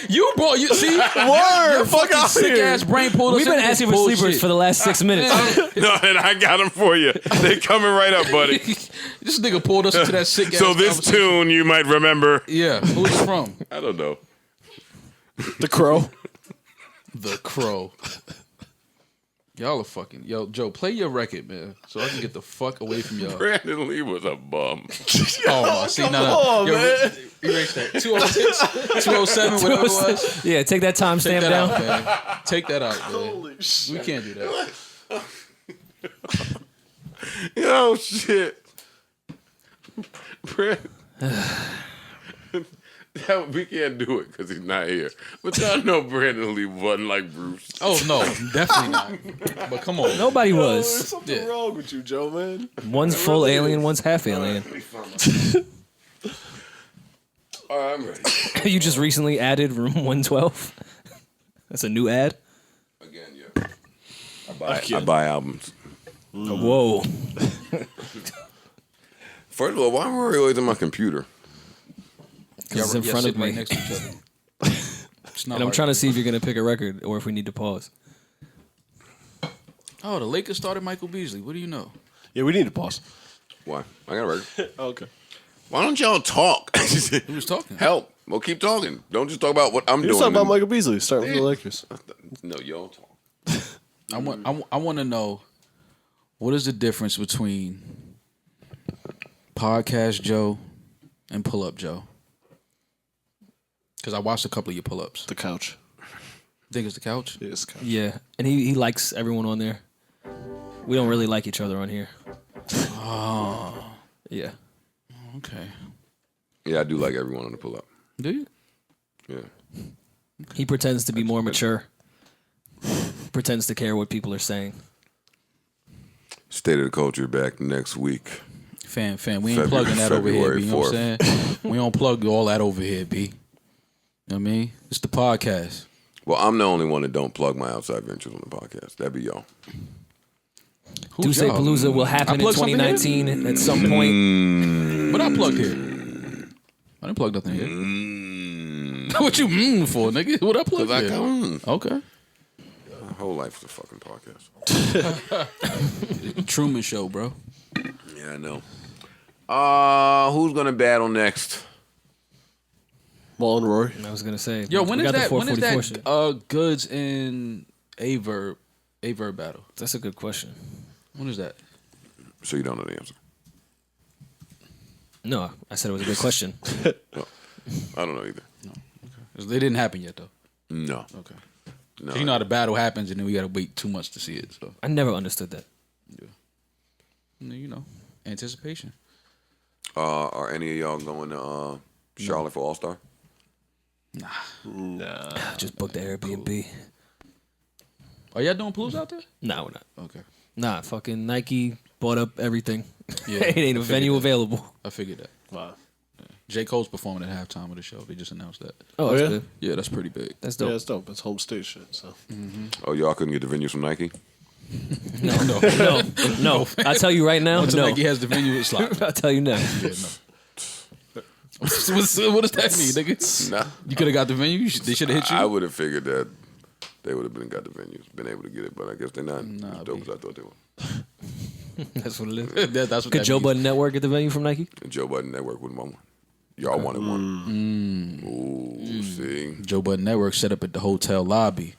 You see? Word, fuck out Sick here. ass brain pulled us We've been into this asking for bullshit. sleepers for the last 6 minutes. No, and I got them for you. They coming right up, buddy. This nigga pulled us into that sick ass So this conversation. tune you might remember. Yeah. Who's it from? I don't know. The Crow. The Crow. Y'all are fucking. Yo, Joe, play your record, man, so I can get the fuck away from y'all. Brandon Lee was a bum. Oh, see, no. on, Yo, man. erase that. 206, 207, whatever it was. Yeah, take that Take timestamp that down. out, man. Take that out, man. Holy shit. We can't do that. Yo, shit. We can't do it because he's not here. But y'all know Brandon Lee wasn't like Bruce. Oh no, definitely not. But come on. Nobody There's was. something Yeah. wrong with you, Joe, man. One's full alien, one's half alien. All right, I'm ready. You just recently added Room 112. That's a new ad. Again, yeah. I buy albums. Whoa. First of all, why were we always on my computer? It's in front of sitting right me. next to each other. It's not And I'm hard. trying to see if you're going to pick a record or if we need to pause. Oh, the Lakers started Michael Beasley. What do you know? Yeah, we need to pause. Why? I got a record. Okay. Why don't y'all talk? Who was talking? Help. Well, keep talking. Don't just talk about what I'm You doing. was talking about Michael Beasley starting with the Lakers. No, y'all talk. I want to know what is the difference between Podcast Joe and Pull Up Joe? Because I watched a couple of your pull-ups. The couch. Think it's the couch? Yeah, it's the couch. Yeah. And he likes everyone on there. We don't really like each other on here. Oh, Yeah. okay. Yeah, I do like everyone on the pull up. Do you? Yeah. He pretends to be more mature. Pretends to care what people are saying. State of the Culture back next week. Fam, we ain't plugging that over here, February B. You know what I'm saying? We don't plug all that over here, B. You know what I mean? It's the podcast. Well, I'm the only one that don't plug my outside ventures on the podcast. That'd be y'all. Who's Duce y'all? Palooza will I happen in plugged something 2019 at some point. What I plugged here? I didn't plug nothing here. What you for, nigga? What I plug? Because I come. Okay. My whole life is a fucking podcast. Truman Show, bro. Yeah, I know. Who's gonna battle next? Maul and Rory. I was gonna say. Yo, we when is got the that? When is 444 that? shit. Goods and Averb battle. That's a good question. When is that? So you don't know the answer. No, I said it was a good question. No. I don't know either. They didn't happen yet, though. No. Okay. No. You know how the battle happens, and then we gotta wait 2 months to see it. So I never understood that. you know, anticipation. Are any of y'all going to Charlotte for All Star? Nah. Just book the Airbnb. Are y'all doing pools out there? Nah, we're not. Okay. Nah, fucking Nike bought up everything. Yeah, it ain't a I figured venue that. available. I figured that. Wow. J. Cole's performing at halftime of the show. They just announced that. Oh, that's yeah? good. Yeah, that's pretty big. That's Yeah, dope. it's dope. It's home state shit. So Oh, y'all couldn't get the venues from Nike? No. No, I'll tell you right now. Once No, Nike has the venue, it's like. I'll tell you now. Yeah, no. What does that mean, nigga? Nah. You could have got the venue. They should have hit you. I would have figured that they would have got the venues, been able to get it, but I guess they're not as dope as I thought they were. That's what it is. That's what Could that Joe means. Budden Network get the venue from Nike? And Joe Budden Network wouldn't want one. Y'all wanted one. Ooh, see. Joe Budden Network set up at the hotel lobby.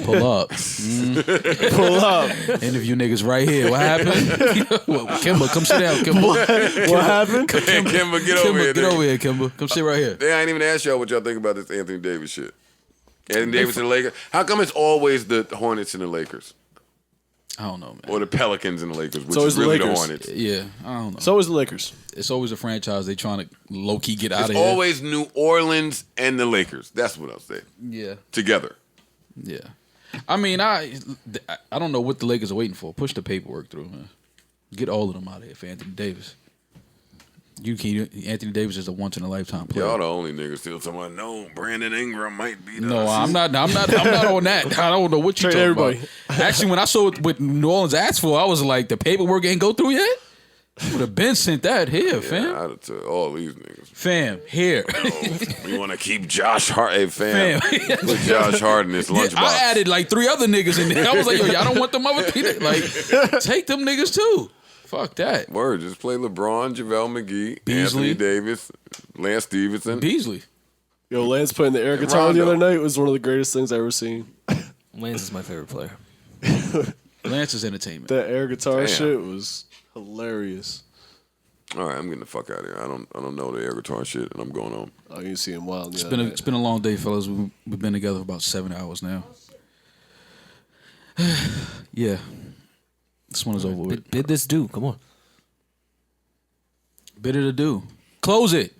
Pull up. pull up. Interview niggas right here. What happened? Well, Kimber, come sit down, Kimber. What happened? Hey, Kimber, get over here. Get nigga. over here, Kimber. Come sit right here. They ain't even asked y'all what y'all think about this Anthony Davis shit. Anthony Davis and the Lakers. How come it's always the Hornets and the Lakers? I don't know, man. Or the Pelicans and the Lakers, which So is is the really the Lakers. Hornets. Yeah, I don't know. It's always the Lakers. It's always a franchise they trying to low key get out It's of here. always New Orleans and the Lakers. That's what I'll say. Yeah, Together. yeah. I mean, I don't know what the Lakers are waiting for. Push the paperwork through, man. Get all of them out of here for Anthony Davis. Anthony Davis is a once in a lifetime player. Y'all the only niggas still talking about, no, Brandon Ingram might be the No, I'm not on that. I don't know what you Trade talking everybody. about. Actually, when I saw what New Orleans asked for, I was like, the paperwork ain't go through yet? Would have been sent that here, fam. Yeah, I'd have took all these niggas. Fam, here. We want to keep Josh Hart. Hey, fam. Put Josh Hart in this lunchbox. I added like 3 other niggas in there. I was like, yo, y'all don't want them other people? Like, take them niggas too. Fuck that. Word, just play LeBron, JaVale McGee, Beasley. Anthony Davis, Lance Stevenson. Beasley. Yo, Lance playing the air guitar the Rondo. other night was one of the greatest things I've ever seen. Lance is my favorite player. Lance is entertainment. That air guitar Damn. shit was hilarious. All right, I'm getting the fuck out of here. I don't know the air guitar shit, and I'm going home. Oh, you see him wild. It's been a long day, fellas. We've been together for about 7 hours now. Yeah. This one is over with. Bid this due. Come on. Bit it to do. Close it.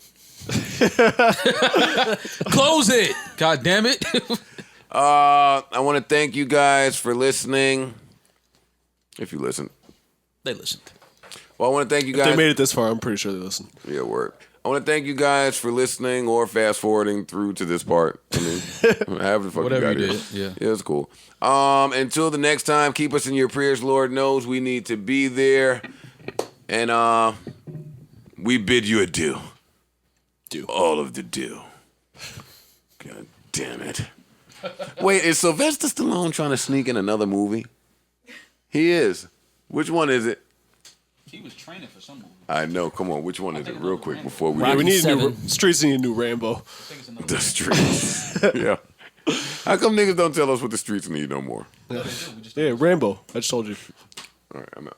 Close it. God damn it. I want to thank you guys for listening. If you listen. They listened. Well, I want to thank you If guys. they made it this far, I'm pretty sure they listened. Yeah, word. I want to thank you guys for listening or fast forwarding through to this part. I mean, however the fuck Whatever you got you here. did, Yeah, it's cool. Until the next time, keep us in your prayers. Lord knows we need to be there. And we bid you adieu. Do. All of the do. God damn it. Wait, is Sylvester Stallone trying to sneak in another movie? He is. Which one is it? He was training for some movie. I know. Come on. Which one is it? Real quick before we Yeah, we need a new Seven. streets need a new Rambo. the streets. Yeah. How come niggas don't tell us what the streets need no more? Yeah, Rambo. I just told you. All right, I'm out.